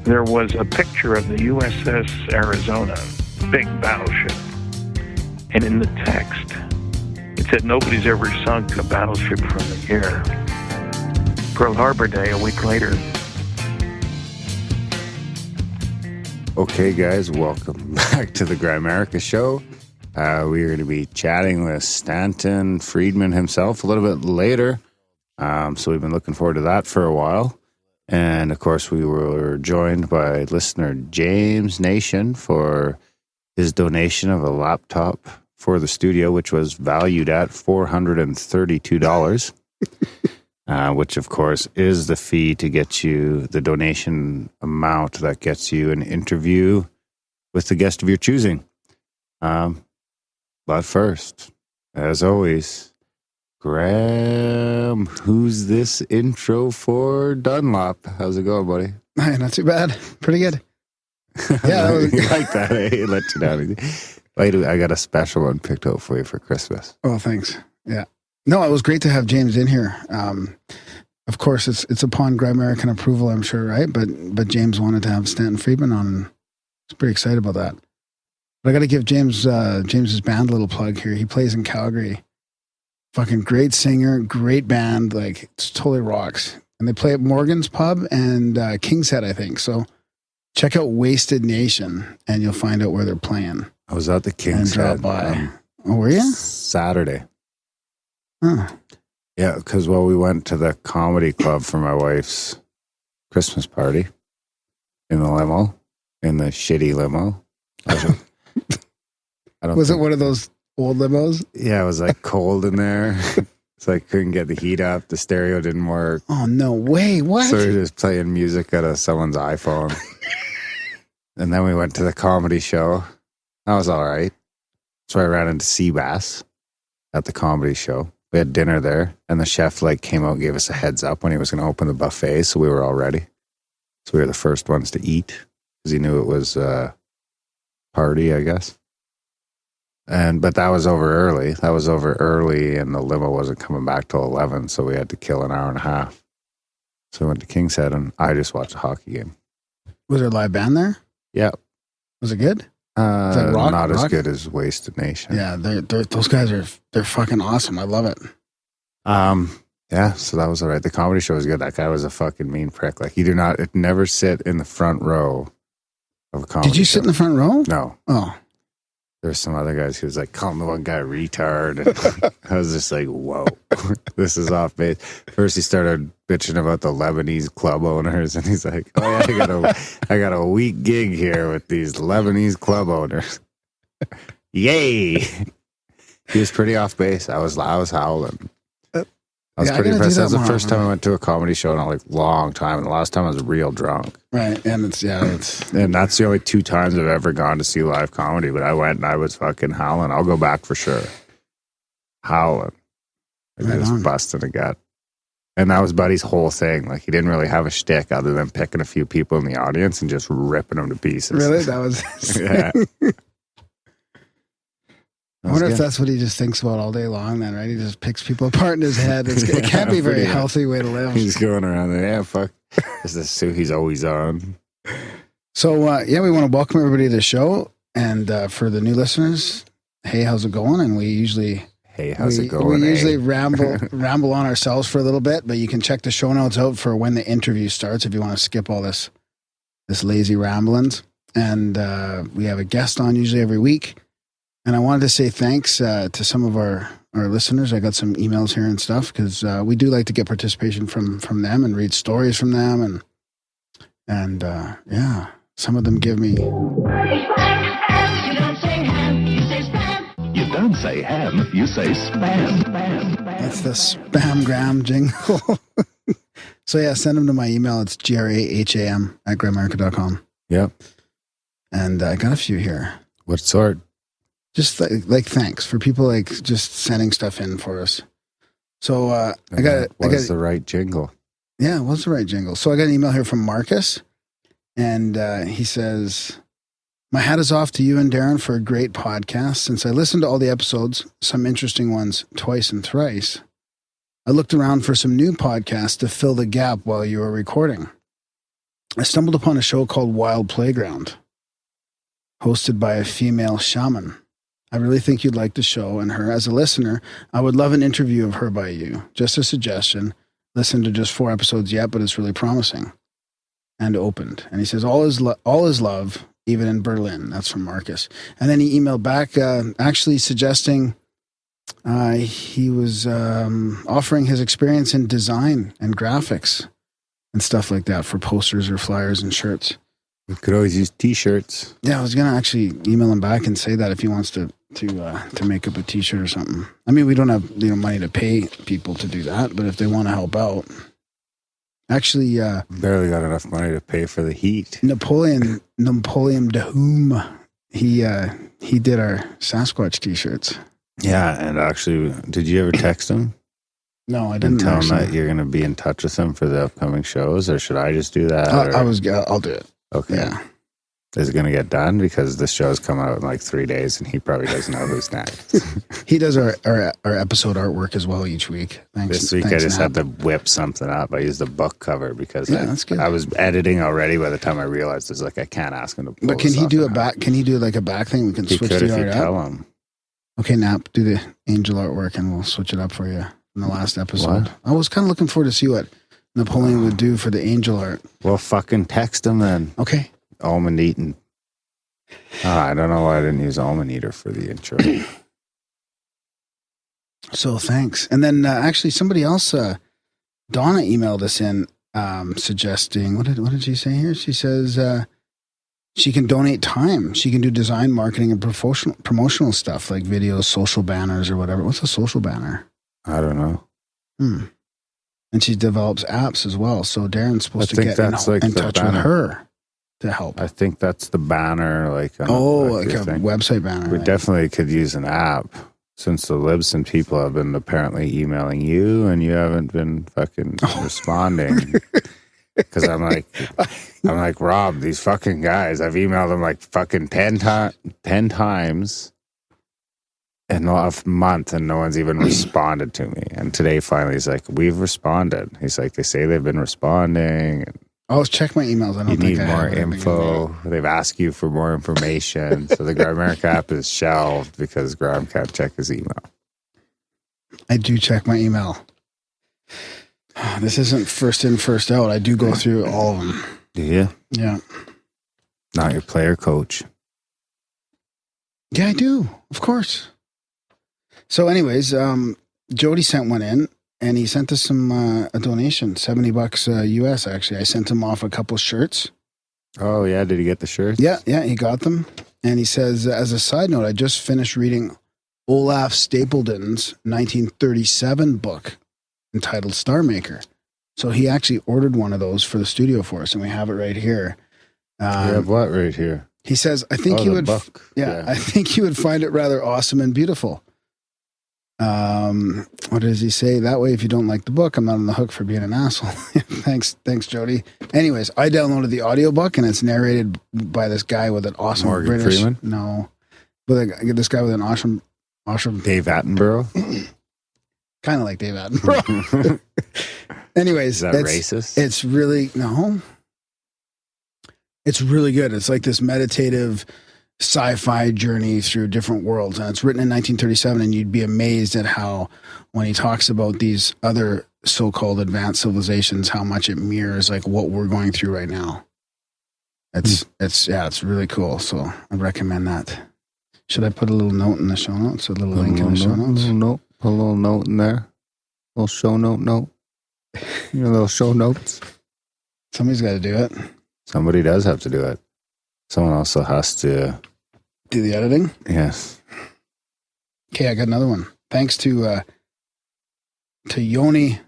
there was a picture of the USS Arizona, big battleship. And in the text, it said nobody's ever sunk a battleship from the air. Pearl Harbor Day, a week later. Okay, guys, welcome back to the Grimerica Show. We're going to be chatting with Stanton Friedman himself a little bit later. So we've been looking forward to that for a while. And, of course, we were joined by listener James Nation for his donation of a laptop for the studio, which was valued at $432, which, of course, is the fee to get you the donation amount that gets you an interview with the guest of your choosing. But first, as always, Graham, who's this intro for Dunlop? How's it going, buddy? Hey, not too bad. Pretty good. Yeah, you like that, eh? Let you down. I got a special one picked out for you for Christmas. Oh, thanks. Yeah. No, it was great to have James in here. Of course, it's upon Grimerican approval, I'm sure, right? But James wanted to have Stanton Friedman on, and I was pretty excited about that. But I got to give James's band a little plug here. He plays in Calgary. Fucking great singer, great band. Like, it totally rocks. And they play at Morgan's Pub and King's Head, I think. So check out Wasted Nation, and you'll find out where they're playing. I was at the King's Head. By. Oh, were you? Saturday. Huh. Yeah, because, well, we went to the comedy club for my wife's Christmas party in the limo, in the shitty limo. Was it one of those old limos? Yeah, it was like cold in there. So I couldn't get the heat up. The stereo didn't work. Oh, no way. What? So we were just playing music out of someone's iPhone. And then we went to the comedy show. That was all right. So I ran into Seabass at the comedy show. We had dinner there, and the chef came out and gave us a heads up when he was going to open the buffet, so we were all ready. So we were the first ones to eat because he knew it was a party, I guess. But that was over early. And the limo wasn't coming back till 11, so we had to kill an hour and a half. So we went to King's Head, and I just watched a hockey game. Was there a live band there? Yeah. Was it good? Not as good as Wasted Nation. Yeah, those guys they're fucking awesome. I love it. Yeah, so that was all right. The comedy show was good. That guy was a fucking mean prick. Like, it never sit in the front row of a comedy show. Did you sit in the front row? No. Oh. There's some other guys who was like calling the one guy retard. And I was just like, whoa, this is off base. First he started bitching about the Lebanese club owners, and he's like, oh yeah, I got a weak gig here with these Lebanese club owners. Yay. He was pretty off base. I was howling. I was pretty impressed. That was the first time I went to a comedy show in a long time, and the last time I was real drunk. Right, and it's and that's the only 2 times I've ever gone to see live comedy. But I went and I was fucking howling. I'll go back for sure. Howling, just busting a gut. And that was Buddy's whole thing. Like, he didn't really have a shtick other than picking a few people in the audience and just ripping them to pieces. Really, that was yeah. I wonder if that's what he just thinks about all day long then, right? He just picks people apart in his head. It can't be a very healthy way to live. He's going around there. Yeah, fuck. This is the suit he's always on. So, we want to welcome everybody to the show. And for the new listeners, hey, how's it going? And we usually... Hey, how's it going? We usually ramble on ourselves for a little bit, but you can check the show notes out for when the interview starts if you want to skip all this lazy ramblings. And we have a guest on usually every week. And I wanted to say thanks to some of our listeners. I got some emails here and stuff because we do like to get participation from them and read stories from them. And some of them give me... You don't say ham, you say spam. That's the spamgram jingle. So yeah, send them to my email. It's graham@grimerica.com. Yep. And I got a few here. What sort? Just like thanks for people just sending stuff in for us. So What's the right jingle? Yeah, what's the right jingle? So I got an email here from Marcus, and he says, "My hat is off to you and Darren for a great podcast. Since I listened to all the episodes, some interesting ones twice and thrice, I looked around for some new podcasts to fill the gap while you were recording. I stumbled upon a show called Wild Playground, hosted by a female shaman. I really think you'd like the show and her. As a listener, I would love an interview of her by you. Just a suggestion. Listened to just 4 episodes yet, but it's really promising. And opened. And he says, all is love, even in Berlin. That's from Marcus. And then he emailed back actually suggesting he was offering his experience in design and graphics and stuff like that for posters or flyers and shirts. We could always use T-shirts. Yeah, I was gonna actually email him back and say that if he wants to make up a T-shirt or something. I mean, we don't have money to pay people to do that, but if they want to help out, actually, Barely got enough money to pay for the heat. Napoleon de Hoom, he did our Sasquatch T-shirts. Yeah, and actually, did you ever text him? No, I didn't. And tell him actually. that you're going to be in touch with him for the upcoming shows, or should I just do that? I'll do it. Okay. Yeah. Is it going to get done? Because this show's coming out in like 3 days, and he probably doesn't know who's next. He does our episode artwork as well each week. Thanks. This week I just had to whip something up. I used the book cover because that's good. I was editing already by the time I realized it's like I can't ask him to pull But can this he off do a now. back? Can he do like a back thing? We can He switch could the if you art tell up. him. Okay, Nap, do the angel artwork and we'll switch it up for you in the last episode. What? I was kind of looking forward to see what Napoleon would do for the angel art. Well, fucking text him then. Okay. Almond eating. I don't know why I didn't use almond eater for the intro. So thanks. And then actually somebody else, Donna emailed us in suggesting, what did she say here? She says she can donate time. She can do design, marketing, and promotional stuff like videos, social banners or whatever. What's a social banner? I don't know. And she develops apps as well. So Darren's supposed to get in like touch the with banner. her to help. I think that's the banner. Like Like your a thing. website banner. We right? definitely could use an app since the Libsyn people have been apparently emailing you and you haven't been fucking responding. Because I'm like, Rob, these fucking guys, I've emailed them like fucking 10 times in the last month and no one's even responded to me. And today finally he's like, we've responded. He's like, they say they've been responding. I'll check my emails. I don't You think need I more have everything in info. They've asked you for more information. So the Grimerica app is shelved because Graham can't check his email. there. I do check my email. This isn't first in, first out. I do go through all of them. Do you? Yeah. Not your player coach. Yeah, I do. Of course. So anyways, Jody sent one in and he sent us a donation, $70 US actually. I sent him off a couple shirts. Oh, yeah. Did he get the shirts? Yeah, he got them. And he says, as a side note, I just finished reading Olaf Stapledon's 1937 book entitled Star Maker. So he actually ordered one of those for the studio for us, and we have it right here. You have what right here? He says, I think you would, book. I think you would find it rather awesome and beautiful. What does he say? That way, if you don't like the book, I'm not on the hook for being an asshole. Thanks, Jody. Anyways, I downloaded the audiobook and it's narrated by this guy with an awesome Morgan British. Freeman? No, but this guy with an awesome, Dave Attenborough? kind of like Dave Attenborough. Anyways, Is that racist? It's really no. It's really good. It's like this meditative sci-fi journey through different worlds, and it's written in 1937. And you'd be amazed at how, when he talks about these other so-called advanced civilizations, how much it mirrors like what we're going through right now. It's really cool. So I recommend that. Should I put a little note in the show notes? A little link in the show notes? Put a little note in there. A little show note. Your little show notes. Somebody's got to do it. Somebody does have to do it. Someone also has to Do the editing. Yes. Okay, I got another one. Thanks to Joni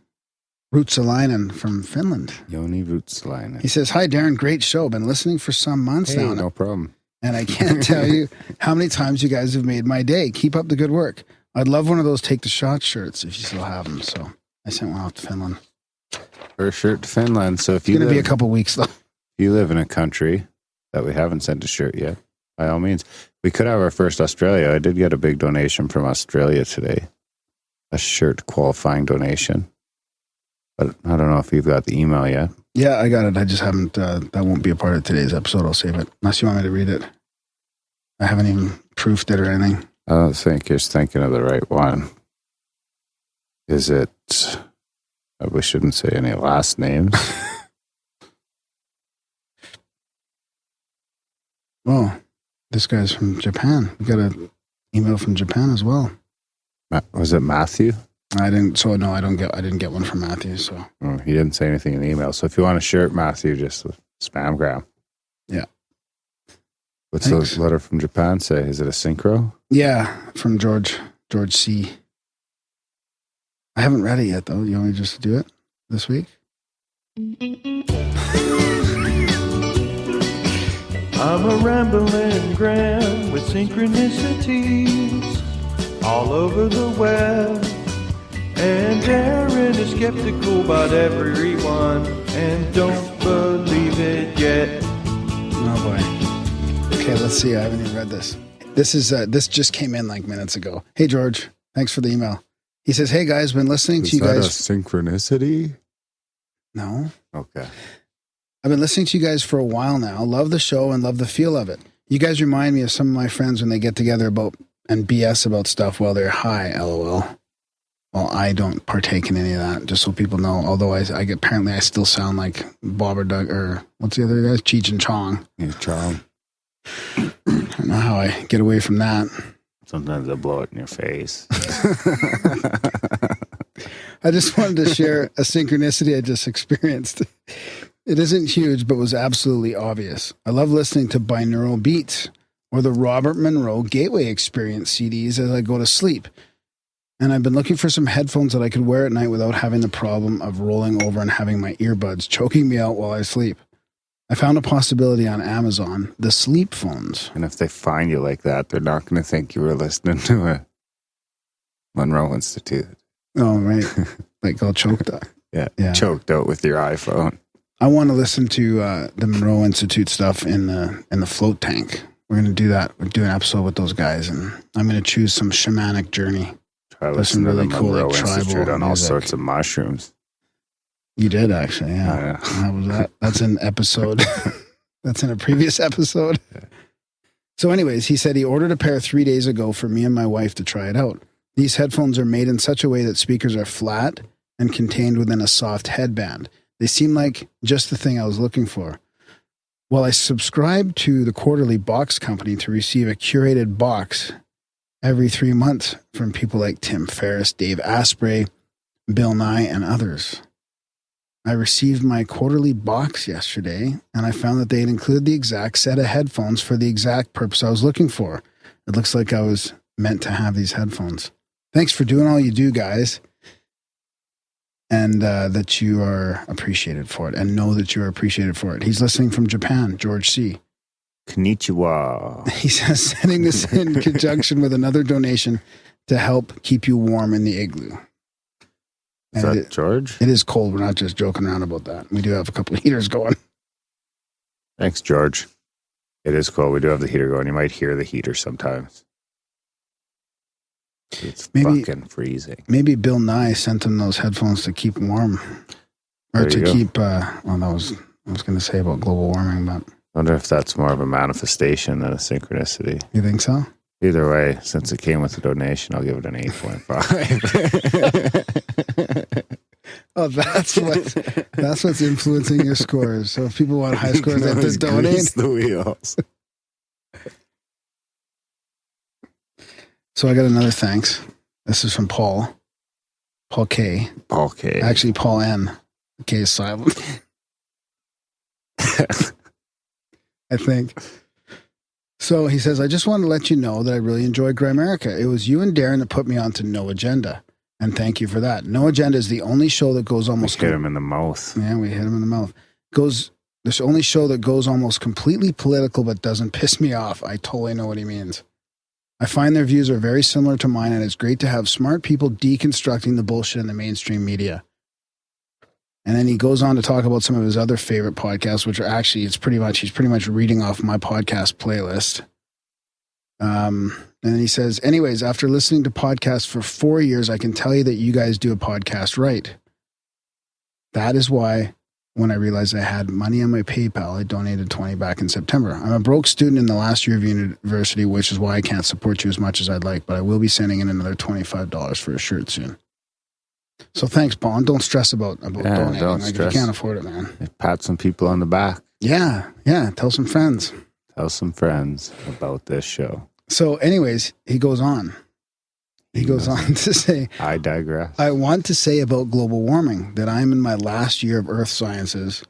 Ruotsalainen from Finland. Joni Ruotsalainen. He says, "Hi, Darren. Great show. Been listening for some months Hey, now. no problem. And I can't tell you how many times you guys have made my day. Keep up the good work. I'd love one of those Take the Shot shirts if you still have them." So I sent one off to Finland. First shirt to Finland. So if It's you going to be a live, couple weeks, though. if you live in a country that we haven't sent a shirt yet, by all means, we could have our first Australia. I did get a big donation from Australia today. A shirt qualifying donation. But I don't know if you've got the email yet. Yeah, I got it. I just haven't. That won't be a part of today's episode. I'll save it. Unless you want me to read it. I haven't even proofed it or anything. I don't think you're thinking of the right one. Is it... We shouldn't say any last names. Oh, this guy's from Japan. We got an email from Japan as well. Was it Matthew? I didn't. So no, I didn't get one from Matthew. So He didn't say anything in the email. So if you want a shirt, Matthew, just spamgram. Yeah. What's Thanks. the letter from Japan say? Is it a synchro? Yeah, from George C. I haven't read it yet, though. You want me just to do it this week? I'm a rambling gram with synchronicities all over the web. And Darren is skeptical about everyone and don't believe it yet. Oh boy. Okay, let's see. I haven't even read this. This just came in like minutes ago. Hey George, thanks for the email. He says, "Hey guys, been listening to you guys." Is that a synchronicity? No. Okay. I've been listening to you guys for a while now. Love the show and love the feel of it. You guys remind me of some of my friends when they get together about and BS about stuff while they're high. LOL. Well, I don't partake in any of that, just so people know. Although apparently I still sound like Bob or Doug, or what's the other guys? Cheech and Chong. Yeah, Chong. I don't know how I get away from that. Sometimes they'll blow it in your face. I just wanted to share a synchronicity I just experienced. It isn't huge, but was absolutely obvious. I love listening to binaural beats or the Robert Monroe Gateway Experience CDs as I go to sleep. And I've been looking for some headphones that I could wear at night without having the problem of rolling over and having my earbuds choking me out while I sleep. I found a possibility on Amazon, the sleep phones. And if they find you like that, they're not going to think you were listening to a Monroe Institute. Oh, right. Like all choked up. Yeah. Yeah. Choked out with your iPhone. I want to listen to the Monroe Institute stuff in the float tank. We're going to do that. We're doing an episode with those guys, and I'm going to choose some shamanic journey. Try There's some listening to really the cool, Monroe like, Institute tribal on all music. sorts of mushrooms. You did actually, yeah. Oh, yeah. How was that? That's an episode. That's in a previous episode. Yeah. So anyways, he said he ordered a pair 3 days ago for me and my wife to try it out. These headphones are made in such a way that speakers are flat and contained within a soft headband. They seem like just the thing I was looking for. Well, I subscribed to the quarterly box company to receive a curated box every 3 months from people like Tim Ferriss, Dave Asprey, Bill Nye, and others. I received my quarterly box yesterday, and I found that they had included the exact set of headphones for the exact purpose I was looking for. It looks like I was meant to have these headphones. Thanks for doing all you do, guys. And that you are appreciated for it, and know that you are appreciated for it. He's listening from Japan, George C. Konnichiwa. He says, sending this in conjunction with another donation to help keep you warm in the igloo. Is And that George? it is cold. We're not just joking around about that. We do have a couple of heaters going. Thanks, George. It is cold. We do have the heater going. You might hear the heater sometimes. It's Maybe- fucking freezing. Maybe Bill Nye sent him those headphones to keep warm. Or There to you go. keep, I was going to say about global warming, but Wonder if that's more of a manifestation than a synchronicity. you think so? Either way, since it came with the donation, I'll give it an 8.5. Oh, that's what's influencing your scores. So if people want high scores, they have to donate. Grease the wheels. So I got another thanks. This is from Paul K. Paul K. Actually, Paul N. The K is silent. I think. So he says, I just want to let you know that I really enjoy Grimerica. It was you and Darren that put me on to No Agenda. And thank you for that. No Agenda is the only show that goes almost... Hit him in the mouth. Yeah, we hit him in the mouth. This only show that goes almost completely political but doesn't piss me off. I totally know what he means. I find their views are very similar to mine, and it's great to have smart people deconstructing the bullshit in the mainstream media. And then he goes on to talk about some of his other favorite podcasts, which are actually, he's pretty much reading off my podcast playlist. And then he says, anyways, after listening to podcasts for 4 years, I can tell you that you guys do a podcast right. That is why when I realized I had money on my PayPal, I donated 20 back in September. I'm a broke student in the last year of university, which is why I can't support you as much as I'd like, but I will be sending in another $25 for a shirt soon. So thanks, Paul. And don't stress about donating. Don't like, stress. You can't afford it, man. Pat some people on the back. Yeah. Tell some friends. Tell some friends about this show. So anyways, he goes on. He goes on to say, I digress. I want to say about global warming that I'm in my last year of earth sciences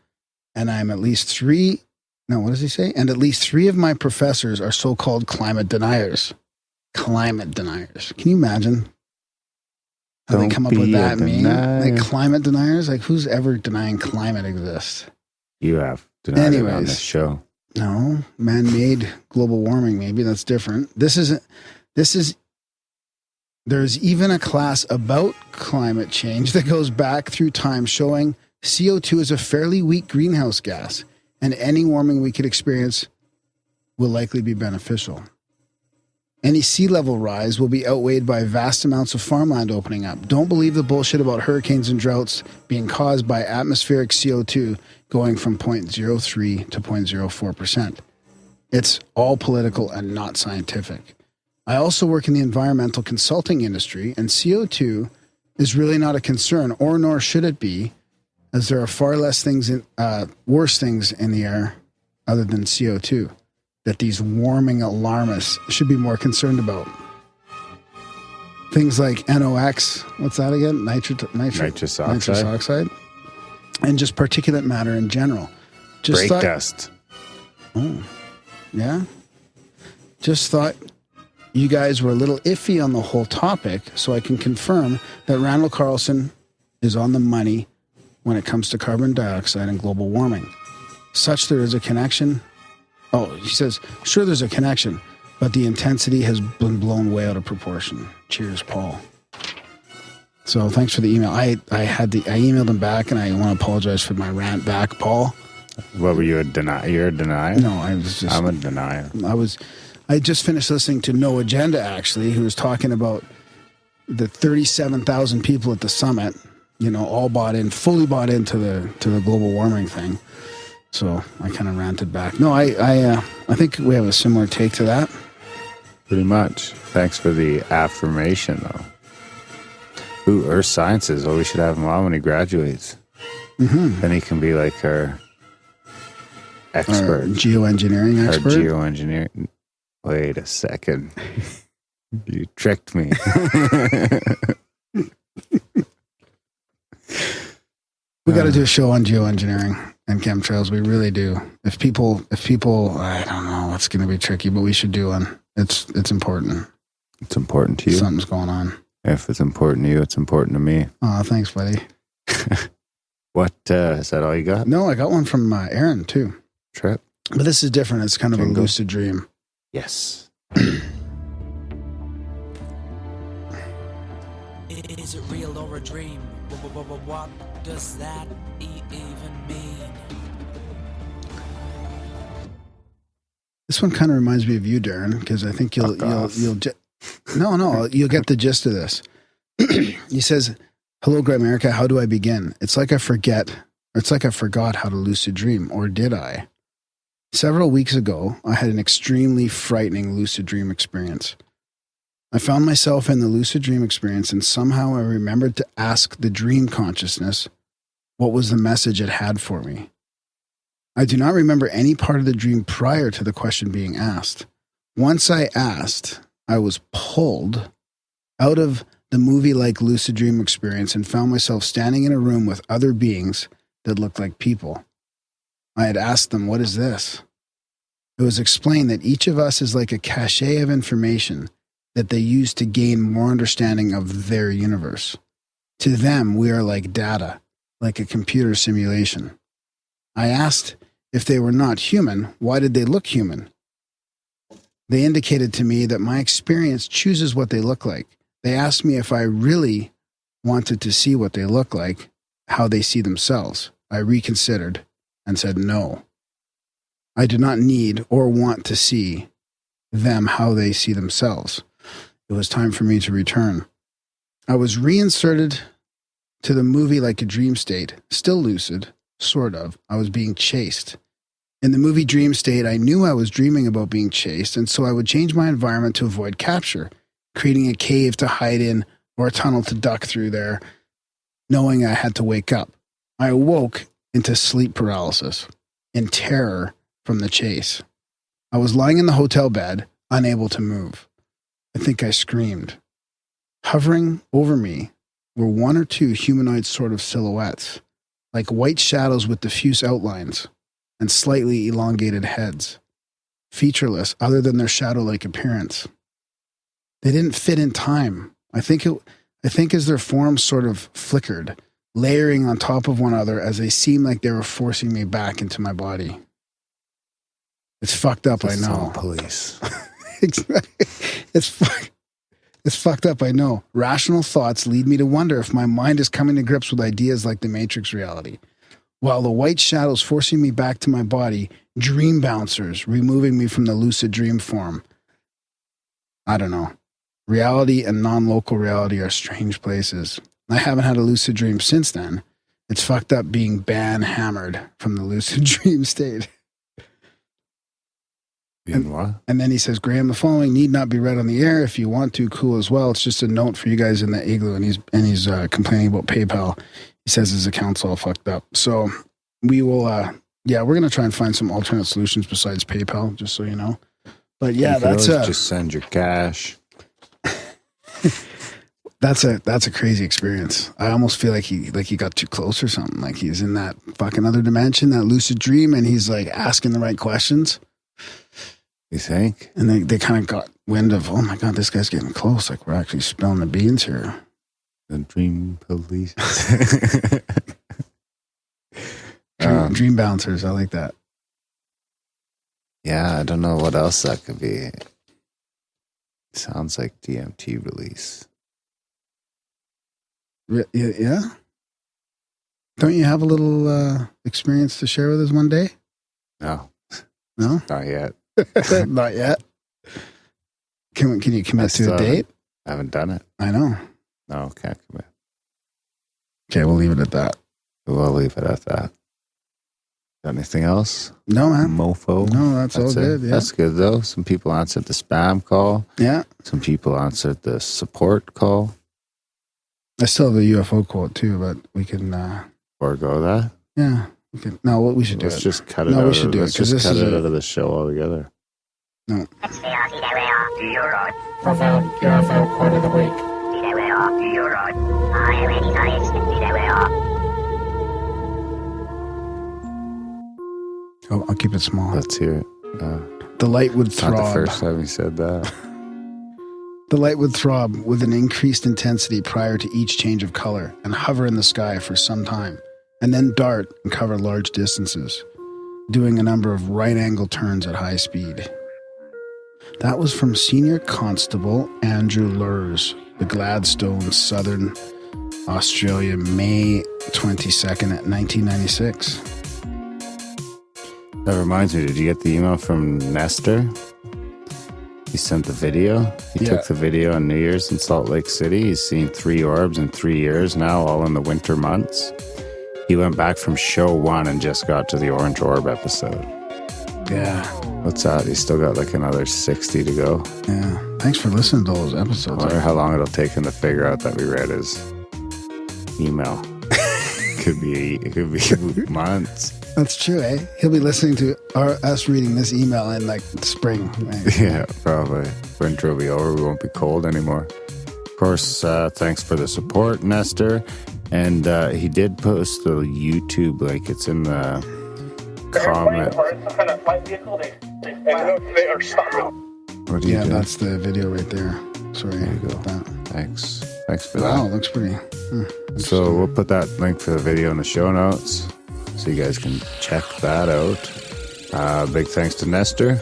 and I'm at least three. No, what does he say? And at least 3 of my professors are so-called climate deniers. Climate deniers. Can you imagine how they come up with that meme? Like climate deniers? Like who's ever denying climate exists? You have denied it on this show. No, man-made global warming. Maybe that's different. There's even a class about climate change that goes back through time showing CO2 is a fairly weak greenhouse gas, and any warming we could experience will likely be beneficial. Any sea level rise will be outweighed by vast amounts of farmland opening up. Don't believe the bullshit about hurricanes and droughts being caused by atmospheric CO2 going from 0.03 to 0.04%. It's all political and not scientific. I also work in the environmental consulting industry, and CO2 is really not a concern, or nor should it be, as there are far less things, worse things in the air other than CO2 that these warming alarmists should be more concerned about. Things like NOx, what's that again? Nitrous oxide, and just particulate matter in general. Brake dust. Oh, yeah. Just thought you guys were a little iffy on the whole topic, so I can confirm that Randall Carlson is on the money when it comes to carbon dioxide and global warming. Such there is a connection. Oh, he says, sure there's a connection, but the intensity has been blown way out of proportion. Cheers, Paul. So thanks for the email. I emailed him back, and I want to apologize for my rant back, Paul. What were you, a denier? You're a denier? No, I'm a denier. I just finished listening to No Agenda, actually, who was talking about the 37,000 people at the summit, all fully bought into the global warming thing. So I kind of ranted back. No, I think we have a similar take to that. Pretty much. Thanks for the affirmation, though. Ooh, Earth Sciences. Oh, we should have him on when he graduates. Mm-hmm. Then he can be like our expert. Our geoengineering expert? Our geoengineering. Wait a second. You tricked me. We got to do a show on geoengineering and chemtrails. We really do. If people, I don't know, it's going to be tricky, but we should do one. It's important. It's important to you. Something's going on. If it's important to you, it's important to me. Oh, thanks, buddy. What, is that all you got? No, I got one from Aaron, too. Trip? But this is different. It's kind of a lucid dream. Yes. Is it real or a dream? What does that even mean? This one kind of reminds me of you, Darren, because I think you'll get the gist of this. He says, "Hello, Grimerica. How do I begin? It's like I forgot how to lucid dream, or did I? Several weeks ago, I had an extremely frightening lucid dream experience. I found myself in the lucid dream experience, and somehow I remembered to ask the dream consciousness what was the message it had for me. I do not remember any part of the dream prior to the question being asked. Once I asked, I was pulled out of the movie-like lucid dream experience and found myself standing in a room with other beings that looked like people. I had asked them, what is this? It was explained that each of us is like a cache of information that they use to gain more understanding of their universe. To them, we are like data, like a computer simulation. I asked if they were not human, why did they look human? They indicated to me that my experience chooses what they look like. They asked me if I really wanted to see what they look like, how they see themselves. I reconsidered and said no. I do not need or want to see them how they see themselves. It was time for me to return. I was reinserted to the movie like a dream state, still lucid, sort of. I was being chased. In the movie dream state, I knew I was dreaming about being chased, and so I would change my environment to avoid capture, creating a cave to hide in or a tunnel to duck through there, knowing I had to wake up. I awoke into sleep paralysis, in terror from the chase. I was lying in the hotel bed, unable to move. I think I screamed. Hovering over me were one or two humanoid sort of silhouettes, like white shadows with diffuse outlines and slightly elongated heads, featureless other than their shadow-like appearance. They didn't fit in time. I think as their forms sort of flickered, layering on top of one another as they seemed like they were forcing me back into my body. It's fucked up, I know. Police. It's fucked up, I know. Rational thoughts lead me to wonder if my mind is coming to grips with ideas like the Matrix reality. While the white shadows forcing me back to my body, dream bouncers removing me from the lucid dream form. I don't know. Reality and non-local reality are strange places. I haven't had a lucid dream since then. It's fucked up being hammered from the lucid dream state. What? And then he says, Graham, the following need not be read on the air. If you want to, cool as well. It's just a note for you guys in the igloo. And he's complaining about PayPal. He says his account's all fucked up. So we will, we're going to try and find some alternate solutions besides PayPal, just so you know. But yeah, that's just send your cash. That's a crazy experience. I almost feel like he got too close or something. Like he's in that fucking other dimension, that lucid dream, and he's like asking the right questions. You think? And they kind of got wind of, oh my God, this guy's getting close. Like we're actually spilling the beans here. The dream police. Dream bouncers. I like that. Yeah, I don't know what else that could be. Sounds like DMT release. Yeah? Don't you have a little experience to share with us one day? No. No? Not yet. Not yet. Can you commit to a date? I haven't done it. I know. No, can't commit. Okay, we'll leave it at that. We'll leave it at that. Got anything else? No, man. Mofo? No, that's all good. Yeah. That's good, though. Some people answered the spam call. Yeah. Some people answered the support call. I still have the UFO quote, too, but we can... Forgo that? Yeah. We can, no, we should do it. Let's just cut it no, out. We should do let's it, just cut it out of the show altogether. No. Profound UFO quote of the week. Oh, I'll keep it small. Let's hear it. The light would throb. Not the first time you said that. The light would throb with an increased intensity prior to each change of color and hover in the sky for some time, and then dart and cover large distances, doing a number of right-angle turns at high speed. That was from Senior Constable Andrew Lurs, the Gladstone, Southern Australia, May 22nd, 1996. That reminds me, did you get the email from Nestor? He sent the video. He took the video on New Year's in Salt Lake City. He's seen 3 orbs in 3 years now, all in the winter months. He went back from show 1 and just got to the Orange Orb episode. Yeah. What's that? He's still got like another 60 to go. Yeah. Thanks for listening to all those episodes. I wonder how long it'll take him to figure out that we read his email. It could be months. That's true, eh? He'll be listening to us reading this email in like spring. Right? Yeah, probably. Winter will be over. We won't be cold anymore. Of course, thanks for the support, Nestor. And he did post the YouTube link. It's in the comment. What do you do? That's the video right there. Sorry about that. Thanks for that. Wow, looks pretty. So we'll put that link for the video in the show notes, so you guys can check that out. Big thanks to Nestor.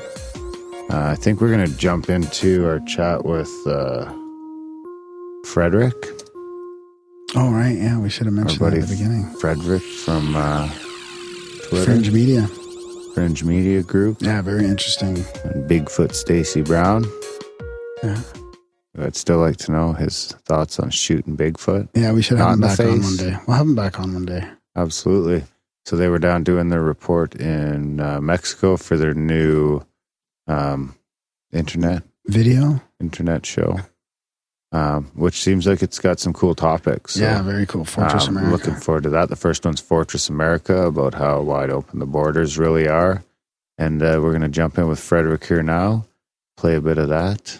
I think we're going to jump into our chat with Frederick. Oh, right. Yeah, we should have mentioned that at the beginning. Frederick from Twitter. Fringe Media Group. Yeah, very interesting. And Bigfoot Stacy Brown. Yeah. I'd still like to know his thoughts on shooting Bigfoot. Yeah, we should have him Not back in the on face. one day. We'll have him back on one day. Absolutely. So they were down doing their report in Mexico for their new internet show, which seems like it's got some cool topics. So, yeah, very cool. Fortress America. Looking forward to that. The first one's Fortress America, about how wide open the borders really are. And we're going to jump in with Frederick here now, play a bit of that.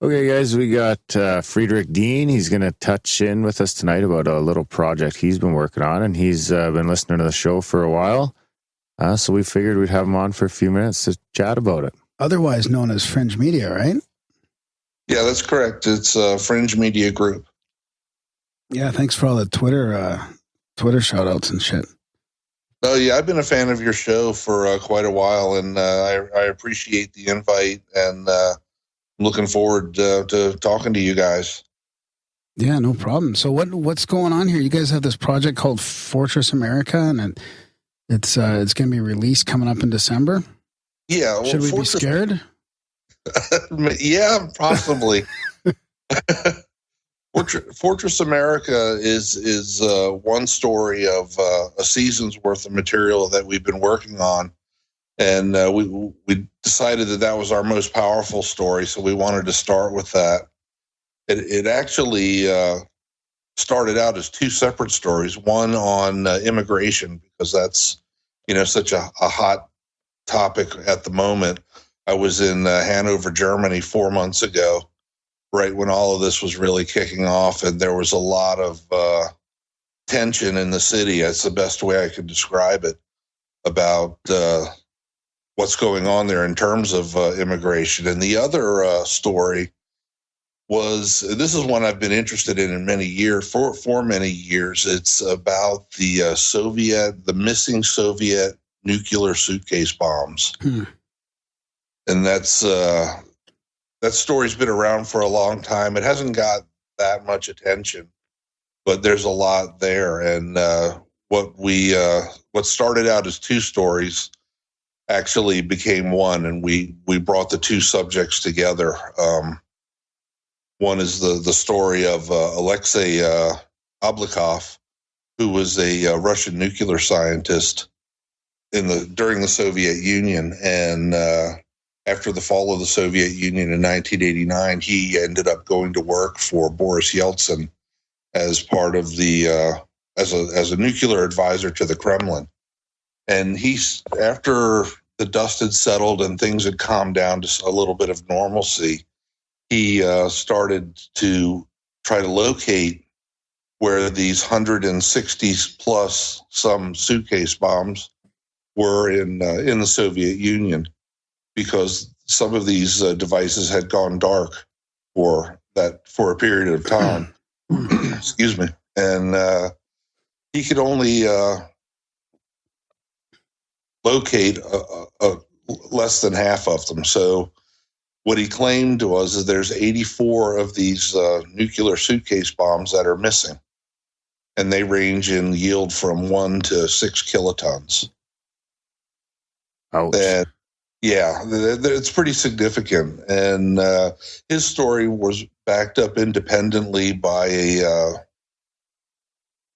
Okay, guys, we got Frederick Dean. He's going to touch in with us tonight about a little project he's been working on, and he's been listening to the show for a while. So we figured we'd have him on for a few minutes to chat about it. Otherwise known as Fringe Media, right? Yeah, that's correct. It's Fringe Media Group. Yeah, thanks for all the Twitter shout-outs and shit. Oh, yeah, I've been a fan of your show for quite a while, and I appreciate the invite, and looking forward to talking to you guys. Yeah, no problem. So what's going on here? You guys have this project called Fortress America, and it's going to be released coming up in December. Yeah, well, should we be scared? Yeah, possibly. Fortress America is one story of a season's worth of material that we've been working on. And we decided that was our most powerful story, so we wanted to start with that. It actually started out as two separate stories, one on immigration, because that's such a hot topic at the moment. I was in Hanover, Germany 4 months ago, right when all of this was really kicking off, and there was a lot of tension in the city. That's the best way I could describe it, about what's going on there in terms of immigration. And the other story this is one I've been interested in many years, for many years. It's about the missing Soviet nuclear suitcase bombs. And that story's been around for a long time. It hasn't got that much attention, but there's a lot there. And what started out as two stories actually became one, and we brought the two subjects together. One is the story of Alexei Oblikov, who was a Russian nuclear scientist during the Soviet Union, and after the fall of the Soviet Union in 1989, he ended up going to work for Boris Yeltsin as part of as a nuclear advisor to the Kremlin. And after the dust had settled and things had calmed down to a little bit of normalcy, he started to try to locate where these 160 plus some suitcase bombs were in the Soviet Union, because some of these devices had gone dark for a period of time. Excuse me. And he could only locate less than half of them. So what he claimed was that there's 84 of these nuclear suitcase bombs that are missing, and they range in yield from 1 to 6 kilotons. Ouch. And yeah, it's pretty significant. And his story was backed up independently by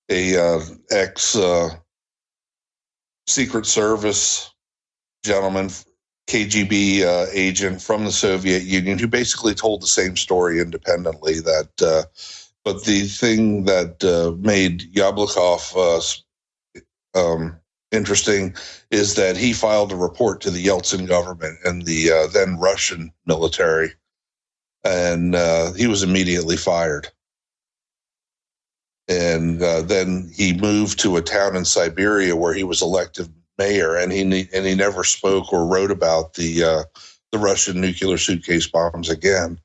a ex Secret Service gentleman, KGB agent from the Soviet Union, who basically told the same story independently. But the thing that made Yablikov interesting is that he filed a report to the Yeltsin government and the then Russian military, and he was immediately fired. And then he moved to a town in Siberia where he was elected mayor, and he never spoke or wrote about the Russian nuclear suitcase bombs again.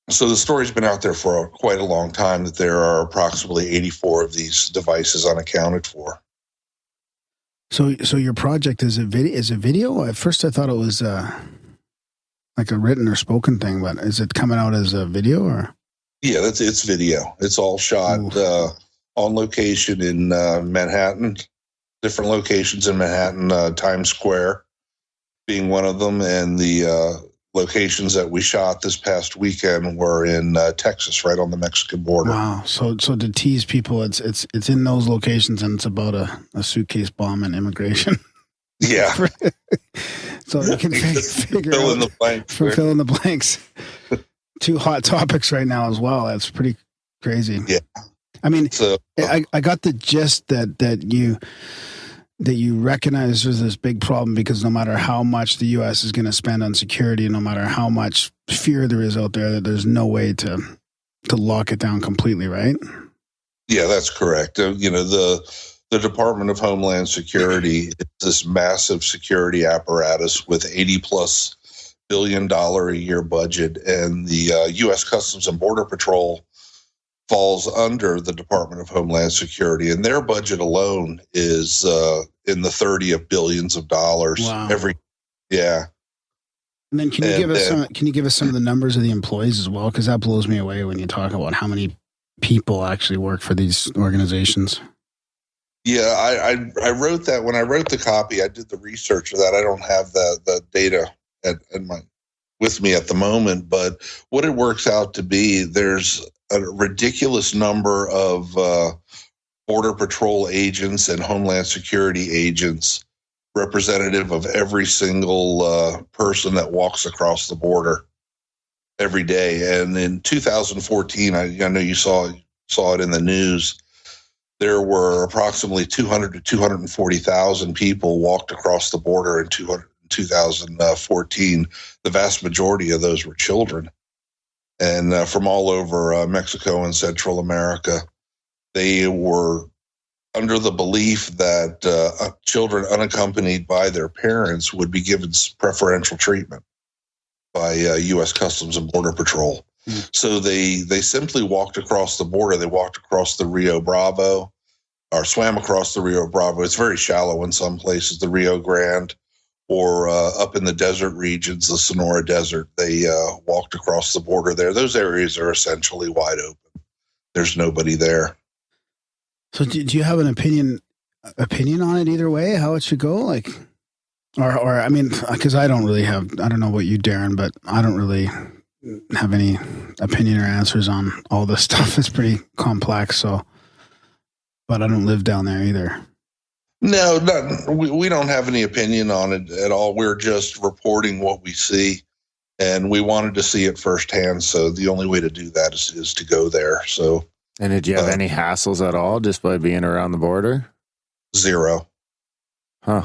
So the story's been out there for quite a long time that there are approximately 84 of these devices unaccounted for. So your project is a video? At first I thought it was like a written or spoken thing, but is it coming out as a video or? Yeah, it's video. It's all shot on location in Manhattan, different locations in Manhattan, Times Square being one of them, and the locations that we shot this past weekend were in Texas, right on the Mexican border. Wow. So to tease people, it's in those locations, and it's about a suitcase bomb and immigration. Yeah. So you can figure fill out in the blanks. fill in the blanks. Two hot topics right now as well. That's pretty crazy. Yeah. I mean, So I got the gist that you recognize there's this big problem, because no matter how much the U.S. is going to spend on security, and no matter how much fear there is out there, that there's no way to lock it down completely, right? yeah, that's correct. The Department of Homeland Security is this massive security apparatus with $80+ billion a year budget, and the U.S. Customs and Border Patrol falls under the Department of Homeland Security, and their budget alone is in the 30 of billions of dollars. Wow. Yeah. And then can you give us some of the numbers of the employees as well? Because that blows me away when you talk about how many people actually work for these organizations. Yeah, I wrote that when I wrote the copy. I did the research for that. I don't have the data with me at the moment, but what it works out to be, there's a ridiculous number of Border Patrol agents and Homeland Security agents, representative of every single person that walks across the border every day. And in 2014, I know you saw it in the news, there were approximately 200 to 240,000 people walked across the border in 2014. The vast majority of those were children, and from all over Mexico and Central America. They were under the belief that children unaccompanied by their parents would be given preferential treatment by U.S. Customs and Border Patrol. So they simply walked across the border. They walked across the Rio Bravo, or swam across the Rio Bravo. It's very shallow in some places, the Rio Grande, or up in the desert regions, the Sonora Desert. They walked across the border there. Those areas are essentially wide open. There's nobody there. So do you have an opinion on it either way, how it should go? Like, or I mean, because I don't know what you, Darren, but I don't really have any opinion or answers on all this stuff. It's pretty complex. So, but I don't live down there either. No, we don't have any opinion on it at all. We're just reporting what we see, and we wanted to see it firsthand. So the only way to do that is to go there. So. And did you have any hassles at all just by being around the border? Zero. Huh.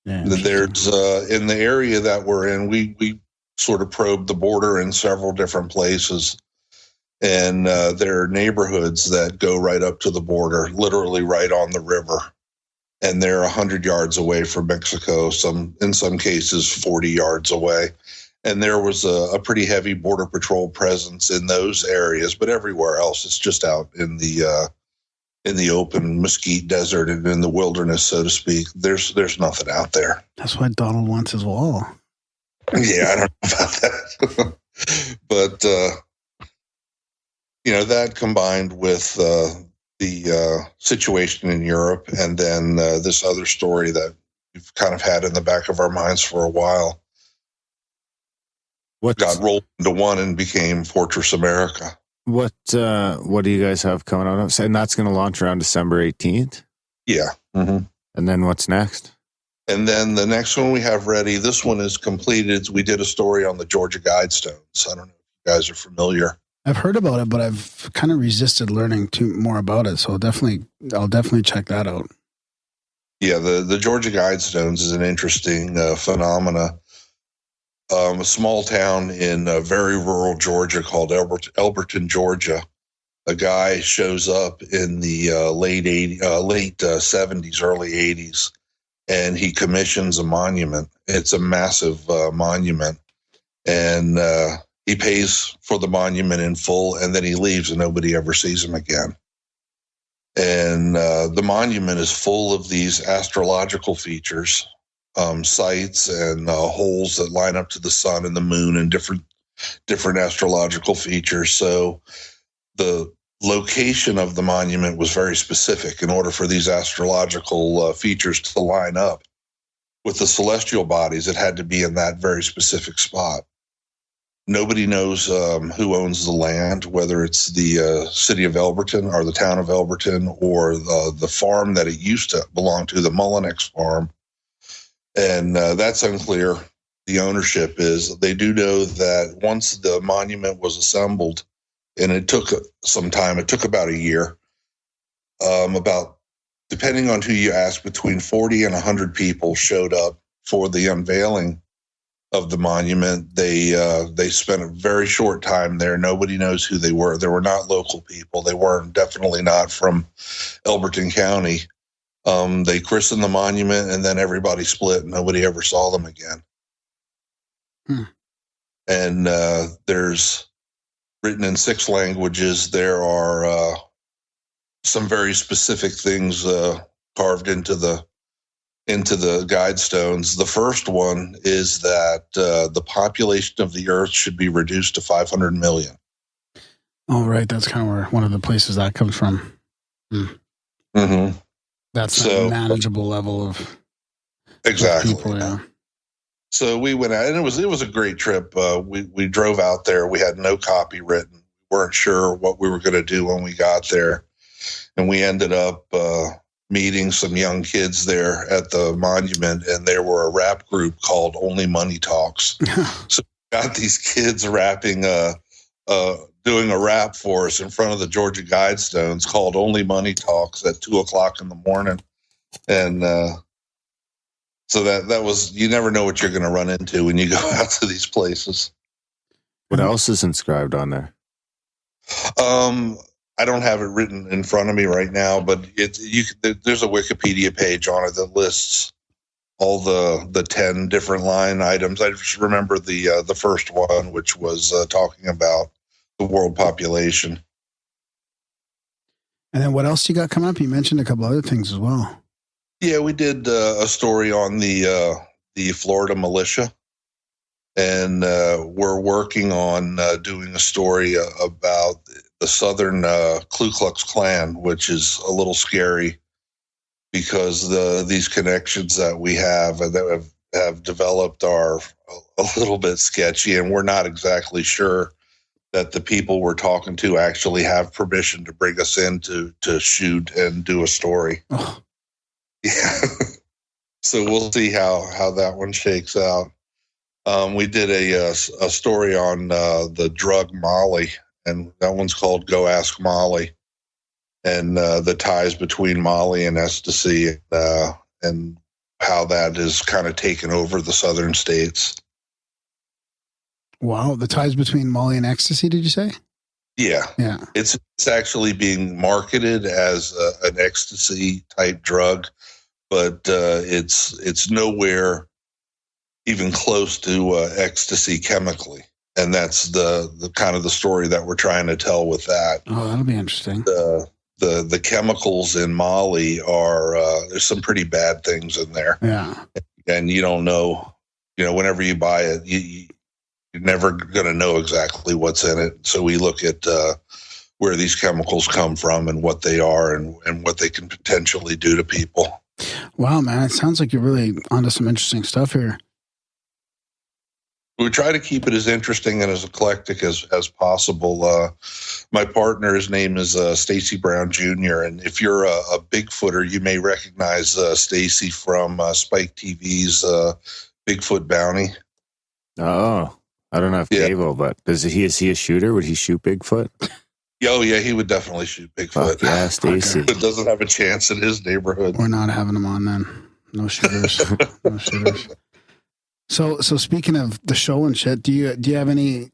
Yeah, there's in the area that we're in, we sort of probed the border in several different places, and there are neighborhoods that go right up to the border, literally right on the river, and they're 100 yards away from Mexico. In some cases 40 yards away, and there was a pretty heavy Border Patrol presence in those areas, but everywhere else it's just out in the open Mesquite Desert and in the wilderness, so to speak. There's nothing out there. That's why Donald wants his wall. Yeah, I don't know about that. But, that combined with the situation in Europe, and then this other story that we've kind of had in the back of our minds for a while, got rolled into one and became Fortress America. What do you guys have coming out? And that's going to launch around December 18th? Yeah. Mm-hmm. And then what's next? And then the next one we have ready, this one is completed. We did a story on the Georgia Guidestones. I don't know if you guys are familiar. I've heard about it, but I've kind of resisted learning more about it. So I'll definitely check that out. Yeah, the Georgia Guidestones is an interesting phenomena. A small town in very rural Georgia called Elberton, Georgia. A guy shows up in the late 70s, early 80s, and he commissions a monument. It's a massive monument, and he pays for the monument in full, and then he leaves, and nobody ever sees him again. And the monument is full of these astrological features, sites and holes that line up to the sun and the moon, and different astrological features. So the location of the monument was very specific in order for these astrological features to line up. with the celestial bodies, it had to be in that very specific spot. Nobody knows who owns the land, whether it's the city of Elberton or the town of Elberton or the farm that it used to belong to, the Mullinex farm. And that's unclear. The ownership is. They do know that once the monument was assembled, and it took some time, it took about a year, depending on who you ask, between 40 and 100 people showed up for the unveiling of the monument. They spent a very short time there. Nobody knows who they were. They were not local people. They weren't, definitely not from Elberton County. They christened the monument, and then everybody split. Nobody ever saw them again. And there's written in 6 languages. There are some very specific things carved into the guide stones. The first one is that the population of the Earth should be reduced to 500 million. Oh, right. That's kind of where one of the places that comes from. Mm-hmm. That's a manageable level of exactly. People, yeah. So we went out, and it was a great trip. We drove out there. We had no copy written. We weren't sure what we were going to do when we got there, and we ended up meeting some young kids there at the monument, and they were a rap group called Only Money Talks. So we got these kids rapping, doing a rap for us in front of the Georgia Guidestones called Only Money Talks at 2:00 in the morning. And so that was, you never know what you're going to run into when you go out to these places. What else is inscribed on there? I don't have it written in front of me right now, but there's a Wikipedia page on it that lists all the 10 different line items. I just remember the first one, which was talking about the world population. And then what else you got coming up? You mentioned a couple other things as well. Yeah, we did a story on the Florida militia, and we're working on doing a story about the Southern Ku Klux Klan, which is a little scary because these connections that we have and that have developed are a little bit sketchy, and we're not exactly sure that the people we're talking to actually have permission to bring us in to shoot and do a story. Oh. Yeah. So we'll see how that one shakes out. We did a story on the drug Molly, and that one's called Go Ask Molly, and the ties between Molly and ecstasy, and how that is kind of taken over the southern states. Wow, the ties between Molly and ecstasy, did you say? Yeah. It's actually being marketed as an ecstasy type drug, but it's nowhere even close to ecstasy chemically. And that's the kind of the story that we're trying to tell with that. Oh, that'll be interesting. The chemicals in Molly are there's some pretty bad things in there. Yeah. And you don't know, whenever you buy it, you're never going to know exactly what's in it. So we look at where these chemicals come from and what they are and what they can potentially do to people. Wow, man. It sounds like you're really onto some interesting stuff here. We try to keep it as interesting and as eclectic as possible. My partner, his name is Stacy Brown Jr., and if you're a Bigfooter, you may recognize Stacy from Spike TV's Bigfoot Bounty. Oh, I don't know if Cable, but is he a shooter? Would he shoot Bigfoot? Oh, yeah, he would definitely shoot Bigfoot. Fuck yeah, Stacy. It doesn't have a chance in his neighborhood. We're not having him on then. No shooters. No shooters. So speaking of the show and shit, do you have any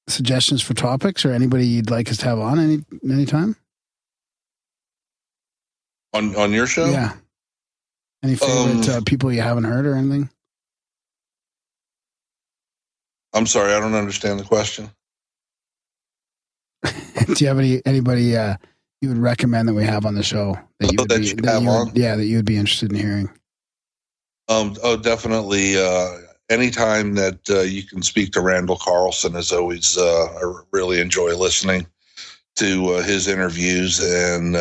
suggestions for topics or anybody you'd like us to have on anytime? On your show? Yeah. Any favorite people you haven't heard or anything? I'm sorry, I don't understand the question. Do you have anybody you would recommend that we have on the show that you would be interested in hearing? Definitely. Anytime that you can speak to Randall Carlson is always, I really enjoy listening to his interviews, and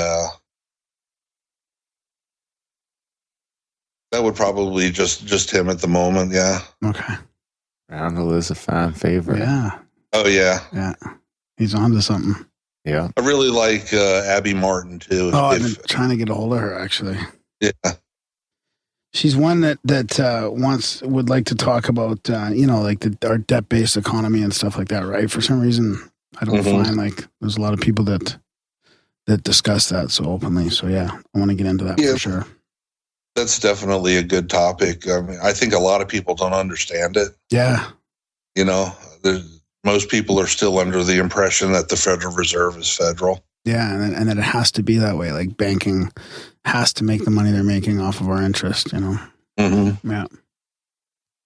That would probably just him at the moment. Yeah. Okay. Randall is a fan favorite. Yeah. Oh yeah. Yeah. He's on to something. Yeah. I really like Abby Martin too. Oh, I've been trying to get a hold of her actually. Yeah. She's one that would like to talk about like our debt based economy and stuff like that, right? For some reason, I don't find like there's a lot of people that discuss that so openly. So yeah, I want to get into that for sure. That's definitely a good topic. I mean, I think a lot of people don't understand it. Yeah. Most people are still under the impression that the Federal Reserve is federal. Yeah, and that it has to be that way. Like banking has to make the money they're making off of our interest, Mm-hmm. Yeah.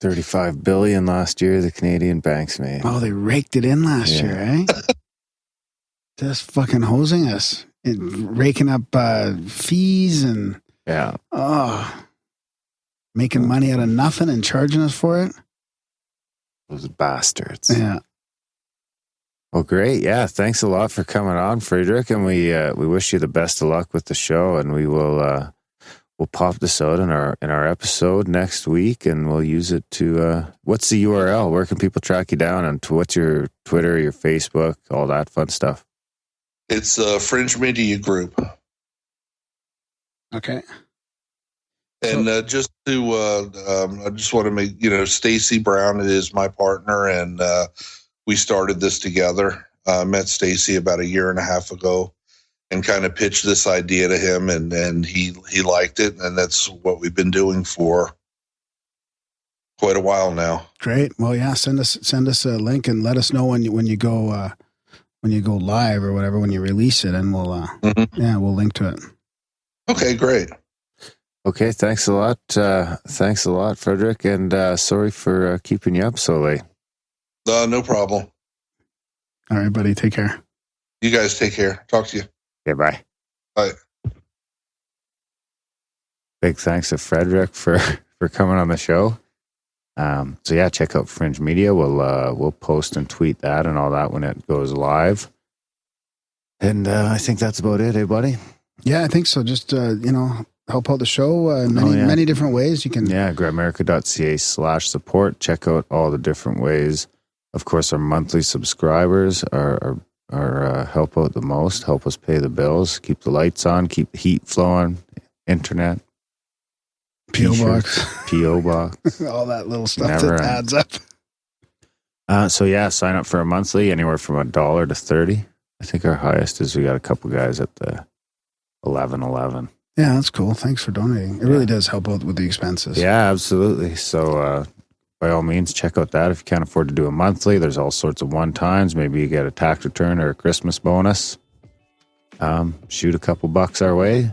$35 billion last year the Canadian banks made. Oh, they raked it in last year, eh? Just fucking hosing us. Raking up fees and making money out of nothing and charging us for it. Those bastards. Yeah. Well, great. Yeah, thanks a lot for coming on, Frederick, and we wish you the best of luck with the show, and we'll pop this out in our episode next week, and we'll use it to what's the URL? Where can people track you down, and what's your Twitter, your Facebook, all that fun stuff? It's a Fringe Media Group. Okay. And I just want to make, Stacy Brown is my partner, and we started this together. Met Stacy about 1.5 years ago and kind of pitched this idea to him, and he liked it. And that's what we've been doing for quite a while now. Great. Well, yeah, send us a link and let us know when you go live or whatever, when you release it, and we'll we'll link to it. Okay, great. Okay, thanks a lot. Thanks a lot, Frederick, and sorry for keeping you up so late. No problem. All right, buddy. Take care. You guys take care. Talk to you. Okay, bye. Bye. Big thanks to Frederick for coming on the show. So yeah, check out Fringe Media. We'll post and tweet that and all that when it goes live. And I think that's about it, buddy? Yeah, I think so. Just help out the show in many different ways. You can grimerica.ca/support. Check out all the different ways. Of course, our monthly subscribers are help out the most, help us pay the bills, keep the lights on, keep the heat flowing, internet, P.O. box, all that little stuff that adds up. So yeah, sign up for a monthly, anywhere from $1 to $30. I think our highest is we got a couple guys at the $11.11. Yeah, that's cool. Thanks for donating. It really does help out with the expenses. Yeah, absolutely. So by all means, check out that. If you can't afford to do a monthly, there's all sorts of one-times. Maybe you get a tax return or a Christmas bonus. Shoot a couple bucks our way.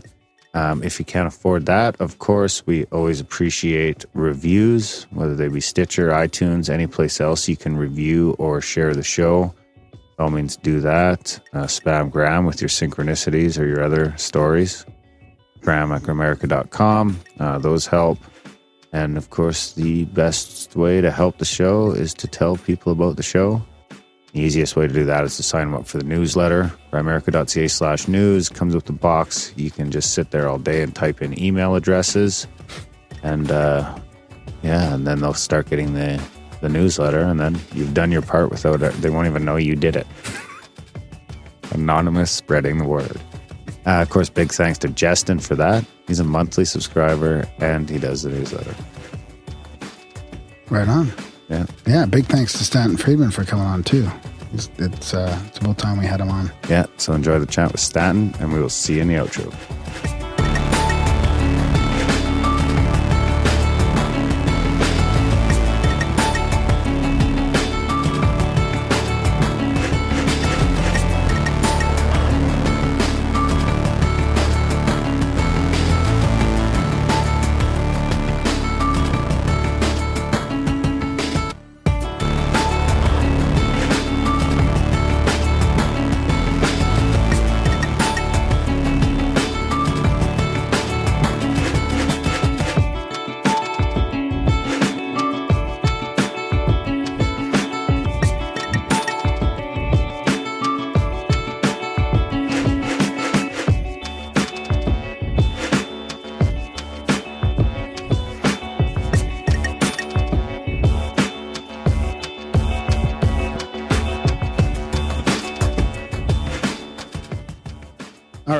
If you can't afford that, of course, we always appreciate reviews, whether they be Stitcher, iTunes, any place else you can review or share the show. By all means, do that. Spam Graham with your synchronicities or your other stories. Graham at Grimerica.com. Those help. And of course, the best way to help the show is to tell people about the show. The easiest way to do that is to sign them up for the newsletter. Grimerica.ca/news comes with the box. You can just sit there all day and type in email addresses. And and then they'll start getting the newsletter, and then you've done your part without it. They won't even know you did it. Anonymous spreading the word. Of course, big thanks to Justin for that. He's a monthly subscriber, and he does the newsletter. Right on. Yeah. Yeah, big thanks to Stanton Friedman for coming on, too. It's about time we had him on. Yeah, so enjoy the chat with Stanton, and we will see you in the outro.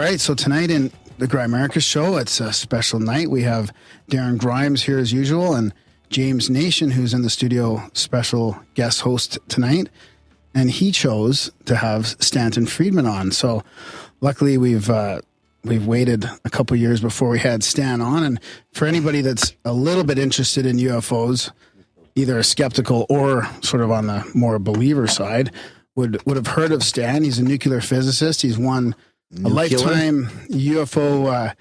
right, so tonight in the Grimerica show, it's a special night. We have Darren Grimes here as usual, and James Nation, who's in the studio, special guest host tonight. And he chose to have Stanton Friedman on. So luckily we've waited a couple years before we had Stan on. And for anybody that's a little bit interested in UFOs, either skeptical or sort of on the more believer side, would have heard of Stan. He's a nuclear physicist. He's won a Lifetime UFO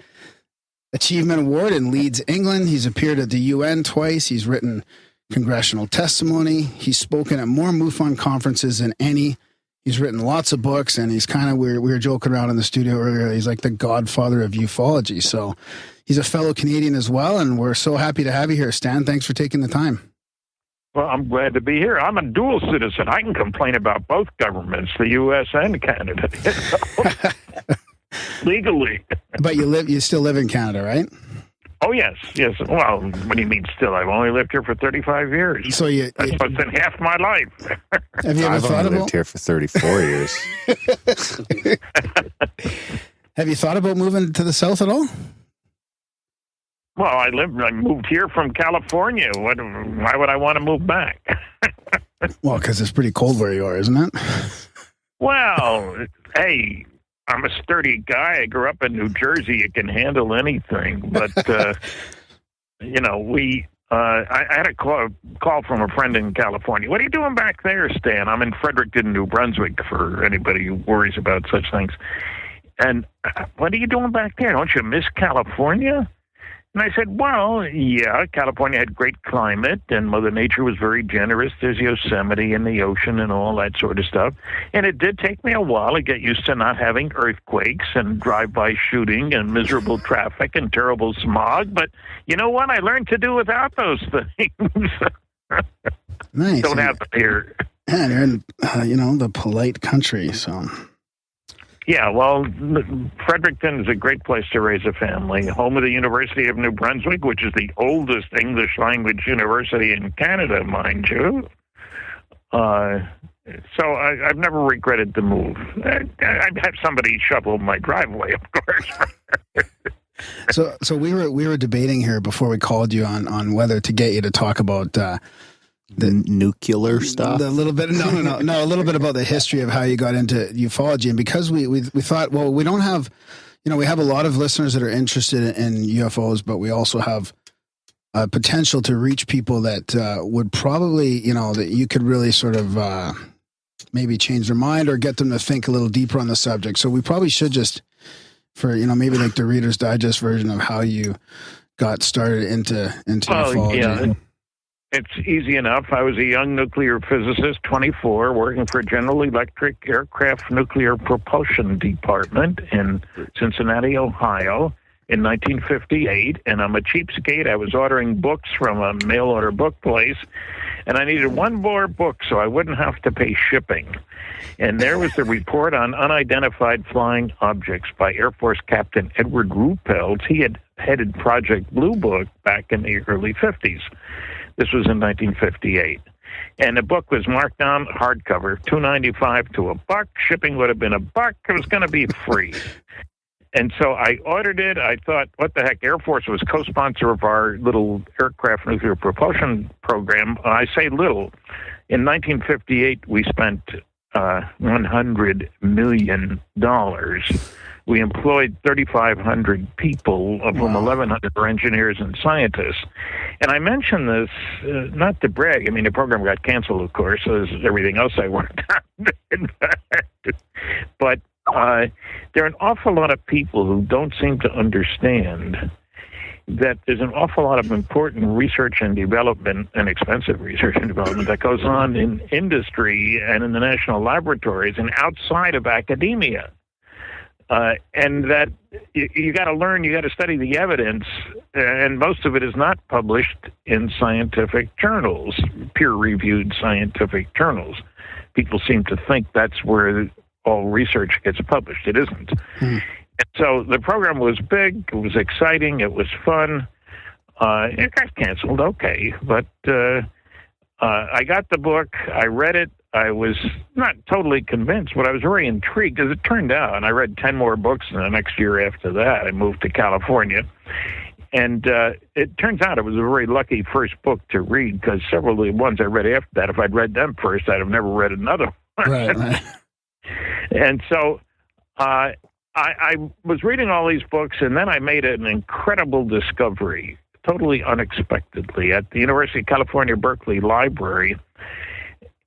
Achievement Award in Leeds, England. He's appeared at the UN twice. He's written congressional testimony. He's spoken at more MUFON conferences than any. He's written lots of books, and he's kind of, we were joking around in the studio earlier, he's like the godfather of ufology. So he's a fellow Canadian as well, and we're so happy to have you here, Stan. Thanks for taking the time. Well, I'm glad to be here. I'm a dual citizen. I can complain about both governments, the U.S. and Canada, legally. But you still live in Canada, right? Oh, yes. Well, what do you mean still? I've only lived here for 35 years. So that's what's in half my life. Have you ever thought lived here for 34 years. Have you thought about moving to the South at all? Well, I moved here from California. Why would I want to move back? Well, because it's pretty cold where you are, isn't it? Well, hey, I'm a sturdy guy. I grew up in New Jersey. You can handle anything. But, I had a call from a friend in California. What are you doing back there, Stan? I'm in Frederick Dean, New Brunswick, for anybody who worries about such things. And what are you doing back there? Don't you miss California? And I said, well, yeah, California had great climate, and Mother Nature was very generous. There's Yosemite and the ocean and all that sort of stuff. And it did take me a while to get used to not having earthquakes and drive-by shooting and miserable traffic and terrible smog. But you know what? I learned to do without those things. Nice. Don't have them here. Yeah, you're in, the polite country, so... Yeah, well, Fredericton is a great place to raise a family. Home of the University of New Brunswick, which is the oldest English language university in Canada, mind you. So I've never regretted the move. I'd have somebody shovel my driveway, of course. So we were debating here before we called you on whether to get you to talk about the nuclear stuff. A little bit, no, a little bit about the history of how you got into ufology, and because we thought, well, we don't have, we have a lot of listeners that are interested in UFOs, but we also have potential to reach people that would probably, that you could really sort of maybe change their mind or get them to think a little deeper on the subject. So we probably should just, for maybe like the Reader's Digest version of how you got started into ufology. Yeah. It's easy enough. I was a young nuclear physicist, 24, working for General Electric Aircraft Nuclear Propulsion Department in Cincinnati, Ohio, in 1958. And I'm a cheapskate. I was ordering books from a mail-order book place, and I needed one more book so I wouldn't have to pay shipping. And there was the report on unidentified flying objects by Air Force Captain Edward Ruppelt. He had headed Project Blue Book back in the early 50s. This was in 1958. And the book was marked down hardcover, $2.95 to $1. Shipping would have been $1. It was going to be free. And so I ordered it. I thought, what the heck? Air Force was co-sponsor of our little aircraft nuclear propulsion program. I say little. In 1958, we spent $100 million. We employed 3,500 people, of whom 1,100 were engineers and scientists. And I mention this not to brag. I mean, the program got canceled, of course, as everything else I worked on. But there are an awful lot of people who don't seem to understand that there's an awful lot of important research and development, and expensive research and development, that goes on in industry and in the national laboratories and outside of academia. And that you got to learn, you got to study the evidence, and most of it is not published in scientific journals, peer-reviewed scientific journals. People seem to think that's where all research gets published. It isn't. And so the program was big, it was exciting, it was fun. It got canceled, okay, but I got the book, I read it, I was not totally convinced, but I was very intrigued, as it turned out. And I read 10 more books, and the next year after that, I moved to California. And it turns out it was a very lucky first book to read, because several of the ones I read after that, if I'd read them first, I'd have never read another one. Right. And so I was reading all these books, and then I made an incredible discovery, totally unexpectedly, at the University of California, Berkeley Library.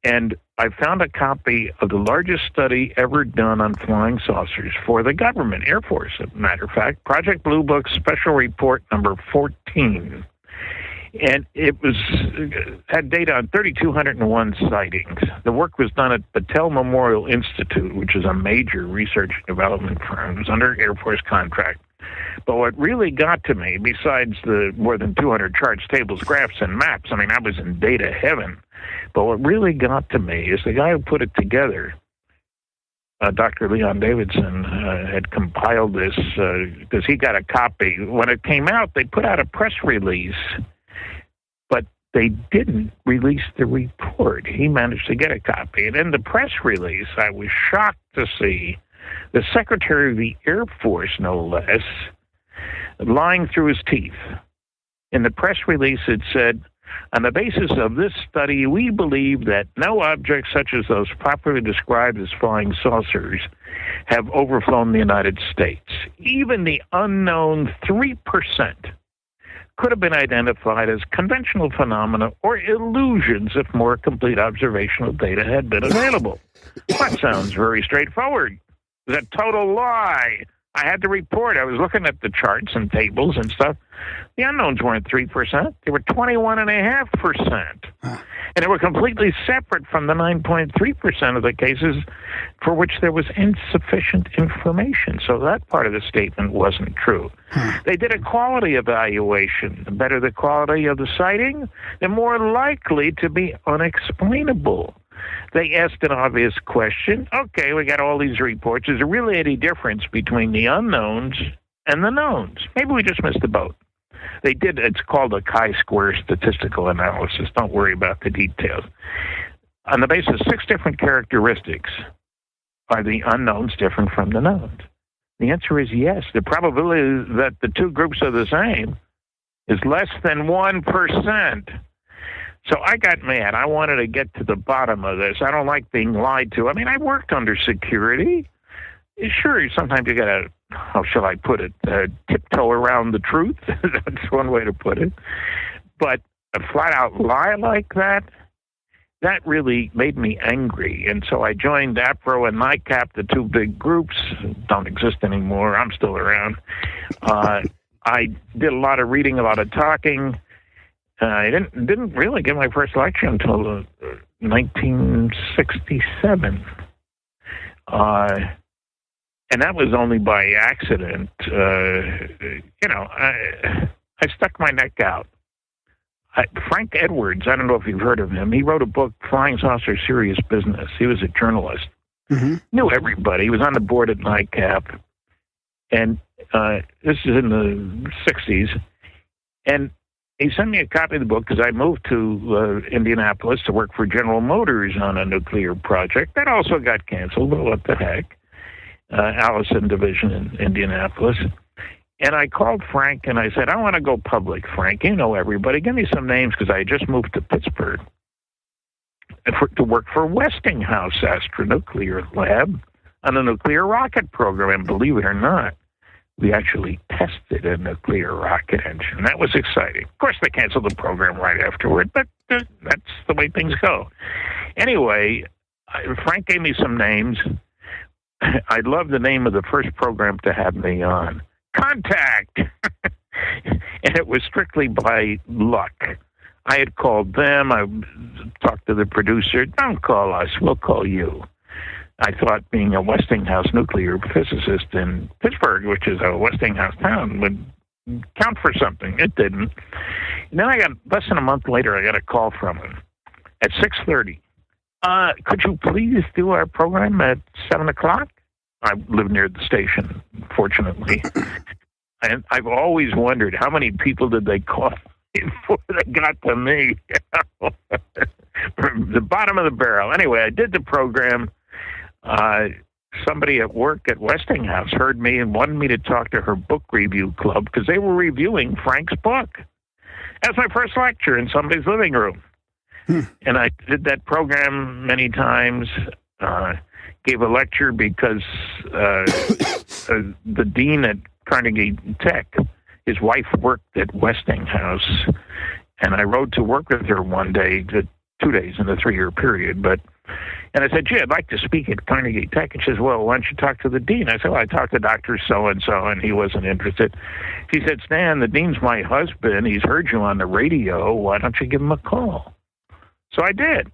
And I found a copy of the largest study ever done on flying saucers for the government, Air Force, as a matter of fact, Project Blue Book Special Report number 14. And it had data on 3,201 sightings. The work was done at Battelle Memorial Institute, which is a major research and development firm. It was under Air Force contract. But what really got to me, besides the more than 200 charts, tables, graphs, and maps, I mean, I was in data heaven. But what really got to me is the guy who put it together, Dr. Leon Davidson, had compiled this because he got a copy. When it came out, they put out a press release, but they didn't release the report. He managed to get a copy. And in the press release, I was shocked to see the Secretary of the Air Force, no less, lying through his teeth. In the press release, it said, on the basis of this study, we believe that no objects such as those properly described as flying saucers have overflown the United States. Even the unknown 3% could have been identified as conventional phenomena or illusions if more complete observational data had been available. That sounds very straightforward. It's a total lie. I had to report. I was looking at the charts and tables and stuff. The unknowns weren't 3%. They were 21.5%. And they were completely separate from the 9.3% of the cases for which there was insufficient information. So that part of the statement wasn't true. They did a quality evaluation. The better the quality of the sighting, the more likely to be unexplainable. They asked an obvious question. Okay, we got all these reports. Is there really any difference between the unknowns and the knowns? Maybe we just missed the boat. They did. It's called a chi-square statistical analysis. Don't worry about the details. On the basis of 6 different characteristics, are the unknowns different from the knowns? The answer is yes. The probability that the two groups are the same is less than 1%. So I got mad. I wanted to get to the bottom of this. I don't like being lied to. I mean, I worked under security. Sure, sometimes you got to, how shall I put it, tiptoe around the truth. That's one way to put it. But a flat-out lie like that, that really made me angry. And so I joined APRO and NICAP, the two big groups. Don't exist anymore. I'm still around. I did a lot of reading, a lot of talking. I didn't really get my first lecture until 1967. And that was only by accident. I stuck my neck out. Frank Edwards, I don't know if you've heard of him, he wrote a book, Flying Saucer Serious Business. He was a journalist. Mm-hmm. Knew everybody. He was on the board at NICAP. And this is in the 60s. And he sent me a copy of the book because I moved to Indianapolis to work for General Motors on a nuclear project. That also got canceled, but what the heck. Allison Division in Indianapolis. And I called Frank and I said, I want to go public, Frank. You know everybody. Give me some names because I just moved to Pittsburgh to work for Westinghouse Astronuclear Lab on a nuclear rocket program. And believe it or not, we actually tested a nuclear rocket engine. That was exciting. Of course, they canceled the program right afterward, but that's the way things go. Anyway, Frank gave me some names. I love the name of the first program to have me on. Contact! And it was strictly by luck. I had called them. I talked to the producer. Don't call us. We'll call you. I thought being a Westinghouse nuclear physicist in Pittsburgh, which is a Westinghouse town, would count for something. It didn't. And then I got, less than a month later, I got a call from him at 6:30. Could you please do our program at 7 o'clock? I live near the station, fortunately. And I've always wondered, how many people did they call before they got to me? the bottom of the barrel. Anyway, I did the program. Somebody at work at Westinghouse heard me and wanted me to talk to her book review club because they were reviewing Frank's book. That's my first lecture in somebody's living room. And I did that program many times, gave a lecture because the dean at Carnegie Tech, his wife worked at Westinghouse, and I rode to work with her one day, 2 days in a 3-year period, and I said, gee, I'd like to speak at Carnegie Tech. And she says, well, why don't you talk to the dean? I said, well, I talked to Dr. So-and-so, and he wasn't interested. She said, Stan, the dean's my husband. He's heard you on the radio. Why don't you give him a call? So I did,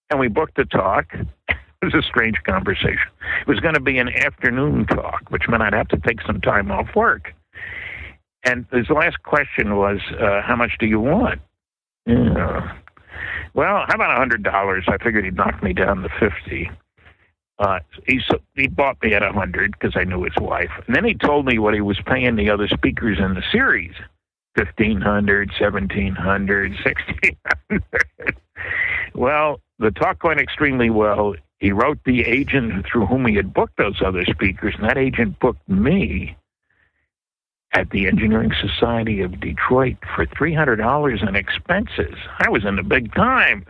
and we booked a talk. It was a strange conversation. It was going to be an afternoon talk, which meant I'd have to take some time off work. And his last question was, how much do you want? Well, how about $100? I figured he'd knock me down to 50. He bought me at 100 because I knew his wife. And then he told me what he was paying the other speakers in the series. 1,500, 1,700, 1,600. Well, the talk went extremely well. He wrote the agent through whom he had booked those other speakers, and that agent booked me at the Engineering Society of Detroit for $300 in expenses. I was in the big time.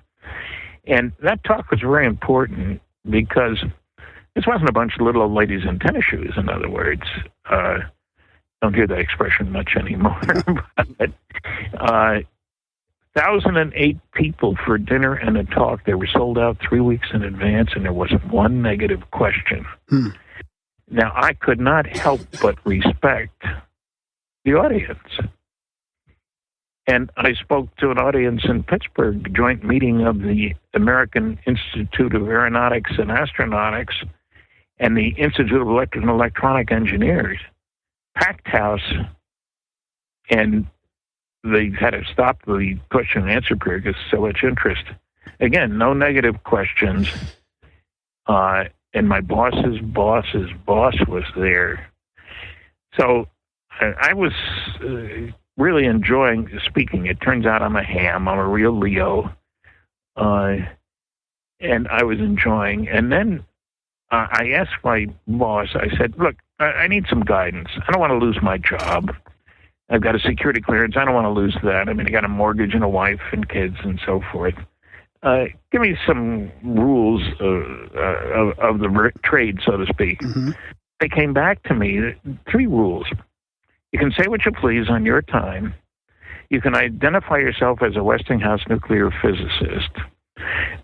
And that talk was very important because this wasn't a bunch of little old ladies in tennis shoes, in other words. Don't hear that expression much anymore. But 1,008 people for dinner and a talk. They were sold out 3 weeks in advance, and there wasn't one negative question. Now, I could not help but respect the audience. And I spoke to an audience in Pittsburgh, joint meeting of the American Institute of Aeronautics and Astronautics and the Institute of Electric and Electronic Engineers. Packed house, and they had to stop the question and answer period because so much interest. Again, no negative questions. And my boss's boss's boss was there. So I was really enjoying speaking. It turns out I'm a ham. I'm a real Leo. And I was enjoying. And then I asked my boss, I said, look, I need some guidance. I don't want to lose my job. I've got a security clearance. I don't want to lose that. I mean, I got a mortgage and a wife and kids and so forth. Give me some rules of the trade, so to speak. They came back to me, 3 rules. You can say what you please on your time. You can identify yourself as a Westinghouse nuclear physicist.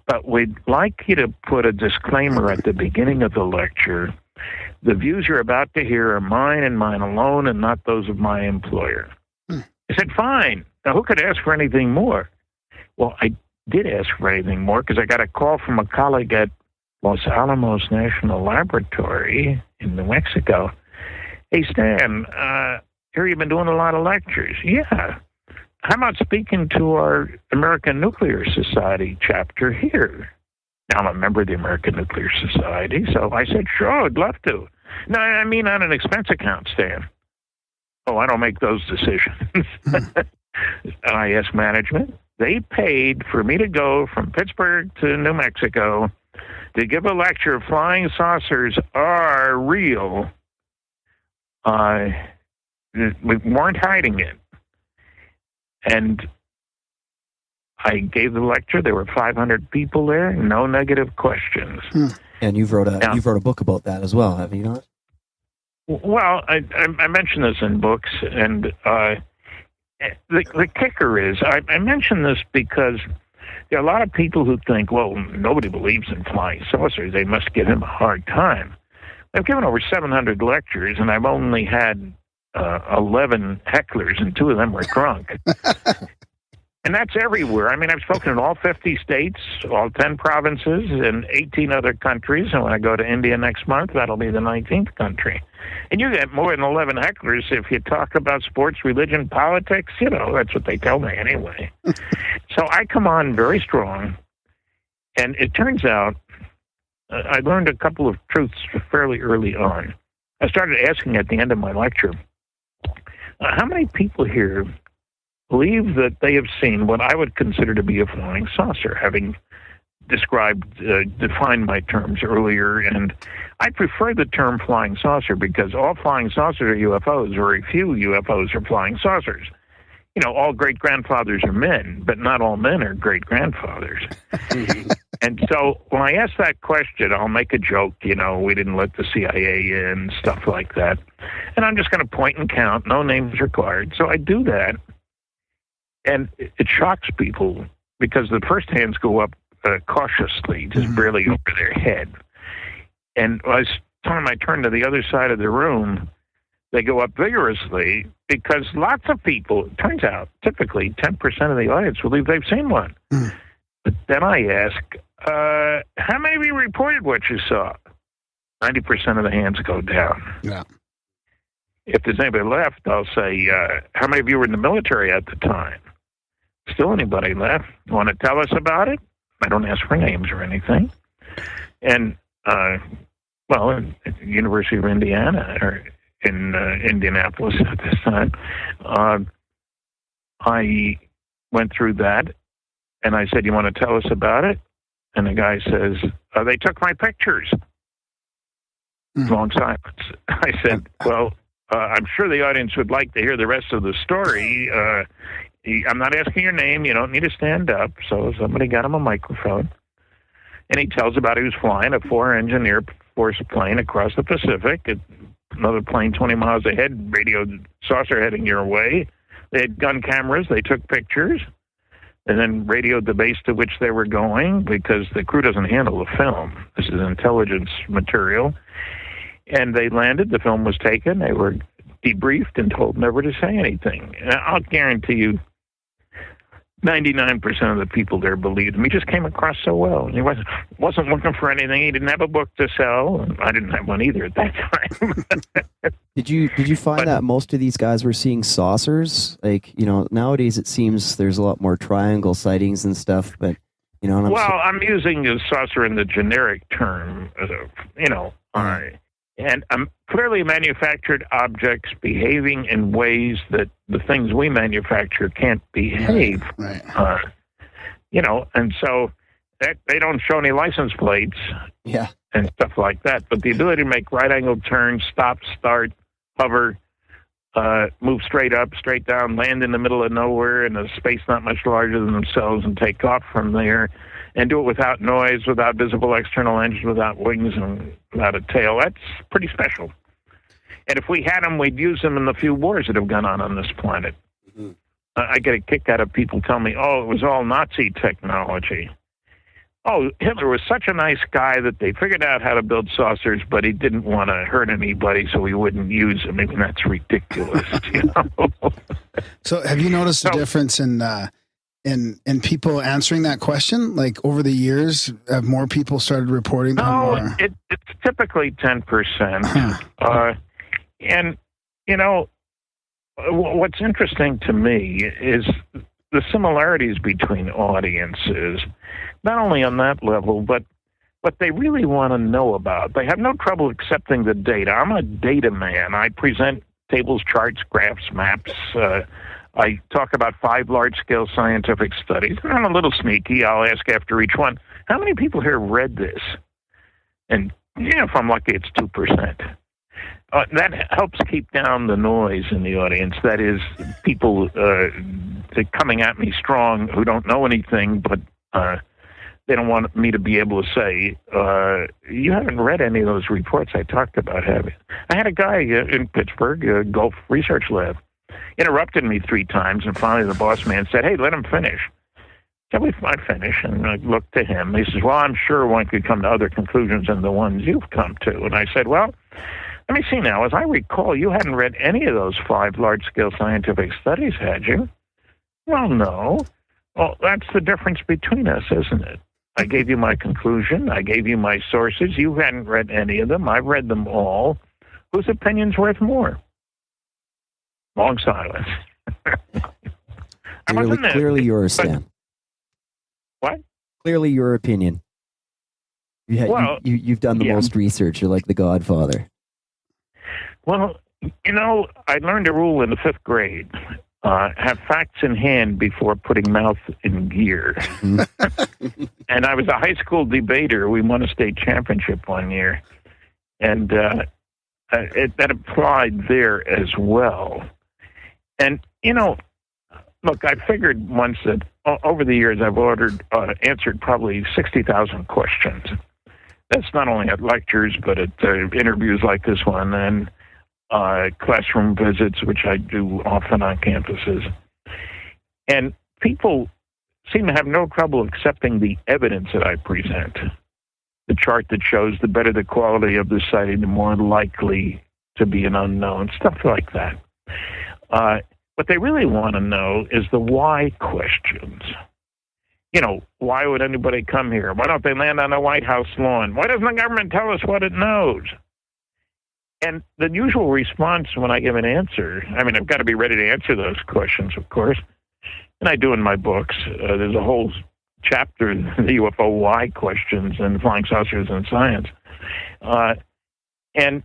But we'd like you to put a disclaimer at the beginning of the lecture. The views you're about to hear are mine and mine alone and not those of my employer. I said, fine. Now, who could ask for anything more? Well, I did ask for anything more because I got a call from a colleague at Los Alamos National Laboratory in New Mexico. Hey, Stan, here you've been doing a lot of lectures. Yeah. How about speaking to our American Nuclear Society chapter here? Now, I'm a member of the American Nuclear Society, so I said, sure, I'd love to. No, I mean on an expense account, Stan. Oh, I don't make those decisions. I asked management. They paid for me to go from Pittsburgh to New Mexico to give a lecture, Flying Saucers Are Real. We weren't hiding it. And I gave the lecture. There were 500 people there. No negative questions. And you've wrote a book about that as well, have you not? Well, I mentioned this in books, and the kicker is I mention this because there are a lot of people who think, well, nobody believes in flying saucers. They must give him a hard time. I've given over 700 lectures, and I've only had 11 hecklers, and 2 of them were drunk. And that's everywhere. I mean, I've spoken in all 50 states, all 10 provinces, and 18 other countries. And when I go to India next month, that'll be the 19th country. And you get more than 11 hecklers if you talk about sports, religion, politics. You know, that's what they tell me anyway. So I come on very strong. And it turns out I learned a couple of truths fairly early on. I started asking at the end of my lecture, how many people here believe that they have seen what I would consider to be a flying saucer, having defined my terms earlier, and I prefer the term flying saucer because all flying saucers are UFOs. Very few UFOs are flying saucers. You know, all great-grandfathers are men, but not all men are great-grandfathers. And so when I ask that question, I'll make a joke, you know, we didn't let the CIA in, stuff like that. And I'm just going to point and count, no names required. So I do that, and it shocks people because the first hands go up cautiously, just barely over their head. And by the time I turn to the other side of the room, they go up vigorously because lots of people, it turns out, typically 10% of the audience believe they've seen one. But then I ask, how many of you reported what you saw? 90% of the hands go down. Yeah. If there's anybody left, I'll say, how many of you were in the military at the time? Still anybody left? Want to tell us about it? I don't ask for names or anything. And, well, at the University of Indiana, or in Indianapolis at this time, I went through that, and I said, you want to tell us about it? And the guy says, they took my pictures. Long silence. I said, well, I'm sure the audience would like to hear the rest of the story. I'm not asking your name. You don't need to stand up. So somebody got him a microphone. And he tells about he was flying a 4-engine Air Force plane across the Pacific. Another plane 20 miles ahead, radio saucer heading your way. They had gun cameras. They took pictures and then radioed the base to which they were going because the crew doesn't handle the film. This is intelligence material. And they landed. The film was taken. They were debriefed and told never to say anything. And I'll guarantee you 99% of the people there believed him. He just came across so well. He wasn't looking for anything. He didn't have a book to sell. And I didn't have one either at that time. Did you find that most of these guys were seeing saucers? Like, you know, nowadays it seems there's a lot more triangle sightings and stuff, but, you know. I'm using a saucer in the generic term, you know, and clearly manufactured objects behaving in ways that the things we manufacture can't behave. Right. You know, and so they don't show any license plates and stuff like that. But the ability to make right-angled turns, stop, start, hover, move straight up, straight down, land in the middle of nowhere in a space not much larger than themselves and take off from there, and do it without noise, without visible external engines, without wings, and without a tail. That's pretty special. And if we had them, we'd use them in the few wars that have gone on this planet. I get a kick out of people telling me, oh, it was all Nazi technology. Oh, Hitler was such a nice guy that they figured out how to build saucers, but he didn't want to hurt anybody, so he wouldn't use them. I mean, that's ridiculous. You know? So have you noticed a difference in people answering that question? Like over the years, have more people started reporting? No, it's typically 10%. And, you know, what's interesting to me is the similarities between audiences, not only on that level, but what they really want to know about. They have no trouble accepting the data. I'm a data man. I present tables, charts, graphs, maps. I talk about 5 large-scale scientific studies. And I'm a little sneaky. I'll ask after each one, how many people here read this? And if I'm lucky, it's 2%. That helps keep down the noise in the audience. That is, people coming at me strong who don't know anything, but they don't want me to be able to say, you haven't read any of those reports I talked about, have you? I had a guy in Pittsburgh, Gulf Research Lab, interrupted me 3 times, and finally the boss man said, hey, let him finish. So I finished, and I looked to him. He says, well, I'm sure one could come to other conclusions than the ones you've come to. And I said, well, let me see now. As I recall, you hadn't read any of those 5 large-scale scientific studies, had you? Well, no. Well, that's the difference between us, isn't it? I gave you my conclusion. I gave you my sources. You hadn't read any of them. I've read them all. Whose opinion's worth more? Long silence. Clearly yours, Stan. What? Clearly your opinion. You've done the most research. You're like the Godfather. Well, I learned a rule in the 5th grade. have facts in hand before putting mouth in gear. And I was a high school debater. We won a state championship one year. And that applied there as well. And, look, I figured once that over the years I've answered probably 60,000 questions. That's not only at lectures, but at interviews like this one and classroom visits, which I do often on campuses. And people seem to have no trouble accepting the evidence that I present. The chart that shows the better the quality of the sighting, the more likely to be an unknown, stuff like that. What they really want to know is the why questions. Why would anybody come here? Why don't they land on the White House lawn? Why doesn't the government tell us what it knows? And the usual response when I give an answer, I've got to be ready to answer those questions, of course, and I do in my books. There's a whole chapter, the UFO why questions and flying saucers and science. And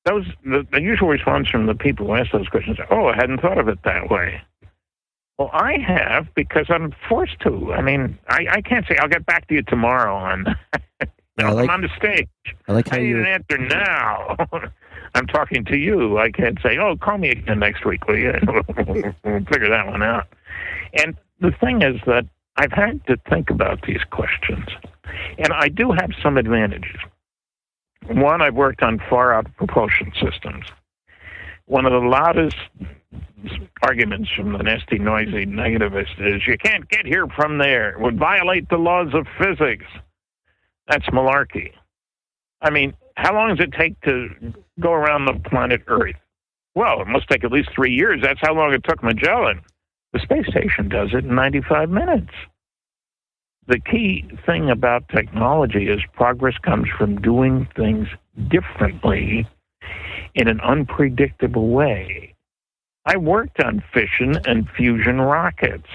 the usual response from the people who ask those questions are, I hadn't thought of it that way. Well, I have, because I'm forced to. I can't say, I'll get back to you tomorrow on I'm on the stage. I need an answer now. I'm talking to you. I can't say, call me again next week, will you? We'll figure that one out. And the thing is that I've had to think about these questions. And I do have some advantages. One, I've worked on far-out propulsion systems. One of the loudest arguments from the nasty, noisy negativist is, you can't get here from there. It would violate the laws of physics. That's malarkey. How long does it take to go around the planet Earth? Well, it must take at least 3 years. That's how long it took Magellan. The space station does it in 95 minutes. The key thing about technology is progress comes from doing things differently in an unpredictable way. I worked on fission and fusion rockets.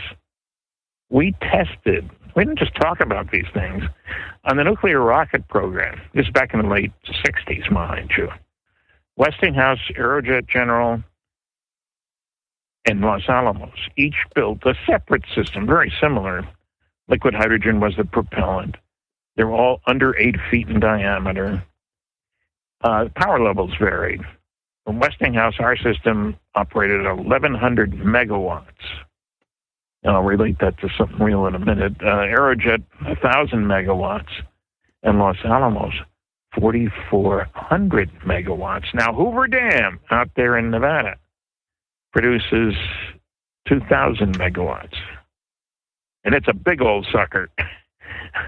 We didn't just talk about these things. On the nuclear rocket program, this is back in the late 60s, mind you, Westinghouse, Aerojet General, and Los Alamos each built a separate system, very similar. Liquid hydrogen was the propellant. They were all under 8 feet in diameter. Power levels varied. From Westinghouse, our system operated at 1,100 megawatts. And I'll relate that to something real in a minute. Aerojet, 1,000 megawatts. And Los Alamos, 4,400 megawatts. Now, Hoover Dam out there in Nevada produces 2,000 megawatts. And it's a big old sucker.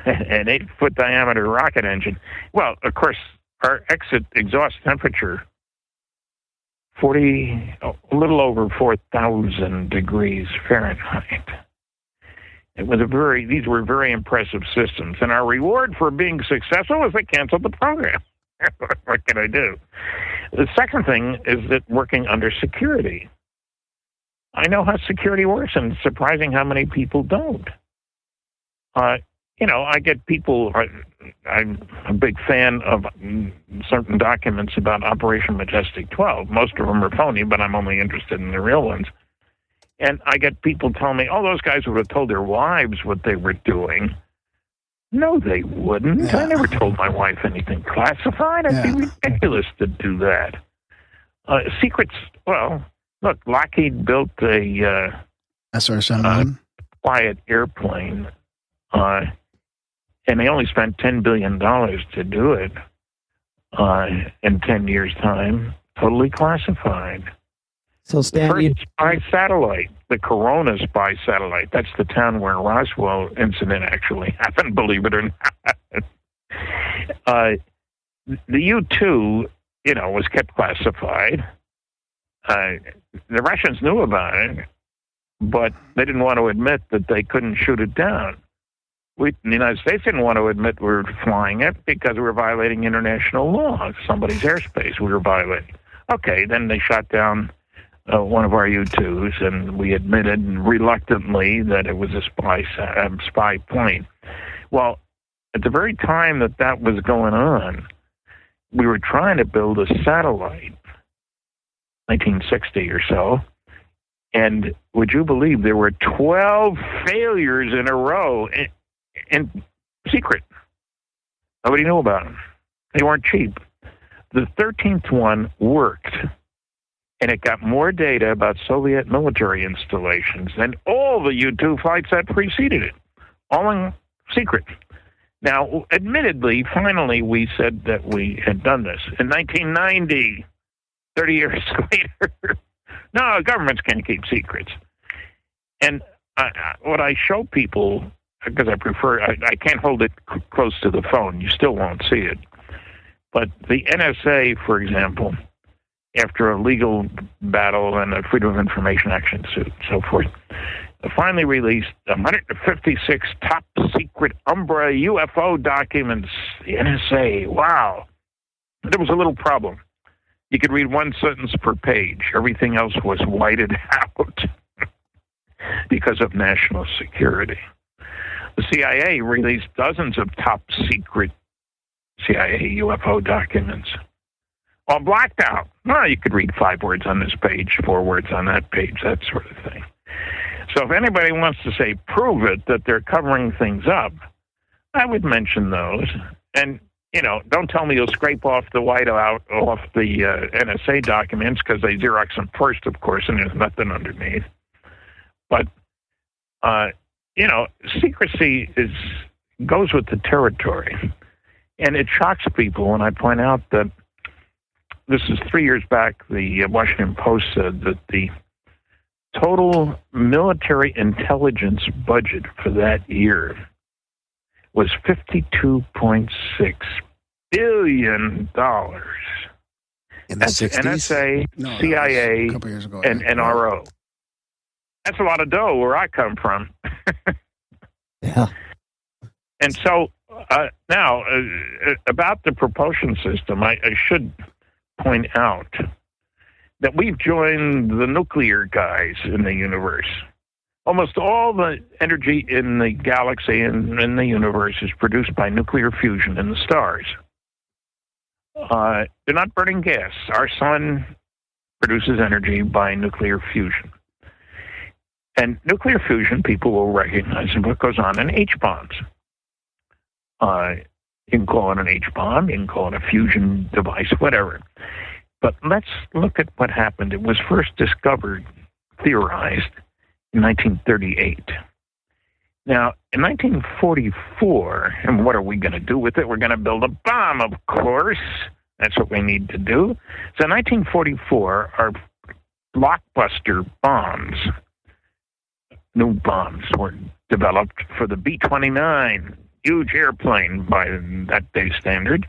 An 8-foot diameter rocket engine. Well, of course, our exit exhaust temperature, a little over 4,000 degrees Fahrenheit. These were very impressive systems. And our reward for being successful was they canceled the program. What can I do? The second thing is that working under security. I know how security works, and it's surprising how many people don't. I get people, I'm a big fan of certain documents about Operation Majestic 12. Most of them are phony, but I'm only interested in the real ones. And I get people telling me, those guys would have told their wives what they were doing. No, they wouldn't. Yeah. I never told my wife anything classified. It'd be ridiculous to do that. Secrets, look, Lockheed built a SR-71 quiet airplane, and they only spent $10 billion to do it in 10 years' time, totally classified. So, Stan, the first spy satellite, the Corona spy satellite, that's the town where Roswell incident actually happened, believe it or not. The U-2, was kept classified. The Russians knew about it, but they didn't want to admit that they couldn't shoot it down. The United States didn't want to admit we were flying it because we were violating international law. Somebody's airspace we were violating. Okay, then they shot down one of our U-2s, and we admitted reluctantly that it was a spy plane. Well, at the very time that was going on, we were trying to build a satellite, 1960 or so, And would you believe there were 12 failures in a row in secret? Nobody knew about them. They weren't cheap. The 13th one worked, and it got more data about Soviet military installations than all the U-2 flights that preceded it, all in secret. Now, admittedly, finally, we said that we had done this. In 1990, 30 years later, no, governments can't keep secrets. And what I show people, because I can't hold it close to the phone. You still won't see it. But the NSA, for example, after a legal battle and a Freedom of Information Action suit and so forth, finally released 156 top secret Umbra UFO documents. The NSA, wow. There was a little problem. You could read one sentence per page. Everything else was whited out because of national security. The CIA released dozens of top secret CIA UFO documents, all blacked out. Well, you could read 5 words on this page, 4 words on that page, that sort of thing. So if anybody wants to say, prove it, that they're covering things up, I would mention those. And, don't tell me you'll scrape off the whiteout off the NSA documents, because they Xerox them first, of course, and there's nothing underneath. But, secrecy goes with the territory. And it shocks people when I point out that this is 3 years back, the Washington Post said that the total military intelligence budget for that year was $52.6 billion. In the That's 60s? NSA, No, CIA, a couple years ago, and NRO. That's a lot of dough where I come from. Yeah. And so now, about the propulsion system, I should point out that we've joined the nuclear guys in the universe. Almost all the energy in the galaxy and in the universe is produced by nuclear fusion in the stars. They're not burning gas. Our sun produces energy by nuclear fusion. And nuclear fusion, people will recognize what goes on in H-bombs. You can call it an H-bomb, you can call it a fusion device, whatever. But let's look at what happened. It was first discovered, theorized, in 1938. Now, in 1944, and what are we going to do with it? We're going to build a bomb, of course. That's what we need to do. So in 1944, our blockbuster bombs, new bombs, were developed for the B-29, huge airplane by that day's standard.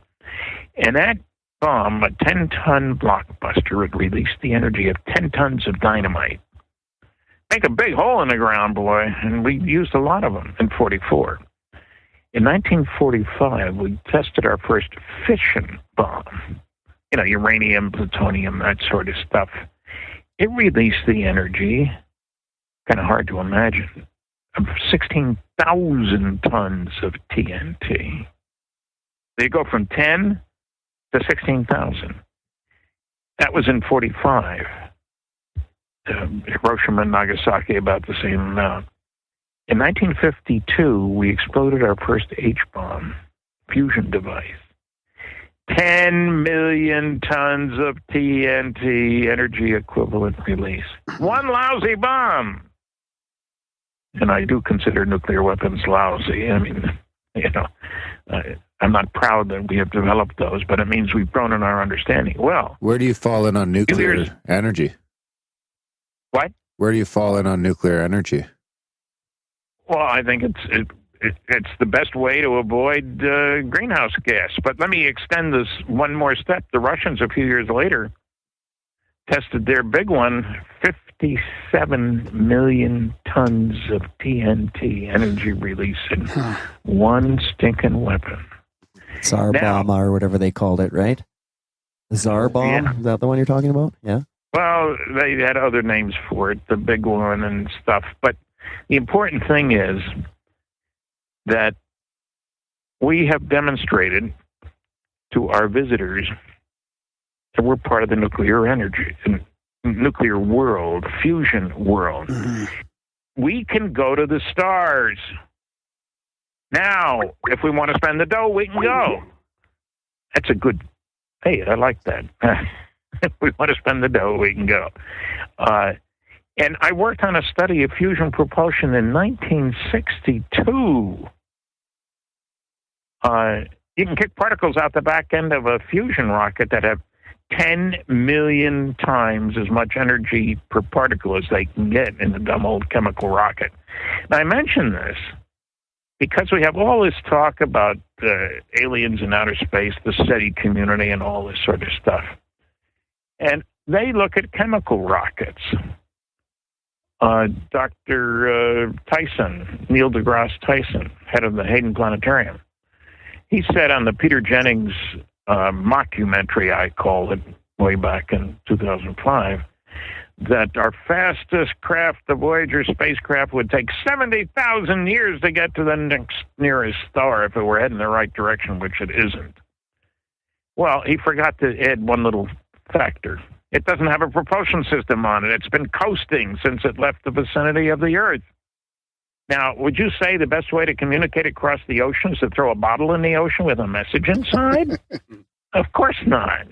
And that bomb, a 10-ton blockbuster, would release the energy of 10 tons of dynamite. Make a big hole in the ground, boy. And we used a lot of them in 44. In 1945, we tested our first fission bomb. Uranium, plutonium, that sort of stuff. It released the energy, kind of hard to imagine, of 16,000 tons of TNT. They go from 10 to 16,000. That was in 45. Hiroshima and Nagasaki, about the same amount. In 1952, we exploded our first H-bomb fusion device. 10 million tons of TNT energy equivalent release. One lousy bomb. And I do consider nuclear weapons lousy. I mean, I'm not proud that we have developed those, but it means we've grown in our understanding. Well, where do you fall in on nuclear energy? What? Where do you fall in on nuclear energy? Well, I think it's the best way to avoid greenhouse gas. But let me extend this one more step. The Russians, a few years later, tested their big one, 57 million tons of TNT energy release in one stinking weapon. Tsar bomb or whatever they called it, right? The Tsar bomb? Yeah. Is that the one you're talking about? Yeah. Well, they had other names for it, the big one and stuff. But the important thing is that we have demonstrated to our visitors that we're part of the nuclear energy nuclear world, fusion world. We can go to the stars. Now, if we want to spend the dough, we can go. That's a good, hey, I like that. If we want to spend the dough, we can go. And I worked on a study of fusion propulsion in 1962. You can kick particles out the back end of a fusion rocket that have 10 million times as much energy per particle as they can get in the dumb old chemical rocket. Now, I mention this because we have all this talk about aliens in outer space, the SETI community, and all this sort of stuff. And they look at chemical rockets. Dr. Tyson, Neil deGrasse Tyson, head of the Hayden Planetarium, he said on the Peter Jennings mockumentary, I called it, way back in 2005, that our fastest craft, the Voyager spacecraft, would take 70,000 years to get to the next nearest star if it were heading in the right direction, which it isn't. Well, he forgot to add one little factor. It doesn't have a propulsion system on it. It's been coasting since it left the vicinity of the Earth. Now, would you say the best way to communicate across the ocean is to throw a bottle in the ocean with a message inside? Of course not.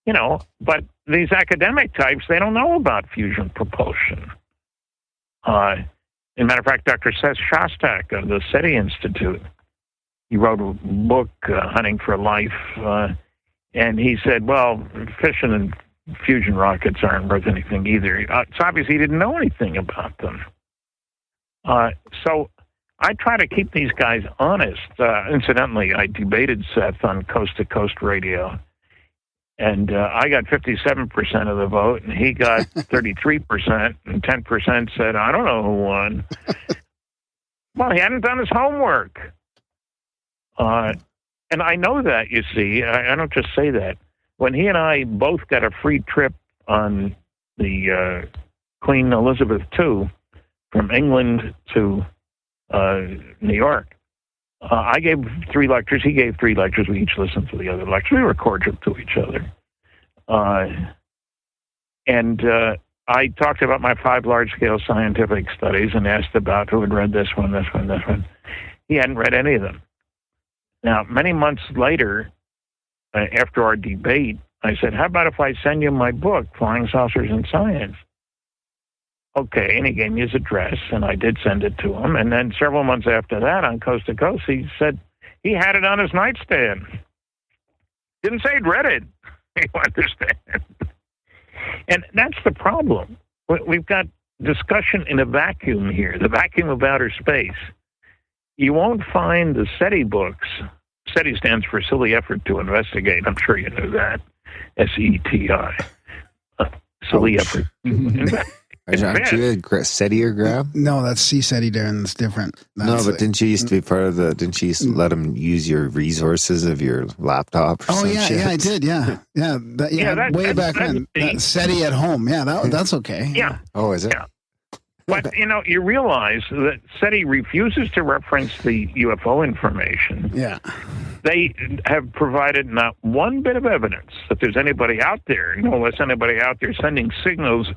You know, but these academic types, they don't know about fusion propulsion. As a matter of fact, Dr. Seth Shostak of the SETI Institute, he wrote a book, Hunting for Life, and he said, well, fission and fusion rockets aren't worth anything either. It's obvious he didn't know anything about them. So I try to keep these guys honest. Incidentally, I debated Seth on Coast to Coast Radio, and I got 57% of the vote, and he got 33%, and 10% said, I don't know who won. Well, he hadn't done his homework. And I know that, you see. I don't just say that. When he and I both got a free trip on the Queen Elizabeth II from England to New York, I gave 3 lectures. He gave 3 lectures. We each listened to the other lecture. We were cordial to each other. And I talked about my 5 large-scale scientific studies and asked about who had read this one, this one, this one. He hadn't read any of them. Now, many months later, after our debate, I said, how about if I send you my book, Flying Saucers and Science? Okay, and he gave me his address, and I did send it to him. And then several months after that, on Coast to Coast, he said he had it on his nightstand. Didn't say he'd read it. You understand? And that's the problem. We've got discussion in a vacuum here, the vacuum of outer space. You won't find the SETI books. SETI stands for Silly Effort to Investigate. I'm sure you knew that. SETI. Silly Effort. Aren't you a SETI or Graham? No, that's CSETI, Darren. That's different. That's no, but didn't you used to be part of the, didn't you used to let them use your resources of your laptop or some shit? Yeah, I did, yeah. Way back when. SETI at home, that's okay. Yeah. Oh, is it? Yeah. But, you realize that SETI refuses to reference the UFO information. Yeah. They have provided not one bit of evidence that there's anybody out there, no less anybody out there, sending signals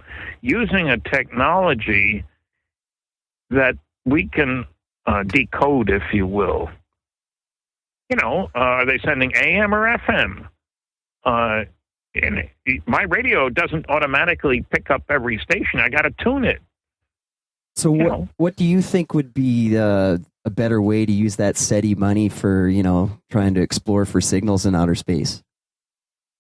using a technology that we can decode, if you will. Are they sending AM or FM? And my radio doesn't automatically pick up every station. I got to tune it. So what do you think would be a better way to use that SETI money for, trying to explore for signals in outer space?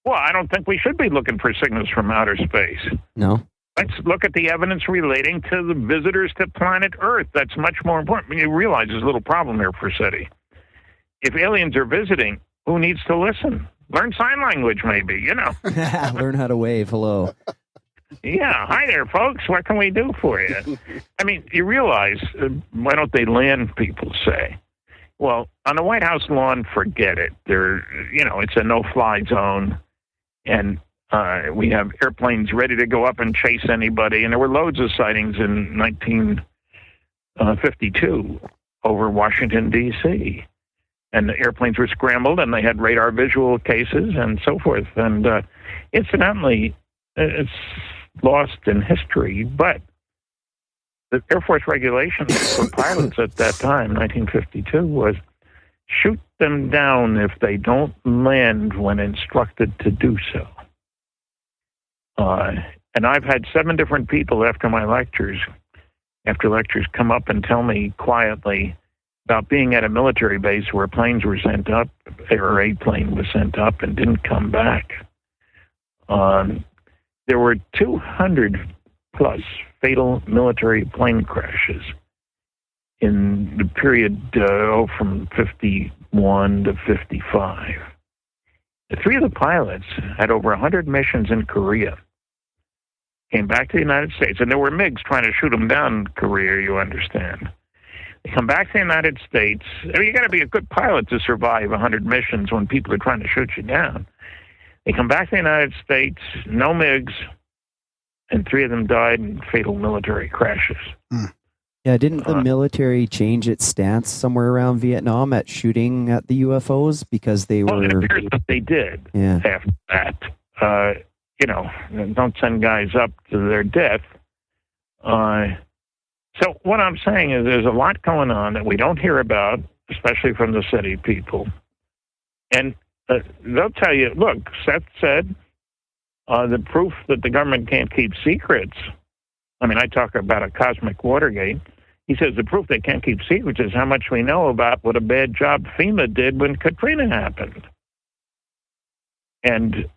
Well, I don't think we should be looking for signals from outer space. No? Let's look at the evidence relating to the visitors to planet Earth. That's much more important. You realize there's a little problem here for SETI. If aliens are visiting, who needs to listen? Learn sign language, maybe, Learn how to wave. Hello. Yeah, hi there, folks. What can we do for you? I mean, you realize, why don't they land, people say? Well, on the White House lawn, forget it. It's a no-fly zone, and we have airplanes ready to go up and chase anybody, and there were loads of sightings in 1952 over Washington, D.C., and the airplanes were scrambled, and they had radar visual cases and so forth. And incidentally, it's lost in history. But the Air Force regulations for pilots at that time, 1952, was shoot them down if they don't land when instructed to do so. And I've had 7 different people after lectures come up and tell me quietly about being at a military base where planes were sent up, or a plane was sent up and didn't come back. There were 200 plus fatal military plane crashes in the period from 51 to 55. 3 of the pilots had over 100 missions in Korea, came back to the United States, and there were MiGs trying to shoot them down in Korea, you understand. They come back to the United States. I mean, you got to be a good pilot to survive 100 missions when people are trying to shoot you down. They come back to the United States, no MiGs, and 3 of them died in fatal military crashes. Yeah, didn't the military change its stance somewhere around Vietnam at shooting at the UFOs because they were? It appears that they did after that. Don't send guys up to their death. So what I'm saying is there's a lot going on that we don't hear about, especially from the city people. And they'll tell you, look, Seth said the proof that the government can't keep secrets. I mean, I talk about a cosmic Watergate. He says the proof they can't keep secrets is how much we know about what a bad job FEMA did when Katrina happened. And,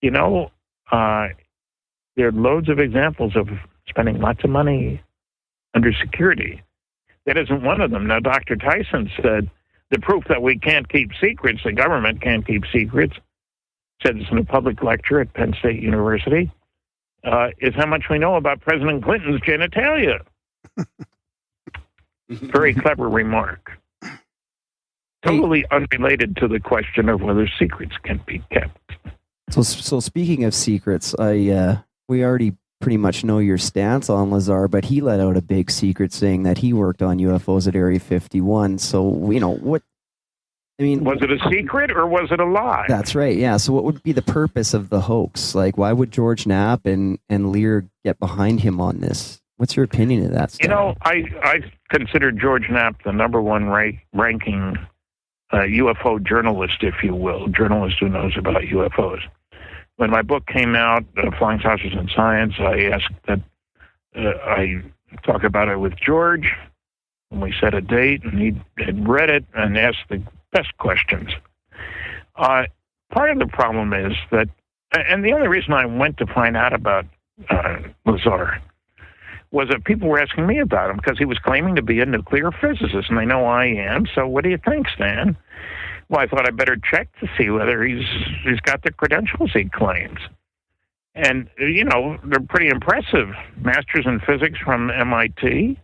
there are loads of examples of spending lots of money under security. That isn't one of them. Now, Dr. Tyson said the proof that we can't keep secrets, the government can't keep secrets, said this in a public lecture at Penn State University, is how much we know about President Clinton's genitalia. Very clever remark. Totally unrelated to the question of whether secrets can be kept. So speaking of secrets, we already pretty much know your stance on Lazar, but he let out a big secret saying that he worked on UFOs at Area 51. So, what... I mean, was it a secret or was it a lie? That's right, yeah. So what would be the purpose of the hoax? Like, why would George Knapp and Lear get behind him on this? What's your opinion of that stuff? I consider George Knapp the number one ranking UFO journalist, if you will, journalist who knows about UFOs. When my book came out, Flying Saucers and Science, I asked that I talk about it with George, and we set a date, and he had read it and asked the best questions. Part of the problem is that, and the only reason I went to find out about Lazar was that people were asking me about him because he was claiming to be a nuclear physicist, and they know I am. So what do you think, Stan? Well, I thought I'd better check to see whether he's got the credentials he claims. And, they're pretty impressive. Masters in physics from MIT,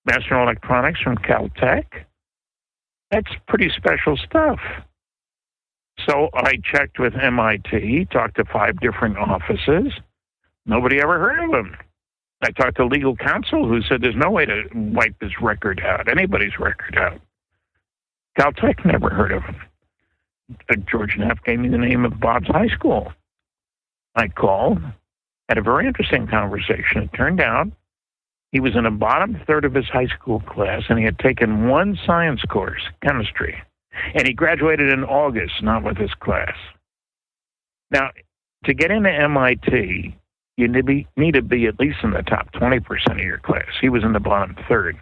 Master in electronics from Caltech. That's pretty special stuff. So I checked with MIT, talked to 5 different offices. Nobody ever heard of him. I talked to legal counsel who said there's no way to wipe his record out, anybody's record out. Caltech never heard of him. George Knapp gave me the name of Bob's high school. I called, had a very interesting conversation. It turned out he was in the bottom third of his high school class, and he had taken one science course, chemistry. And he graduated in August, not with his class. Now, to get into MIT, you need to be at least in the top 20% of your class. He was in the bottom third.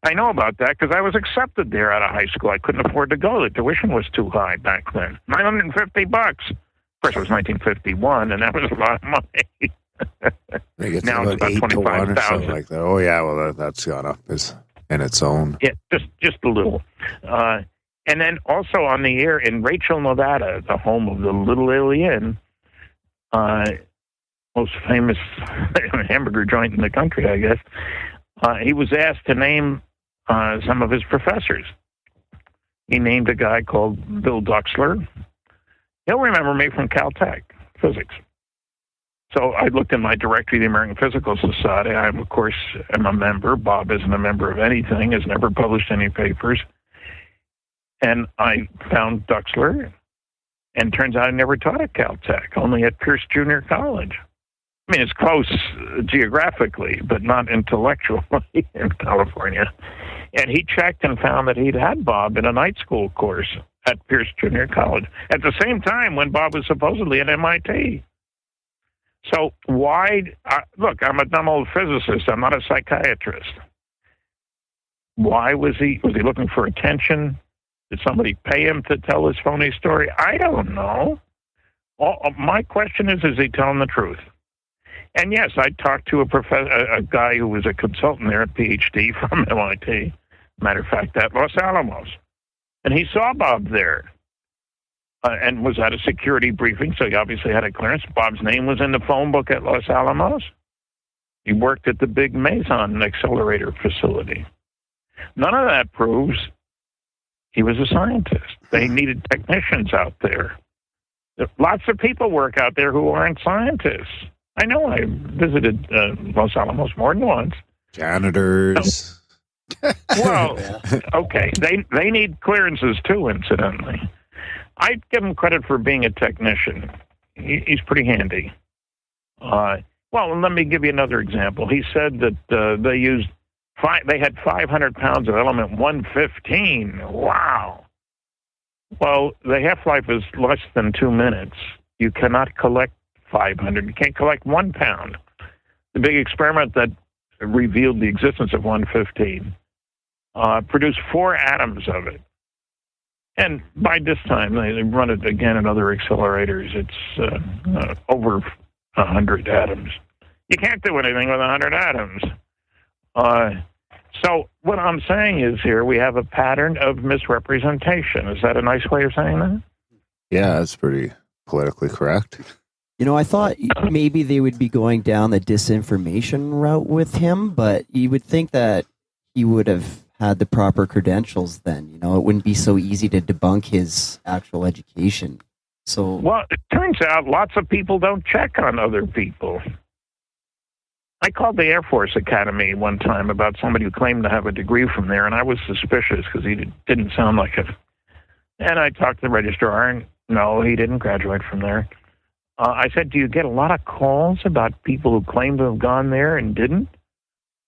I know about that because I was accepted there out of high school. I couldn't afford to go. The tuition was too high back then. $950. Of course, it was 1951, and that was a lot of money. Now it's about 8 to 1 or something like that. Oh yeah, well that's gone up in its own. Yeah, just a little. And then also on the air in Rachel, Nevada, the home of the Little Alien, most famous hamburger joint in the country, I guess. He was asked to name some of his professors. He named a guy called Bill Duxler. He'll remember me from Caltech, physics. So I looked in my directory of the American Physical Society. I, of course, am a member. Bob isn't a member of anything, has never published any papers. And I found Duxler, and turns out I never taught at Caltech, only at Pierce Junior College. I mean, it's close geographically, but not intellectually in California. And he checked and found that he'd had Bob in a night school course at Pierce Junior College at the same time when Bob was supposedly at MIT. So why? Look, I'm a dumb old physicist. I'm not a psychiatrist. Why was he looking for attention? Did somebody pay him to tell his phony story? I don't know. My question is he telling the truth? And yes, I talked to a guy who was a consultant there, a PhD from MIT, matter of fact, at Los Alamos. And he saw Bob there and was at a security briefing, so he obviously had a clearance. Bob's name was in the phone book at Los Alamos. He worked at the big Meson accelerator facility. None of that proves he was a scientist. They needed technicians out there. Lots of people work out there who aren't scientists. I know I visited Los Alamos more than once. Janitors. Well, okay. They need clearances too, incidentally. I'd give him credit for being a technician. He's pretty handy. Well, let me give you another example. He said that they had 500 pounds of element 115. Wow. Well, the half-life is less than 2 minutes. You cannot collect 500. You can't collect 1 pound. The big experiment that revealed the existence of 115 produced 4 atoms of it. And by this time, they run it again in other accelerators. It's over 100 atoms. You can't do anything with 100 atoms. So what I'm saying is here we have a pattern of misrepresentation. Is that a nice way of saying that? Yeah, that's pretty politically correct. You know, I thought maybe they would be going down the disinformation route with him, but you would think that he would have had the proper credentials then. You know, it wouldn't be so easy to debunk his actual education. So, well, it turns out lots of people don't check on other people. I called the Air Force Academy one time about somebody who claimed to have a degree from there, and I was suspicious because he didn't sound like it. And I talked to the registrar, and no, he didn't graduate from there. I said, do you get a lot of calls about people who claim to have gone there and didn't?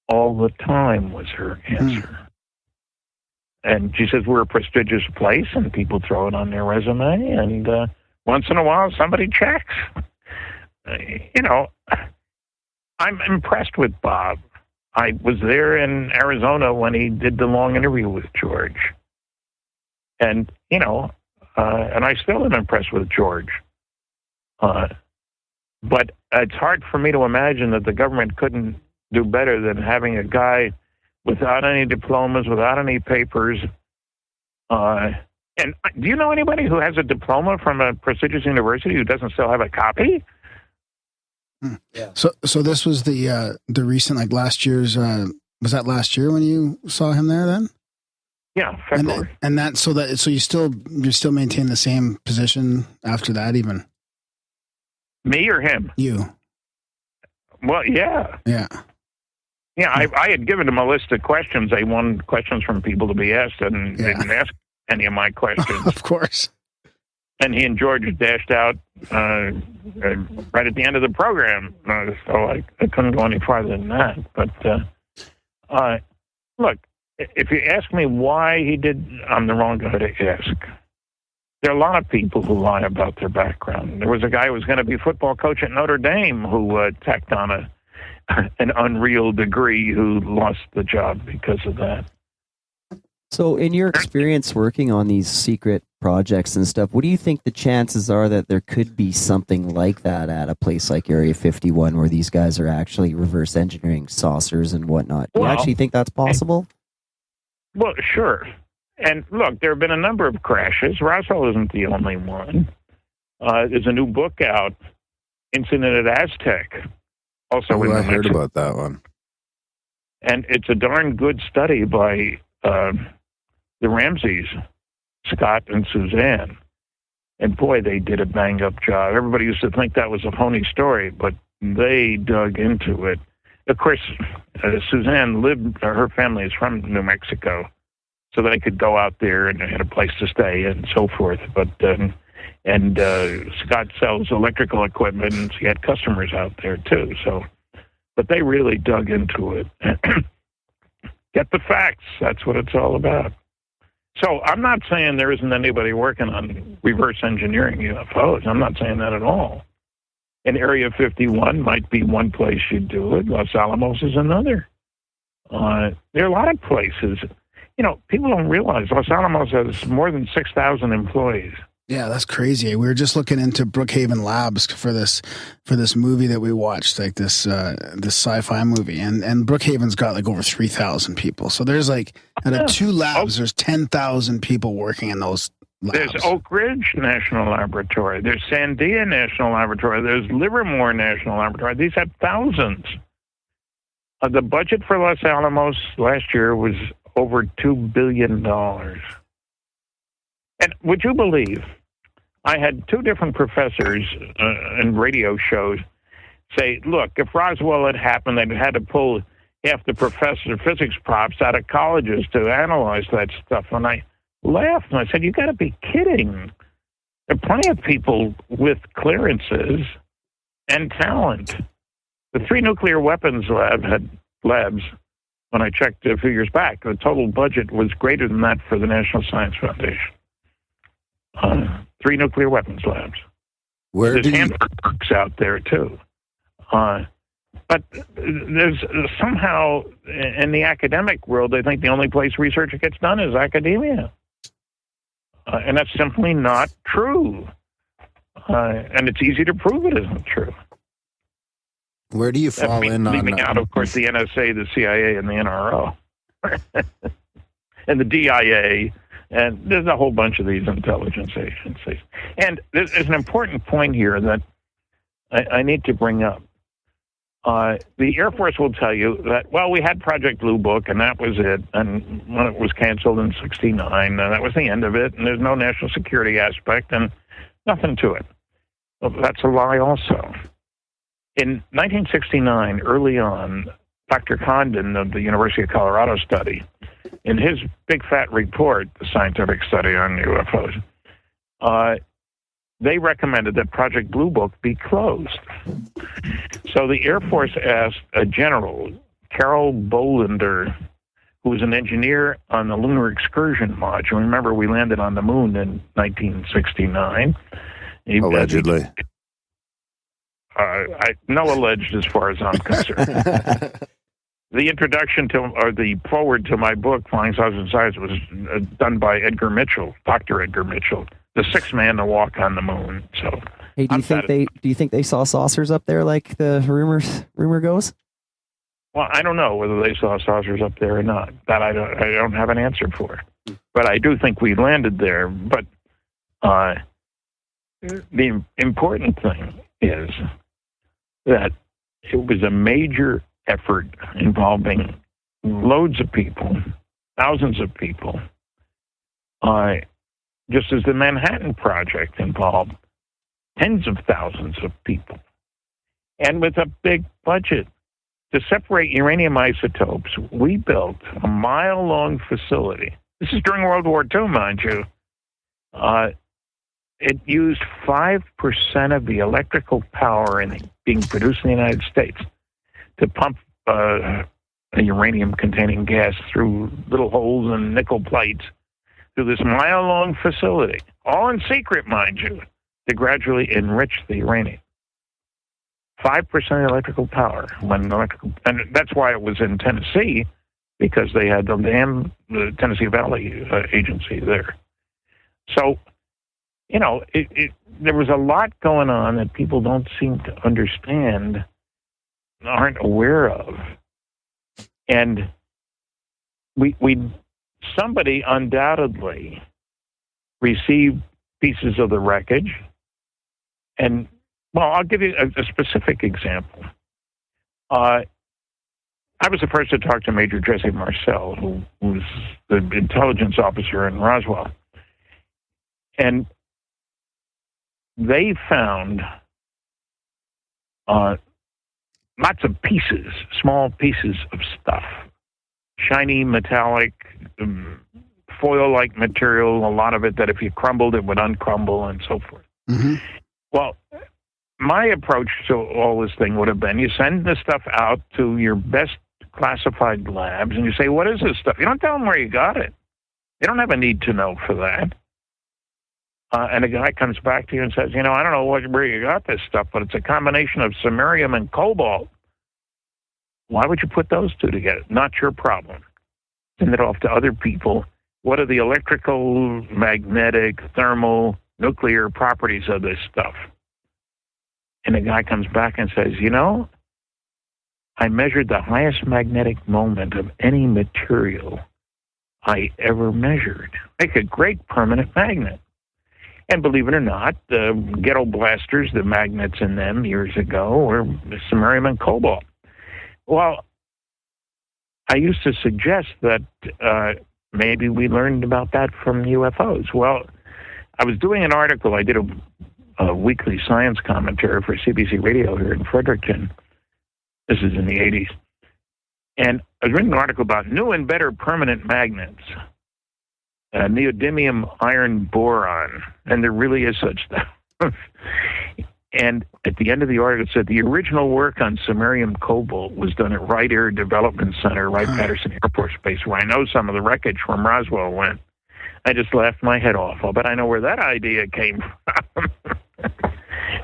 All the time was her answer. And she says, we're a prestigious place, and people throw it on their resume, and once in a while somebody checks. You know, I'm impressed with Bob. I was there in Arizona when he did the long interview with George. And, you know, and I still am impressed with George. But it's hard for me to imagine that the government couldn't do better than having a guy without any diplomas, without any papers. And do you know anybody who has a diploma from a prestigious university who doesn't still have a copy? Yeah. So this was the recent, like last year's. Was that last year when you saw him there? Then. Yeah, February. And that so you still maintain the same position after that even. Me or him? You. Well, yeah. Yeah. Yeah, I had given him a list of questions. They wanted questions from people to be asked, and they didn't ask any of my questions. Of course. And he and George dashed out right at the end of the program, so I couldn't go any farther than that. But look, if you ask me why he did, I'm the wrong guy to ask. There are a lot of people who lie about their background. There was a guy who was going to be a football coach at Notre Dame who tacked on an unreal degree who lost the job because of that. So in your experience working on these secret projects and stuff, what do you think the chances are that there could be something like that at a place like Area 51 where these guys are actually reverse engineering saucers and whatnot? Do you actually think that's possible? Well, sure. And look, there have been a number of crashes. Roswell isn't the only one. There's a new book out, Incident at Aztec. Also, I heard about that one. And it's a darn good study by the Ramseys, Scott and Suzanne. And boy, they did a bang-up job. Everybody used to think that was a phony story, but they dug into it. Of course, Suzanne her family is from New Mexico, so they could go out there and they had a place to stay and so forth. But And Scott sells electrical equipment, and he had customers out there too. So, but they really dug into it. Get the facts. That's what it's all about. So I'm not saying there isn't anybody working on reverse engineering UFOs. I'm not saying that at all. And Area 51 might be one place you do it. Los Alamos is another. There are a lot of places. You know, people don't realize Los Alamos has more than 6,000 employees. Yeah, that's crazy. We were just looking into Brookhaven Labs for this movie that we watched, like this sci-fi movie, and Brookhaven's got like over 3,000 people. So there's like out of 2 labs, there's 10,000 people working in those labs. There's Oak Ridge National Laboratory. There's Sandia National Laboratory. There's Livermore National Laboratory. These have thousands. The budget for Los Alamos last year was over $2 billion. And would you believe, I had 2 different professors in radio shows say, look, if Roswell had happened, they'd had to pull half the professor of physics props out of colleges to analyze that stuff. And I laughed and I said, you got to be kidding. There are plenty of people with clearances and talent. The 3 nuclear weapons labs, when I checked a few years back, the total budget was greater than that for the National Science Foundation. 3 nuclear weapons labs. There's handworks out there too. But there's somehow in the academic world, I think the only place research gets done is academia. And that's simply not true. And it's easy to prove it isn't true. Where do you fall in on... Leaving out, of course, the NSA, the CIA, and the NRO. And the DIA, and there's a whole bunch of these intelligence agencies. And there's an important point here that I need to bring up. The Air Force will tell you that, well, we had Project Blue Book, and that was it. And when it was canceled in '69, that was the end of it. And there's no national security aspect and nothing to it. Well, that's a lie also. In 1969, early on, Dr. Condon of the University of Colorado study, in his big fat report, the scientific study on UFOs, they recommended that Project Blue Book be closed. So the Air Force asked a general, Carol Bolander, who was an engineer on the Lunar Excursion Module. Remember, we landed on the moon in 1969. Allegedly. No alleged as far as I'm concerned. The introduction to, or the foreword to my book, Flying Saucers and Science, was done by Edgar Mitchell, Dr. Edgar Mitchell, the 6th man to walk on the moon. So, hey, do you think they saw saucers up there, like the rumor goes? Well, I don't know whether they saw saucers up there or not. That I don't have an answer for. But I do think we landed there. But the important thing is that it was a major effort involving loads of people, thousands of people, just as the Manhattan Project involved tens of thousands of people, and with a big budget. To separate uranium isotopes, we built a mile-long facility. This is during World War II, mind you. It used 5% of the electrical power being produced in the United States to pump a uranium-containing gas through little holes and nickel plates through this mile-long facility, all in secret, mind you, to gradually enrich the uranium. 5% electrical power, and that's why it was in Tennessee, because they had the Tennessee Valley Agency there. So, you know, there was a lot going on that people don't seem to understand, aren't aware of, and somebody undoubtedly received pieces of the wreckage, and well, I'll give you a specific example. I was the first to talk to Major Jesse Marcel, who was the intelligence officer in Roswell. And they found lots of pieces, small pieces of stuff, shiny, metallic, foil-like material, a lot of it that if you crumbled, it would uncrumble and so forth. Mm-hmm. Well, my approach to all this thing would have been, you send this stuff out to your best classified labs, and you say, what is this stuff? You don't tell them where you got it. They don't have a need to know for that. And a guy comes back to you and says, I don't know where you got this stuff, but it's a combination of samarium and cobalt. Why would you put those two together? Not your problem. Send it off to other people. What are the electrical, magnetic, thermal, nuclear properties of this stuff? And the guy comes back and says, I measured the highest magnetic moment of any material I ever measured. Make a great permanent magnet. And believe it or not, the ghetto blasters, the magnets in them years ago, were samarium and cobalt. Well, I used to suggest that maybe we learned about that from UFOs. Well, I was doing an article. I did a weekly science commentary for CBC Radio here in Fredericton. This is in the 80s. And I was reading an article about new and better permanent magnets. Neodymium iron boron, and there really is such stuff. And at the end of the article, it said the original work on samarium cobalt was done at Wright Air Development Center, Wright-Patterson Air Force Base, where I know some of the wreckage from Roswell went. I just laughed my head off. I'll bet I know where that idea came from.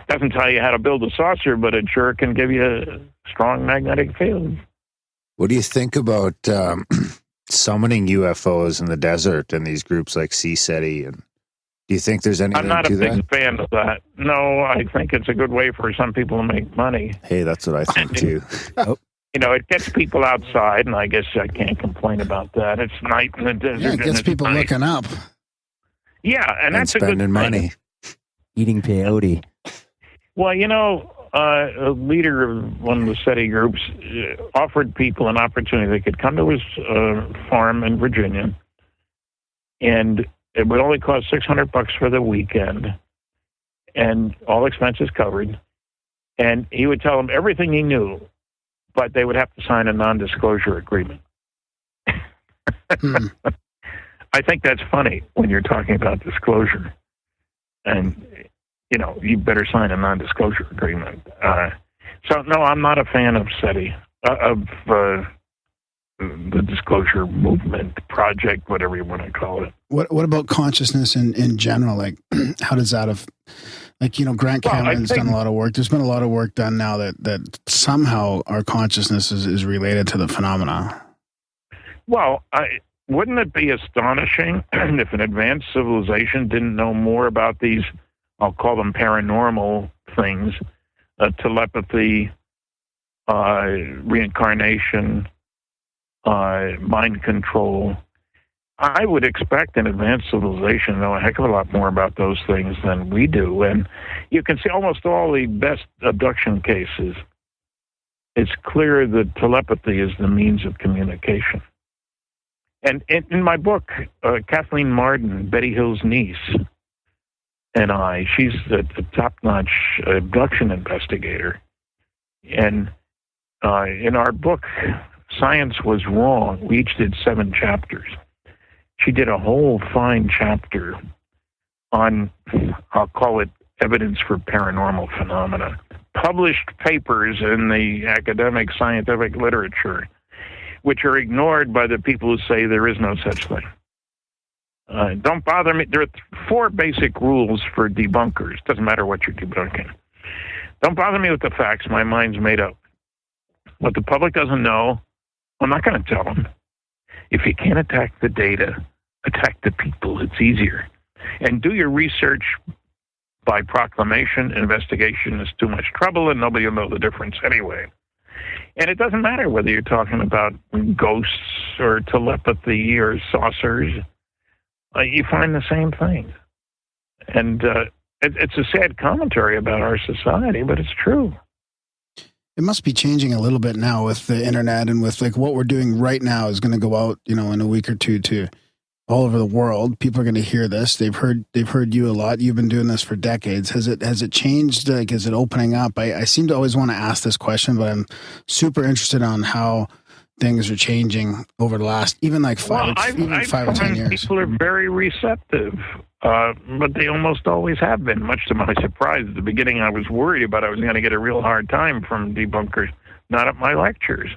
Doesn't tell you how to build a saucer, but it sure can give you a strong magnetic field. What do you think about summoning UFOs in the desert and these groups like CSETI? And do you think there's anything I'm not to a big that? fan of that. No, I think it's a good way for some people to make money. Hey, that's what I think too. It gets people outside, and I guess I can't complain about that. It's night in the desert. Yeah, it gets people looking up. Yeah, and that's a good spending money. Eating peyote. Well, a leader of one of the SETI groups offered people an opportunity. They could come to his farm in Virginia, and it would only cost $600 for the weekend, and all expenses covered. And he would tell them everything he knew, but they would have to sign a non-disclosure agreement. I think that's funny when you're talking about disclosure. And, you better sign a non-disclosure agreement. So, no, I'm not a fan of SETI, of the disclosure movement, project, whatever you want to call it. What about consciousness in general? Like, how does that have, Grant Cameron's done a lot of work. There's been a lot of work done now that somehow our consciousness is related to the phenomena. Well, wouldn't it be astonishing if an advanced civilization didn't know more about these, I'll call them paranormal things, telepathy, reincarnation, mind control? I would expect an advanced civilization to know a heck of a lot more about those things than we do. And you can see almost all the best abduction cases. It's clear that telepathy is the means of communication. And in my book, Kathleen Marden, Betty Hill's niece, and she's a top-notch abduction investigator. And in our book, Science Was Wrong, we each did 7 chapters. She did a whole fine chapter on, I'll call it, evidence for paranormal phenomena. Published papers in the academic scientific literature, which are ignored by the people who say there is no such thing. Don't bother me. There are 4 basic rules for debunkers. Doesn't matter what you're debunking. Don't bother me with the facts. My mind's made up. What the public doesn't know, I'm not going to tell them. If you can't attack the data, attack the people. It's easier. And do your research by proclamation. Investigation is too much trouble, and nobody will know the difference anyway. And it doesn't matter whether you're talking about ghosts or telepathy or saucers. You find the same thing. And it's a sad commentary about our society, but it's true. It must be changing a little bit now with the internet, and with what we're doing right now is going to go out, in a week or two to all over the world. People are going to hear this. They've heard you a lot. You've been doing this for decades. Has it changed? Is it opening up? I seem to always want to ask this question, but I'm super interested on how things are changing over the last, even like 5 or 10 years. People are very receptive, but they almost always have been, much to my surprise. At the beginning, I was worried about I was going to get a real hard time from debunkers, not at my lectures.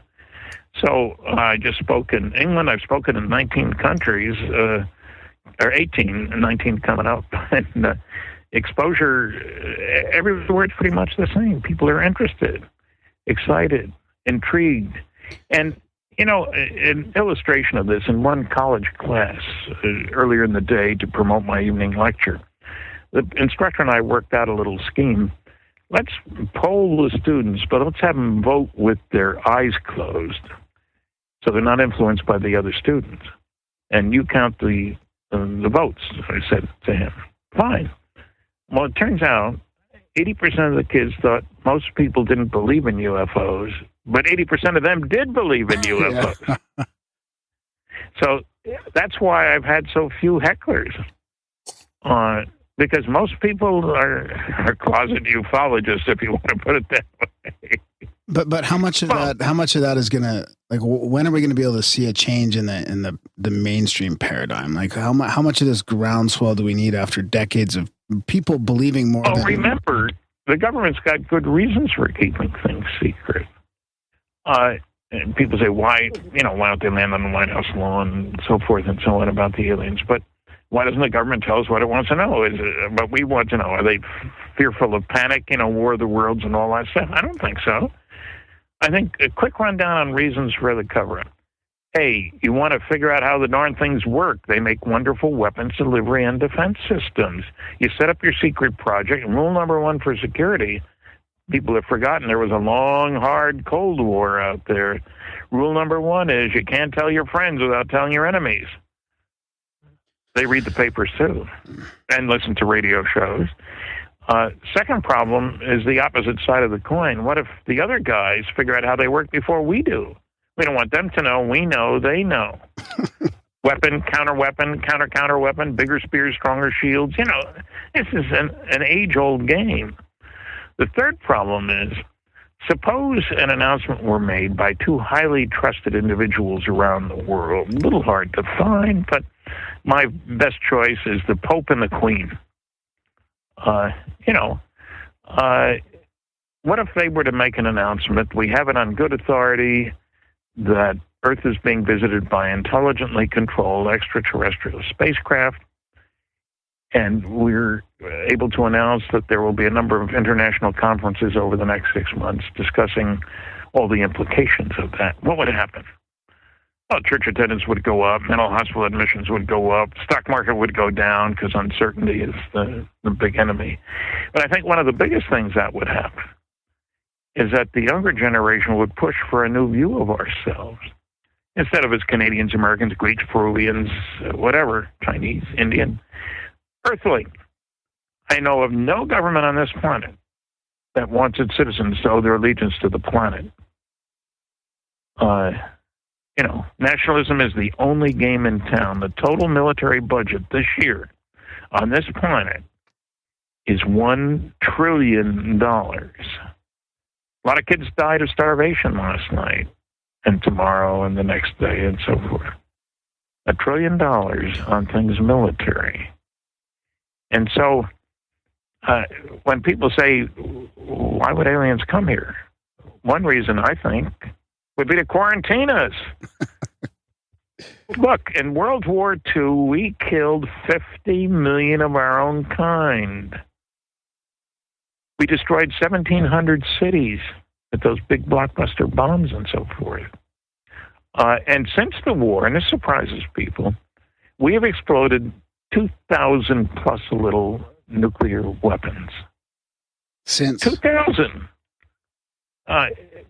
So I just spoke in England. I've spoken in 19 countries, or 18, and 19 coming up. And exposure, everywhere it's pretty much the same. People are interested, excited, intrigued. And, you know, an illustration of this, in one college class earlier in the day to promote my evening lecture, the instructor and I worked out a little scheme. Let's poll the students, but let's have them vote with their eyes closed so they're not influenced by the other students. And you count the votes, I said to him. Fine. Well, it turns out 80% of the kids thought most people didn't believe in UFOs, but 80% of them did believe in UFOs. Yeah. So that's why I've had so few hecklers. Because most people are closet ufologists, if you want to put it that way. But how much of that is gonna, like, when are we gonna be able to see a change in the mainstream paradigm? Like, how much of this groundswell do we need after decades of people believing more? Remember, the government's got good reasons for keeping things secret. And people say, why don't they land on the White House lawn and so forth and so on about the aliens? But why doesn't the government tell us what it wants to know? But we want to know. Are they fearful of panic, War of the Worlds and all that stuff? I don't think so. I think a quick rundown on reasons for the cover-up. Hey, you want to figure out how the darn things work. They make wonderful weapons delivery and defense systems. You set up your secret project. And rule number one for security, people have forgotten there was a long, hard Cold War out there. Rule number one is you can't tell your friends without telling your enemies. They read the papers too and listen to radio shows. Second problem is the opposite side of the coin. What if the other guys figure out how they work before we do? We don't want them to know. We know they know. Weapon, counter-weapon, counter-weapon, bigger spears, stronger shields. This is an age-old game. The third problem is, suppose an announcement were made by two highly trusted individuals around the world. A little hard to find, but my best choice is the Pope and the Queen. What if they were to make an announcement? We have it on good authority that Earth is being visited by intelligently controlled extraterrestrial spacecraft, and we're able to announce that there will be a number of international conferences over the next 6 months discussing all the implications of that. What would happen? Well, church attendance would go up, mental hospital admissions would go up, stock market would go down because uncertainty is the big enemy. But I think one of the biggest things that would happen is that the younger generation would push for a new view of ourselves. Instead of as Canadians, Americans, Greeks, Peruvians, whatever, Chinese, Indian, Earthling. I know of no government on this planet that wants its citizens to owe their allegiance to the planet. Nationalism is the only game in town. The total military budget this year on this planet is $1 trillion. A lot of kids died of starvation last night and tomorrow and the next day and so forth. $1 trillion on things military. And so when people say, why would aliens come here? One reason, I think, would be to quarantine us. Look, in World War II, we killed 50 million of our own kind. We destroyed 1,700 cities with those big blockbuster bombs and so forth. And since the war, and this surprises people, we have exploded 2,000 plus little nuclear weapons. Since 2,000.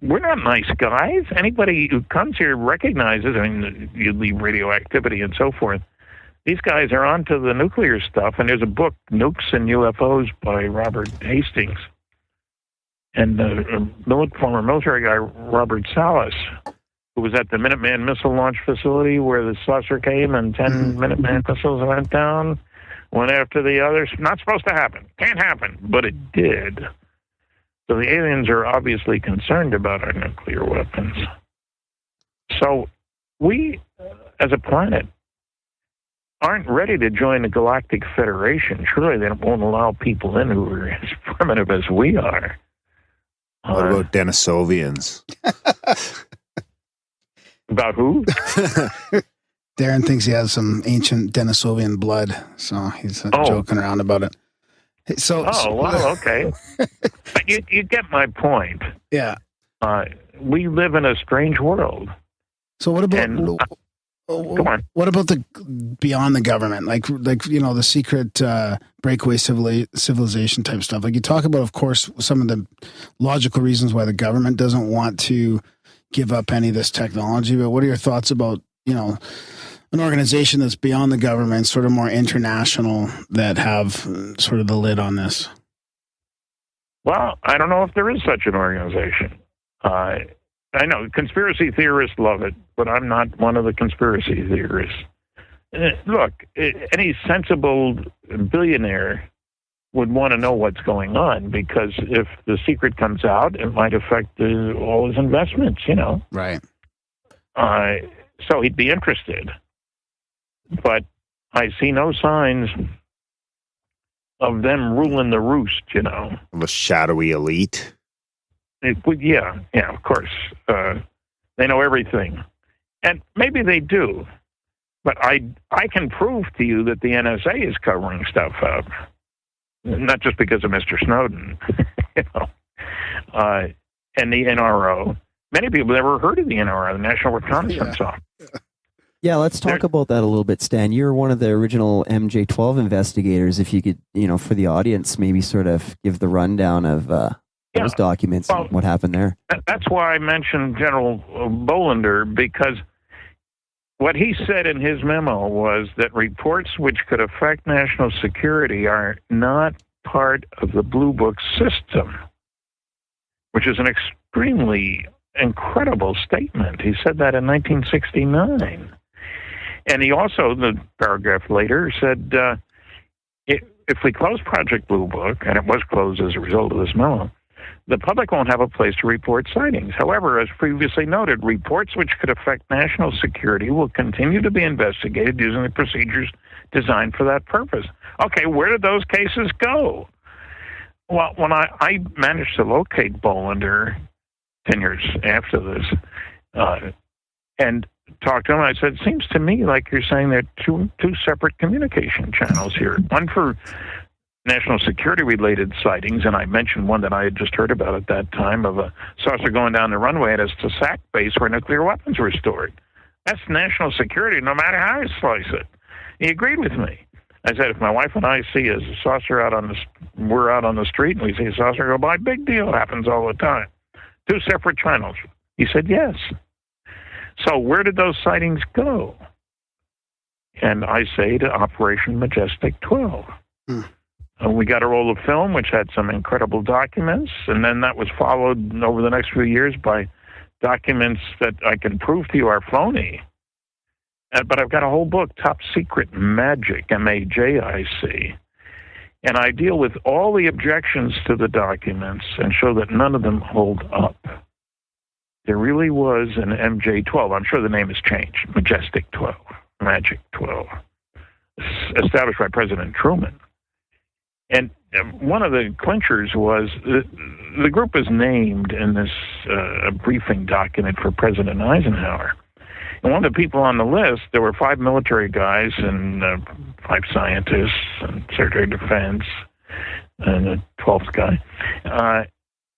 We're not nice guys. Anybody who comes here recognizes, you leave radioactivity and so forth. These guys are onto the nuclear stuff, and there's a book, Nukes and UFOs, by Robert Hastings. And former military guy, Robert Salas, who was at the Minuteman missile launch facility where the saucer came and 10 Minuteman missiles went down, one after the other. Not supposed to happen. Can't happen. But it did. So the aliens are obviously concerned about our nuclear weapons. So we, as a planet, aren't ready to join the Galactic Federation. Surely they won't allow people in who are as primitive as we are. What about Denisovians? About who? Darren thinks he has some ancient Denisovian blood, so he's joking around about it. Okay. But you get my point. Yeah. We live in a strange world. So what about go on. What about the beyond the government, like the secret breakaway civilization type stuff? Like you talk about, of course, some of the logical reasons why the government doesn't want to give up any of this technology. But what are your thoughts about an organization that's beyond the government, sort of more international, that have sort of the lid on this? Well, I don't know if there is such an organization. I know conspiracy theorists love it, but I'm not one of the conspiracy theorists. Look, any sensible billionaire would want to know what's going on, because if the secret comes out, it might affect all his investments, Right. So he'd be interested. But I see no signs of them ruling the roost, The shadowy elite. Yeah, of course. They know everything. And maybe they do. But I can prove to you that the NSA is covering stuff up. Not just because of Mr. Snowden, and the NRO. Many people never heard of the NRO, the National Reconnaissance Office. Yeah, let's talk about that a little bit, Stan. You're one of the original MJ-12 investigators. If you could, for the audience, maybe sort of give the rundown of those documents and what happened there. That's why I mentioned General Bolander, because what he said in his memo was that reports which could affect national security are not part of the Blue Book system, which is an extremely incredible statement. He said that in 1969. And he also, the paragraph later, said, if we close Project Blue Book, and it was closed as a result of this memo, the public won't have a place to report sightings. However, as previously noted, reports which could affect national security will continue to be investigated using the procedures designed for that purpose. Okay, where did those cases go? Well, when I managed to locate Bolander 10 years after this, and talked to him, I said, it seems to me like you're saying there are two separate communication channels here. One for national security related sightings, and I mentioned one that I had just heard about at that time of a saucer going down the runway at a SAC base where nuclear weapons were stored. That's national security, no matter how you slice it. He agreed with me. I said, if my wife and I see a saucer we're out on the street and we see a saucer go by, big deal, happens all the time. Two separate channels. He said, yes. So where did those sightings go? And I say to Operation Majestic 12. And we got a roll of film, which had some incredible documents, and then that was followed over the next few years by documents that I can prove to you are phony. But I've got a whole book, Top Secret Magic, MAJIC, and I deal with all the objections to the documents and show that none of them hold up. There really was an MJ-12. I'm sure the name has changed. Majestic 12, Magic 12, established by President Truman. And one of the clinchers was the group was named in this briefing document for President Eisenhower. And one of the people on the list, there were 5 military guys and 5 scientists and Secretary of Defense and the 12th guy.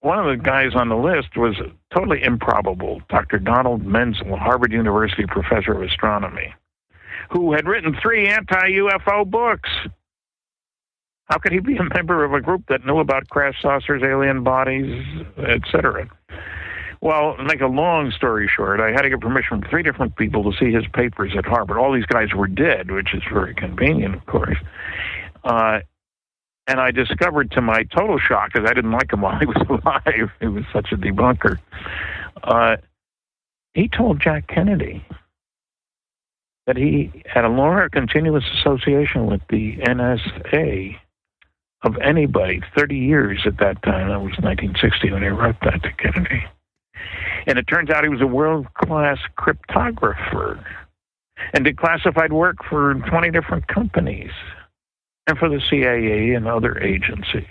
One of the guys on the list was totally improbable, Dr. Donald Menzel, Harvard University professor of astronomy, who had written 3 anti-UFO books. How could he be a member of a group that knew about crash saucers, alien bodies, etc.? Well, to make a long story short, I had to get permission from 3 different people to see his papers at Harvard. All these guys were dead, which is very convenient, of course. And I discovered, to my total shock, because I didn't like him while he was alive, he was such a debunker, he told Jack Kennedy that he had a longer continuous association with the NSA of anybody, 30 years at that time. That was 1960 when he wrote that to Kennedy. And it turns out he was a world-class cryptographer and did classified work for 20 different companies and for the CIA and other agencies.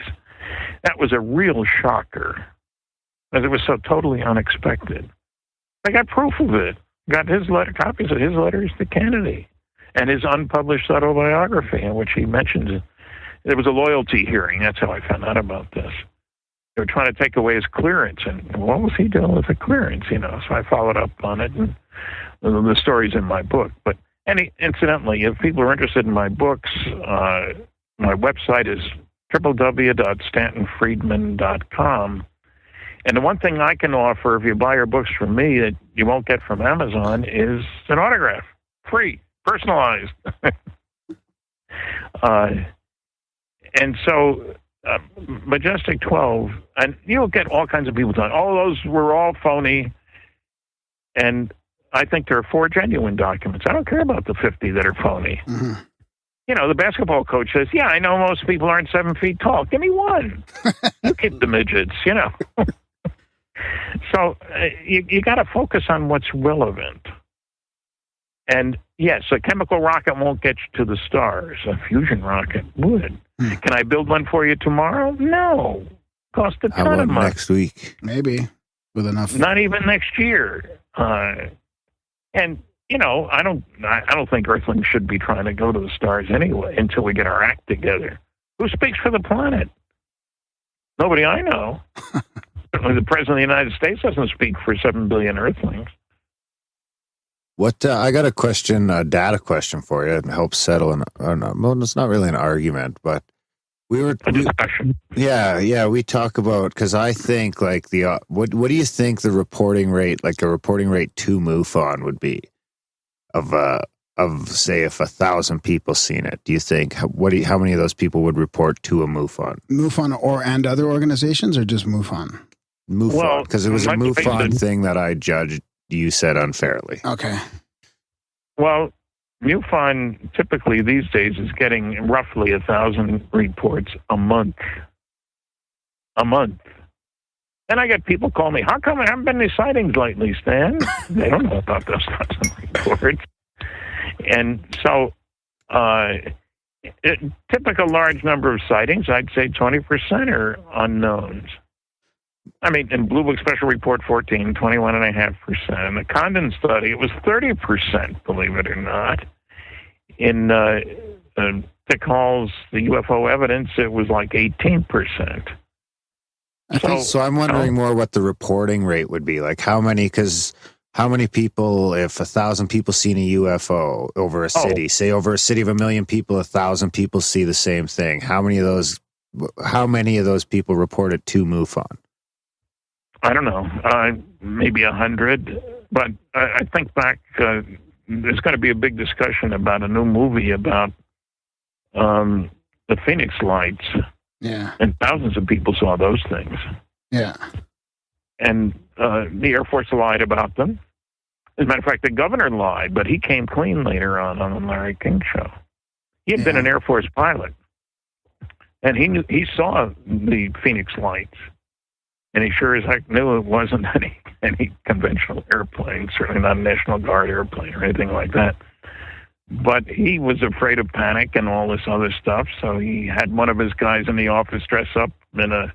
That was a real shocker, because it was so totally unexpected. I got proof of it. Got copies of his letters to Kennedy and his unpublished autobiography, in which he mentions there was a loyalty hearing. That's how I found out about this. They were trying to take away his clearance, and what was he doing with the clearance? So I followed up on it, and the story's in my book. But incidentally, if people are interested in my books, my website is www.stantonfriedman.com. And the one thing I can offer, if you buy your books from me that you won't get from Amazon, is an autograph, free, personalized. And so, Majestic 12, and you'll get all kinds of people talking. All those were all phony, and I think there are 4 genuine documents. I don't care about the 50 that are phony. Mm-hmm. The basketball coach says, yeah, I know most people aren't 7 feet tall. Give me one. You keep the midgets, So you got to focus on what's relevant. And yes, a chemical rocket won't get you to the stars. A fusion rocket would. Can I build one for you tomorrow? No. Cost a ton of money. Next week? Maybe, with enough. Not even next year. And I don't think Earthlings should be trying to go to the stars anyway until we get our act together. Who speaks for the planet? Nobody I know. Certainly the President of the United States doesn't speak for 7 billion Earthlings. What I got a question, a data question for you. It helps settle well, it's not really an argument, but a discussion. We talk about, because I think like what do you think the reporting rate, like a reporting rate to MUFON would be of say if 1,000 people seen it? Do you think how many of those people would report to a MUFON? MUFON and other organizations, or just MUFON? MUFON, because it was a MUFON thing that I judged you said unfairly. Okay. Well, MUFON typically these days is getting roughly 1,000 reports a month. And I get people call me, how come there haven't been any sightings lately, Stan? They don't know about those 1,000 reports. And so, typical large number of sightings, I'd say 20% are unknowns. I mean, in Blue Book Special Report 14, 21.5%. In the Condon study, it was 30%, believe it or not. In Dick Hall's The UFO Evidence, it was like 18%. So I'm wondering more what the reporting rate would be. Like how many people, if 1,000 people seen a UFO over a city, say over a city of 1 million people, 1,000 people see the same thing. How many of those people report it to MUFON? I don't know, maybe 100. But I think back, there's going to be a big discussion about a new movie about the Phoenix Lights. Yeah. And thousands of people saw those things. Yeah. And the Air Force lied about them. As a matter of fact, the governor lied, but he came clean later on the Larry King show. He had been an Air Force pilot, and he saw the Phoenix Lights. And he sure as heck knew it wasn't any conventional airplane, certainly not a National Guard airplane or anything like that. But he was afraid of panic and all this other stuff, so he had one of his guys in the office dress up in a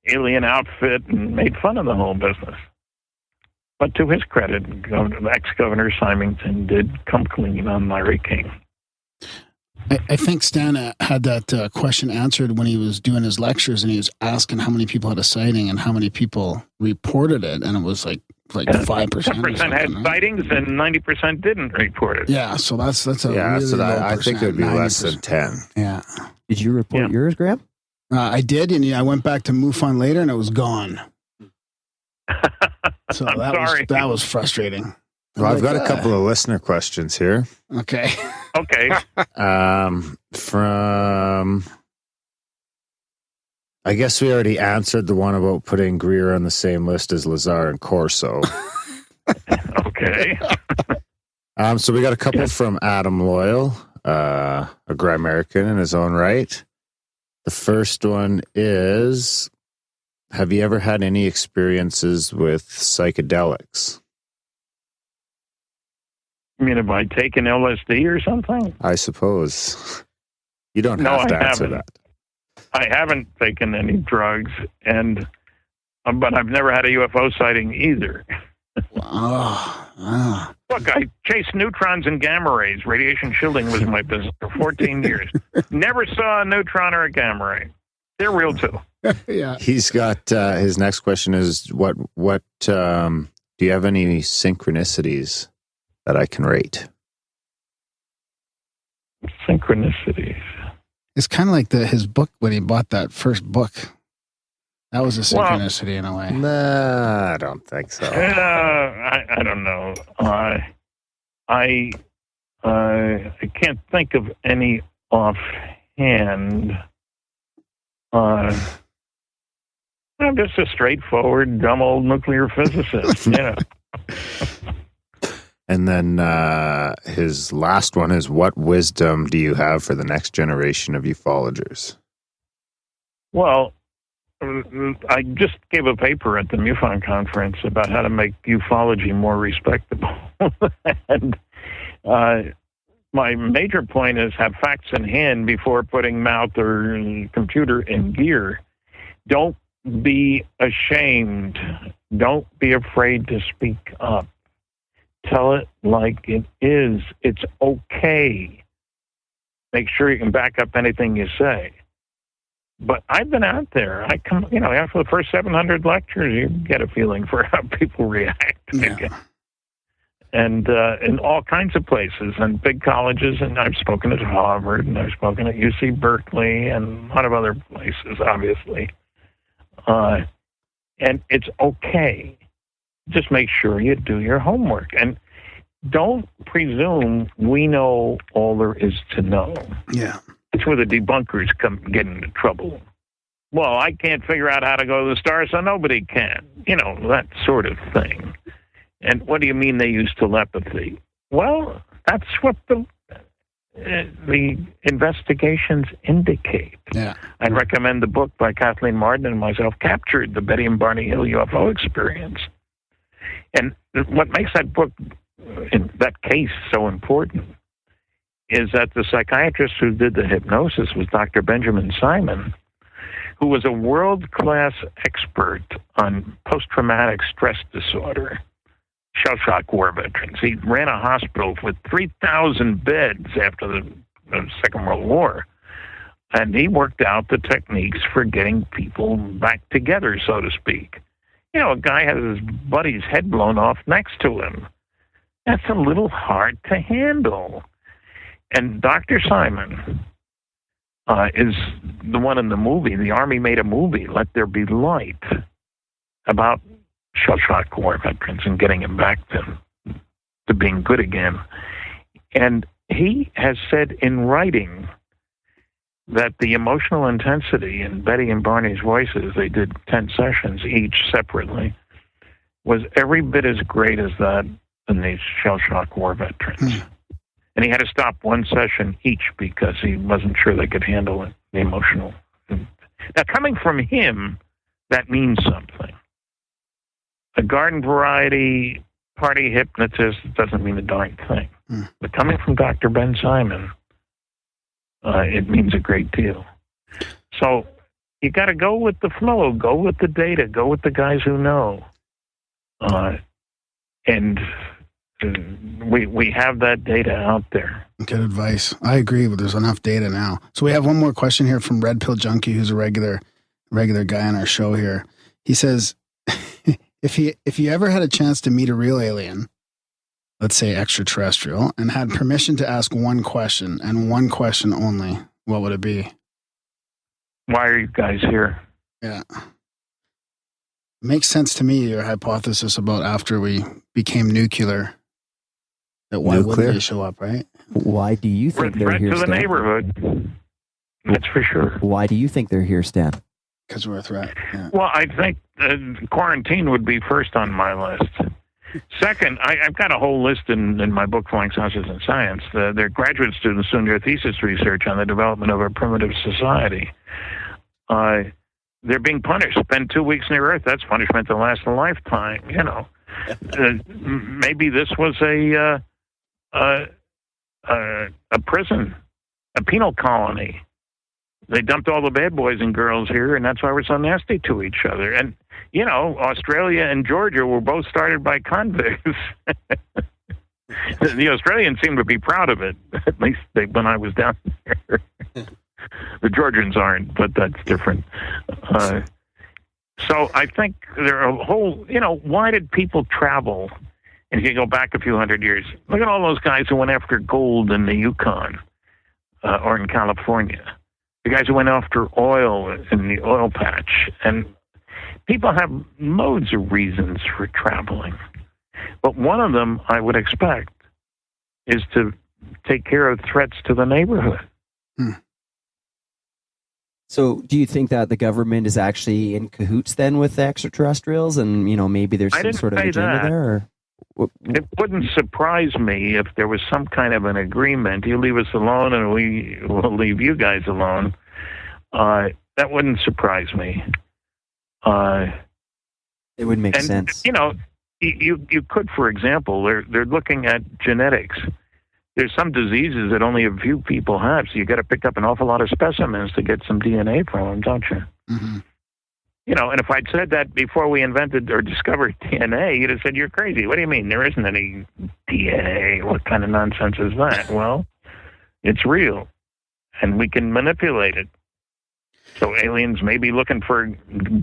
alien outfit and made fun of the whole business. But to his credit, ex-Governor Symington did come clean on Larry King. I think Stan had that question answered when he was doing his lectures, and he was asking how many people had a sighting and how many people reported it, and it was like 5%. 10% had sightings, and 90% didn't report it. Yeah, so that's a really so low I think it would be 90%. less than 10. Yeah. Did you report yours, Graham? I did, and I went back to MUFON later, and it was gone. So that was frustrating. Well, I've got a couple of listener questions here. Okay. Okay. From, I guess we already answered the one about putting Greer on the same list as Lazar and Corso. Okay. So we got a couple from Adam Loyal, a Grimerican in his own right. The first one is, have you ever had any experiences with psychedelics? You mean, have I taken LSD or something? I suppose. You don't No, have to I answer haven't. that. I haven't taken any drugs, and but I've never had a UFO sighting either. Look, I chased neutrons and gamma rays. Radiation shielding was my business for 14 years. Never saw a neutron or a gamma ray. They're real too. Yeah. He's got his next question is what do you have any synchronicities that I can rate? Synchronicities. It's kind of like his book when he bought that first book. That was a synchronicity in a way. Nah, I don't think so. I don't know. I can't think of any offhand. I'm just a straightforward, dumb old nuclear physicist. Yeah. And then his last one is, what wisdom do you have for the next generation of ufologers? Well, I just gave a paper at the MUFON conference about how to make ufology more respectable. And my major point is have facts in hand before putting mouth or computer in gear. Don't be ashamed. Don't be afraid to speak up. Tell it like it is. It's okay. Make sure you can back up anything you say. But I've been out there. After the first 700 lectures, you get a feeling for how people react. Yeah. And in all kinds of places and big colleges, and I've spoken at Harvard, and I've spoken at UC Berkeley, and a lot of other places, obviously. And it's okay. Just make sure you do your homework. And don't presume we know all there is to know. Yeah. That's where the debunkers get into trouble. Well, I can't figure out how to go to the stars, so nobody can. That sort of thing. And what do you mean they use telepathy? Well, that's what the investigations indicate. Yeah. I'd recommend the book by Kathleen Martin and myself, Captured, the Betty and Barney Hill UFO Experience. And what makes that book, in that case, so important is that the psychiatrist who did the hypnosis was Dr. Benjamin Simon, who was a world-class expert on post-traumatic stress disorder, shell shock war veterans. He ran a hospital with 3,000 beds after the Second World War, and he worked out the techniques for getting people back together, so to speak. A guy has his buddy's head blown off next to him. That's a little hard to handle. And Dr. Simon is the one in the movie. The Army made a movie, Let There Be Light, about shell shock war veterans and getting them back to being good again. And he has said in writing that the emotional intensity in Betty and Barney's voices, they did 10 sessions each separately, was every bit as great as that in these shell shock war veterans. And he had to stop one session each because he wasn't sure they could handle it, the emotional. Now, coming from him, that means something. A garden variety party hypnotist doesn't mean a darn thing. But coming from Dr. Ben Simon, it means a great deal. So you got to go with the flow, go with the data, go with the guys who know. And we have that data out there. Good advice. I agree, but there's enough data now. So we have one more question here from Red Pill Junkie, who's a regular guy on our show here. He says, if you ever had a chance to meet a real alien, let's say extraterrestrial, and had permission to ask one question and one question only, what would it be? Why are you guys here? Yeah. Makes sense to me, your hypothesis about after we became nuclear. That why wouldn't they show up, right? Why do you think they're here, to the Stan? neighborhood. That's for sure. Why do you think they're here, Stan? Because we're a threat. Yeah. Well, I think quarantine would be first on my list. Second, I've got a whole list in my book, Flying Saucers and Science. They're graduate students doing their thesis research on the development of a primitive society. they're being punished. Spend 2 weeks near Earth. That's punishment that lasts a lifetime. Maybe this was a prison, a penal colony. They dumped all the bad boys and girls here, and that's why we're so nasty to each other. And, Australia and Georgia were both started by convicts. The Australians seem to be proud of it, at least when I was down there. The Georgians aren't, but that's different. So I think there are a whole, why did people travel? And if you go back a few hundred years, look at all those guys who went after gold in the Yukon or in California. The guys who went after oil in the oil patch. And people have loads of reasons for traveling. But one of them, I would expect, is to take care of threats to the neighborhood. So do you think that the government is actually in cahoots then with the extraterrestrials, and maybe there's some sort of agenda there? Or it wouldn't surprise me if there was some kind of an agreement. You leave us alone and we will leave you guys alone. That wouldn't surprise me. It would make sense. You could, for example, they're looking at genetics. There's some diseases that only a few people have, so you got to pick up an awful lot of specimens to get some DNA from them, don't you? Mm-hmm. And if I'd said that before we invented or discovered DNA, you'd have said, you're crazy. What do you mean? There isn't any DNA. What kind of nonsense is that? Well, it's real, and we can manipulate it. So aliens may be looking for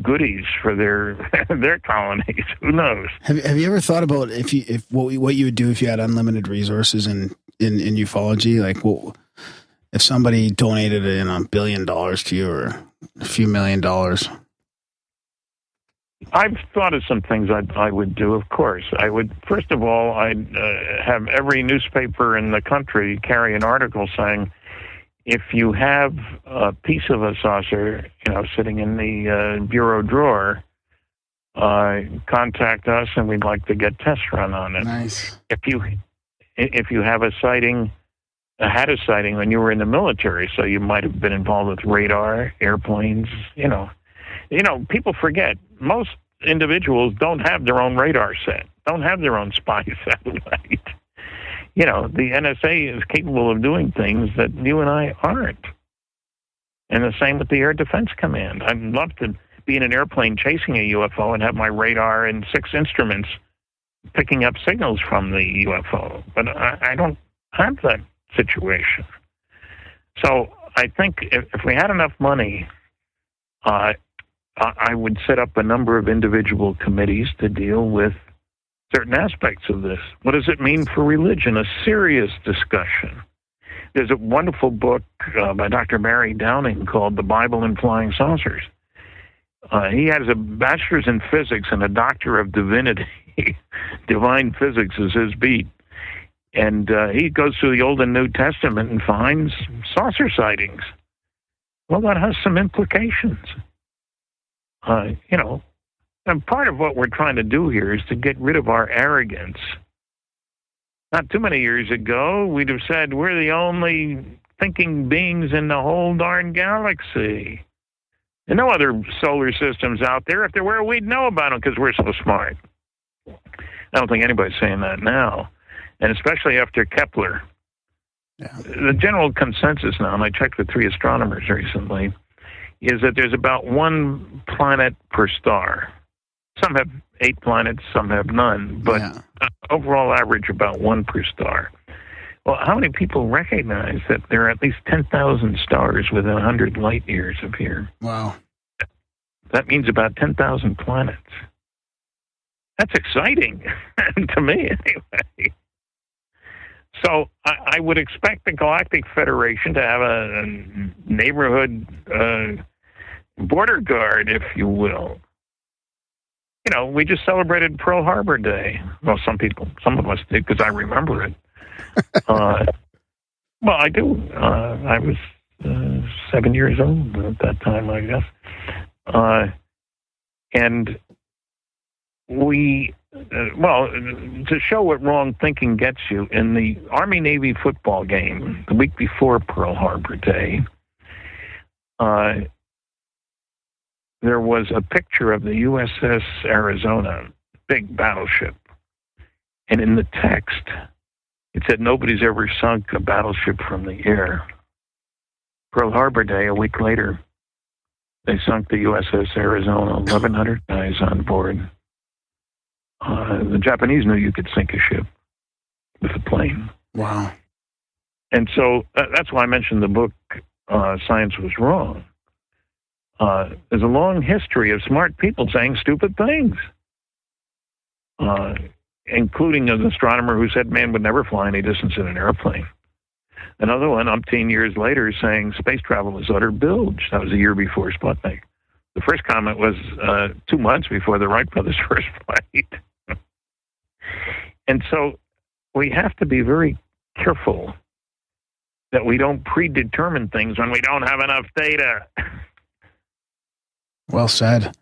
goodies for their colonies. Who knows? Have you ever thought about what you would do if you had unlimited resources in ufology? Like, if somebody donated $1 billion to you or a few $1 million? I've thought of some things I would do. Of course, I would. First of all, I'd have every newspaper in the country carry an article saying, if you have a piece of a saucer, sitting in the bureau drawer, contact us, and we'd like to get tests run on it. Nice. If you have a sighting, had a sighting when you were in the military, so you might have been involved with radar, airplanes. People forget most individuals don't have their own radar set, don't have their own spy satellite. The NSA is capable of doing things that you and I aren't. And the same with the Air Defense Command. I'd love to be in an airplane chasing a UFO and have my radar and 6 instruments picking up signals from the UFO. But I don't have that situation. So I think if we had enough money, I would set up a number of individual committees to deal with certain aspects of this. What does it mean for religion? A serious discussion. There's a wonderful book by Dr. Barry Downing called The Bible and Flying Saucers. He has a bachelor's in physics and a doctor of divinity. Divine physics is his beat. And he goes through the Old and New Testament and finds saucer sightings. Well, that has some implications. And part of what we're trying to do here is to get rid of our arrogance. Not too many years ago, we'd have said we're the only thinking beings in the whole darn galaxy. There are no other solar systems out there. If there were, we'd know about them because we're so smart. I don't think anybody's saying that now, and especially after Kepler. Yeah. The general consensus now, and I checked with 3 astronomers recently, is that there's about 1 planet per star. Some have 8 planets, some have none, but overall average about 1 per star. Well, how many people recognize that there are at least 10,000 stars within 100 light years of here? Wow. That means about 10,000 planets. That's exciting, to me anyway. So I would expect the Galactic Federation to have a neighborhood border guard, if you will. We just celebrated Pearl Harbor Day. Well, some of us did, because I remember it. Well, I do. I was 7 years old at that time, I guess. And we, to show what wrong thinking gets you, in the Army-Navy football game the week before Pearl Harbor Day, there was a picture of the USS Arizona, big battleship. And in the text, it said nobody's ever sunk a battleship from the air. Pearl Harbor Day, a week later, they sunk the USS Arizona, 1,100 guys on board. The Japanese knew you could sink a ship with a plane. Wow. And so that's why I mentioned the book, Science Was Wrong. There's a long history of smart people saying stupid things, including an astronomer who said man would never fly any distance in an airplane. Another one, umpteen years later, saying space travel is utter bilge. That was a year before Sputnik. The first comment was 2 months before the Wright brothers' first flight. And so we have to be very careful that we don't predetermine things when we don't have enough data. Well said.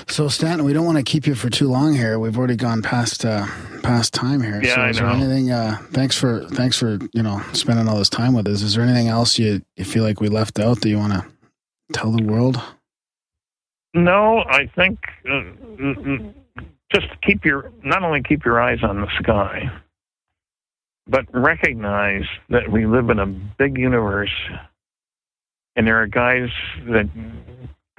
So, Stanton, we don't want to keep you for too long here. We've already gone past time here. Yeah, so I is there know. anything? Thanks for spending all this time with us. Is there anything else you feel like we left out that you want to tell the world? No, I think just not only keep your eyes on the sky, but recognize that we live in a big universe, and there are guys that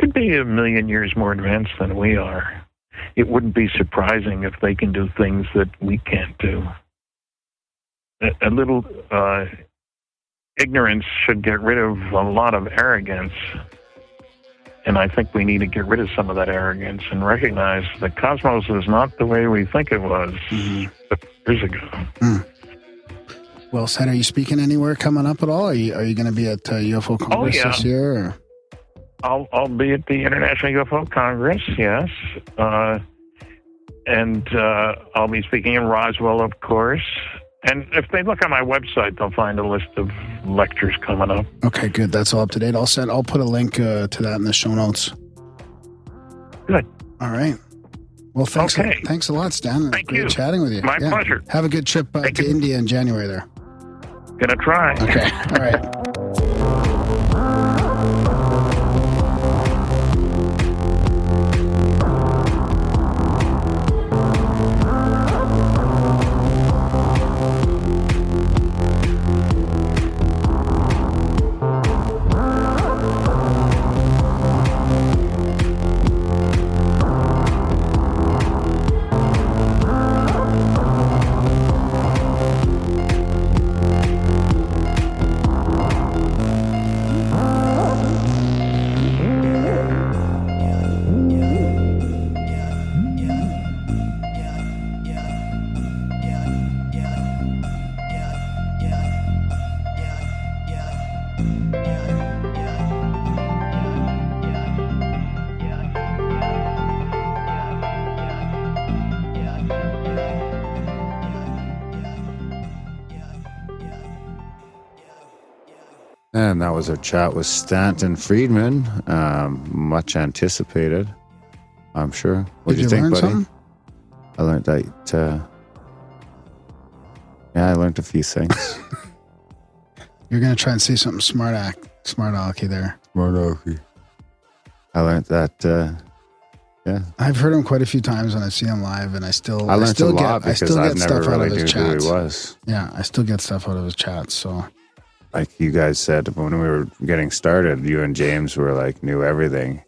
could be 1 million years more advanced than we are. It wouldn't be surprising if they can do things that we can't do. A little ignorance should get rid of a lot of arrogance. And I think we need to get rid of some of that arrogance and recognize that cosmos is not the way we think it was 50 years ago. Well said. Are you speaking anywhere coming up at all? Are you going to be at UFO Congress this year? Or? I'll be at the International UFO Congress, yes. And I'll be speaking in Roswell, of course. And if they look on my website, they'll find a list of lectures coming up. Okay, good. That's all up to date. I'll put a link to that in the show notes. Good. All right. Well, thanks. Okay. Thanks a lot, Stan. Thank Great you. chatting with you. My pleasure. Have a good trip to India in January there. Gonna try. Okay. All right. And that was our chat with Stanton Friedman. Much anticipated, I'm sure. What did you think, learn buddy? something? I learned that. I learned a few things. You're going to try and say something smart alecky there. Smart alecky. I learned that. Yeah, I've heard him quite a few times when I've seen him live, and I learned a lot because I've never stuff out really of his knew who chats. he was. Yeah, I still get stuff out of his chats. So, like you guys said when we were getting started, you and James were like knew everything.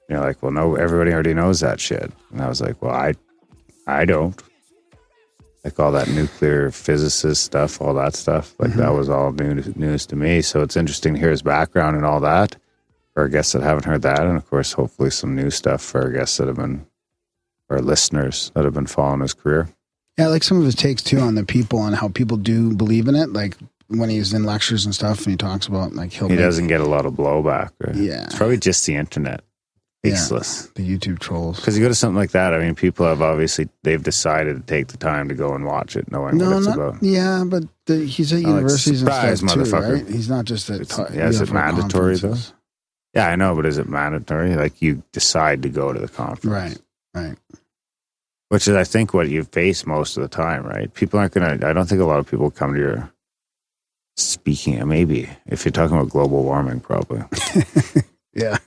You're like, well, no, everybody already knows that shit, and I was like, well, I don't. Like all that nuclear physicist stuff, all that stuff, like that was all news to me. So it's interesting to hear his background and all that. For our guests that haven't heard that, and of course, hopefully some new stuff for our guests that have been, our listeners that have been following his career. yeah, I like some of his takes too on the people and how people do believe in it. Like when he's in lectures and stuff, and he talks about like He doesn't get a lot of blowback. Right? Yeah. It's probably just the internet. Faceless. the YouTube trolls. Because you go to something like that, I mean, people have obviously, they've decided to take the time to go and watch it, knowing what it's about. Yeah, but he's at universities and surprise, stuff too, motherfucker. right? He's not just at Is it UFO mandatory conferences. though? Yeah, I know, but is it mandatory? Like you decide to go to the conference. Right. Which is, I think, what you face most of the time, right? People aren't going to, I don't think a lot of people come to your speaking, maybe, if you're talking about global warming, probably. Yeah.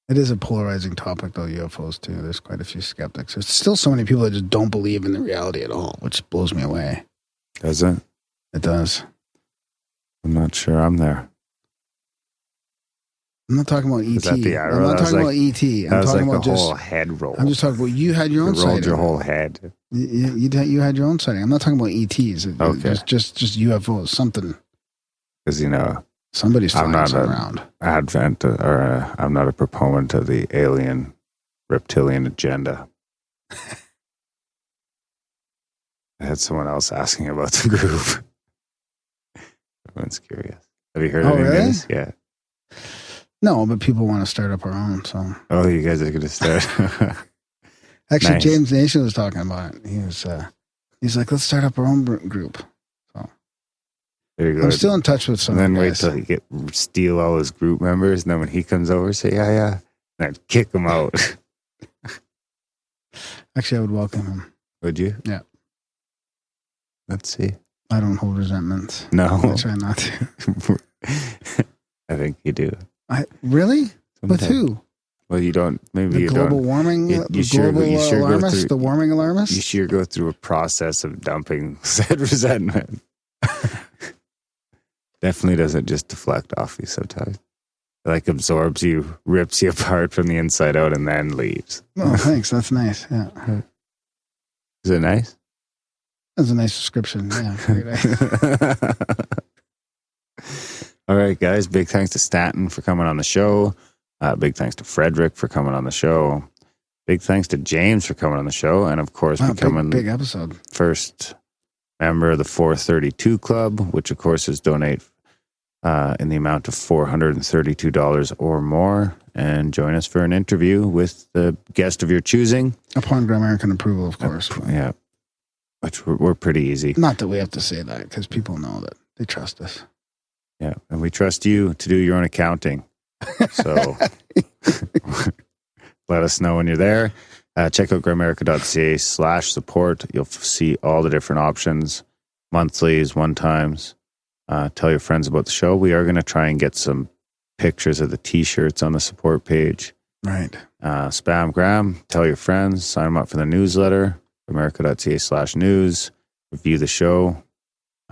It is a polarizing topic, though, UFOs, too. There's quite a few skeptics. There's still so many people that just don't believe in the reality at all, which blows me away. Does it? It does. I'm not sure I'm there. I'm not talking about ET. Is that the arrow? I'm not That was talking like- about ET. I'm That was talking like about a just. whole head roll. I'm just talking about you had your own You rolled sighting. your whole head. You had your own sighting. I'm not talking about ETs. Okay. It's just UFOs. Something. Because, you know, Somebody's I'm flying not something an around. I'm not a proponent of the alien reptilian agenda. I had someone else asking about the group. Everyone's curious. Have you heard Oh, any really? news? Yeah. No, but people want to start up our own. So Oh, you guys are going to start. actually, Nice. James Nation was talking about it. He's like, let's start up our own group. There you go. I'm still in touch with some And then wait guys. till he steal all his group members, and then when he comes over, say, yeah, and I'd kick him out. Actually, I would welcome him. Would you? Yeah. Let's see. I don't hold resentments. No. I try not to. I think you do. Really? With Sometimes. who? Well, you don't. Maybe The you global don't. warming, You the sure go- global you sure go alarmists, through- the warming alarmists. You sure go through a process of dumping said resentment. Definitely doesn't just deflect off you sometimes. It like absorbs you, rips you apart from the inside out, and then leaves. Oh, thanks. That's nice. Yeah, Is it nice? that's a nice description. Yeah, very nice. All right, guys. Big thanks to Stanton for coming on the show. Big thanks to Frederick for coming on the show. Big thanks to James for coming on the show. And of course, Wow, becoming big episode. first member of the 432 Club, which of course is donate in the amount of $432 or more. And join us for an interview with the guest of your choosing. Upon Grimerican approval, of course. Yeah. Which we're pretty easy. Not that we have to say that because people know that they trust us. Yeah. And we trust you to do your own accounting. So let us know when you're there. Check out grimerica.ca/support. You'll see all the different options, monthlies, one-times. Tell your friends about the show. We are going to try and get some pictures of the T-shirts on the support page. Right. Spam Graham. Tell your friends. Sign them up for the newsletter. grimerica.ca/news. Review the show.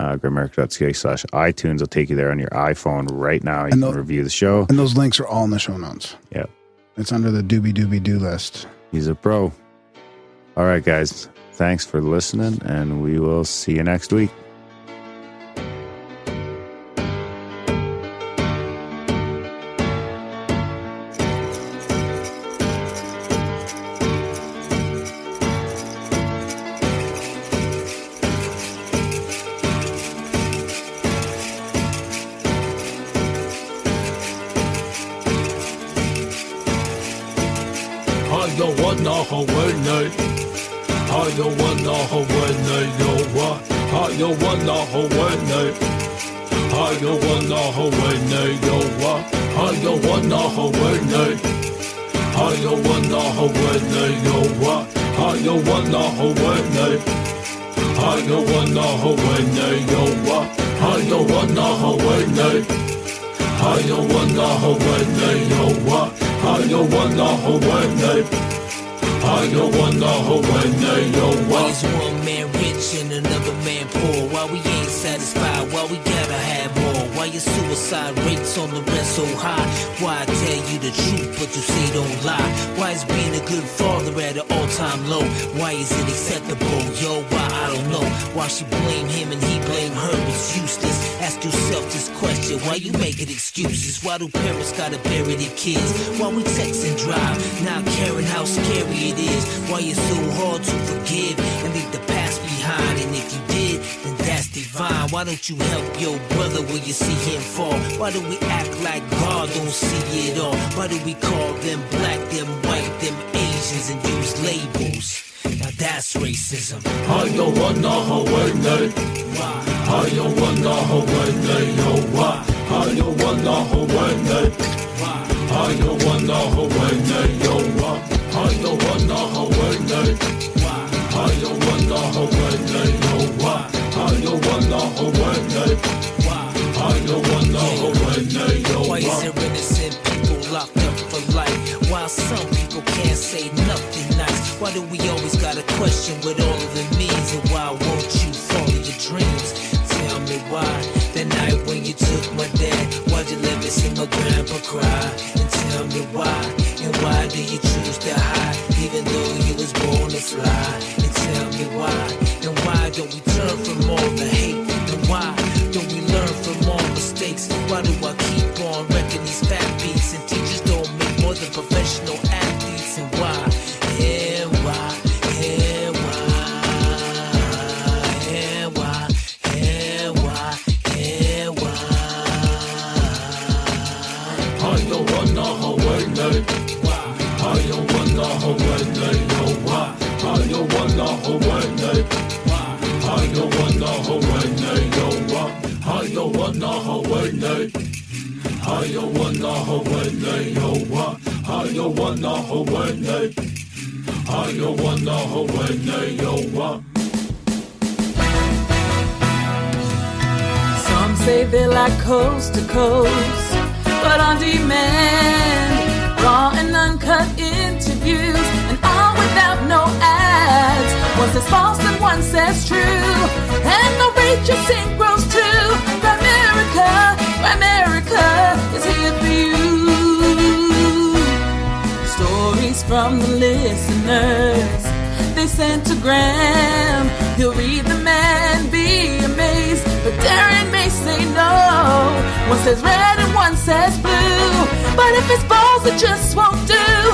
grimerica.ca/iTunes will take you there on your iPhone right now. You can review the show. And those links are all in the show notes. Yeah. It's under the doobie-doobie-doo list. He's a pro. All right, guys. Thanks for listening, and we will see you next week. Why is one man rich and another man poor? Why we ain't satisfied? Why we gotta have more? Why your suicide rates on the rest so high? Why I tell you the truth but you say don't lie? Why is being a good father at an all-time low? Why is it acceptable? Yo, why I don't know. Why she blame him and he blame her? It's useless. Ask yourself this question. Why you making excuses? Why do parents gotta bury their kids? Why we text and drive, not caring how scary it is? Why it's so hard to forgive and leave the past behind? And if you did, then that's divine. Why don't you help your brother when you see him fall? Why do we act like God don't see it all? Why do we call them black, them white, them Asians and use labels? Now that's racism. I don't wanna hold it. Why? I don't wanna hold it. Why? I don't wanna hold it. Why? I don't wanna hold it. Why? I don't wanna hold it. Why? I don't wanna hold it. Why? I don't wanna hold it. Why? I don't wanna hold it. Why is there innocent people locked up for life? Why How some people can't say nothing nice. Why do we always gotta question what all of it means? And why won't you follow your dreams? Tell me why. That night when you took my dad, why'd you let me see my grandpa cry? And tell me why. And why do you choose to hide, even though you was born to fly? And tell me why. And why don't we turn from all the hate? And why don't we learn from all mistakes? Why do I keep on wrecking these fat beats? And teachers don't make more than professional athletes. And why? And why? And why? And why? And why? And why? I don't wanna Hawaii. I don't wanna Hawaii. Why? I don't wanna Hawaii. I don't wanna Hawaii. I don't wanna Hawaii. I don't wanna Hawaii. I don't wanna Hawaii. I don't wanna Hawaii. Some say they like coast to coast, but on demand, raw and uncut interviews, and all without no ads. One says false and one says true, and the rate you sing grows too. Grimerica is here for you. Stories from the listeners, they sent to Graham. He'll read them and be amazed, but Darren may say no. One says red and one says blue, but if it's balls it just won't do.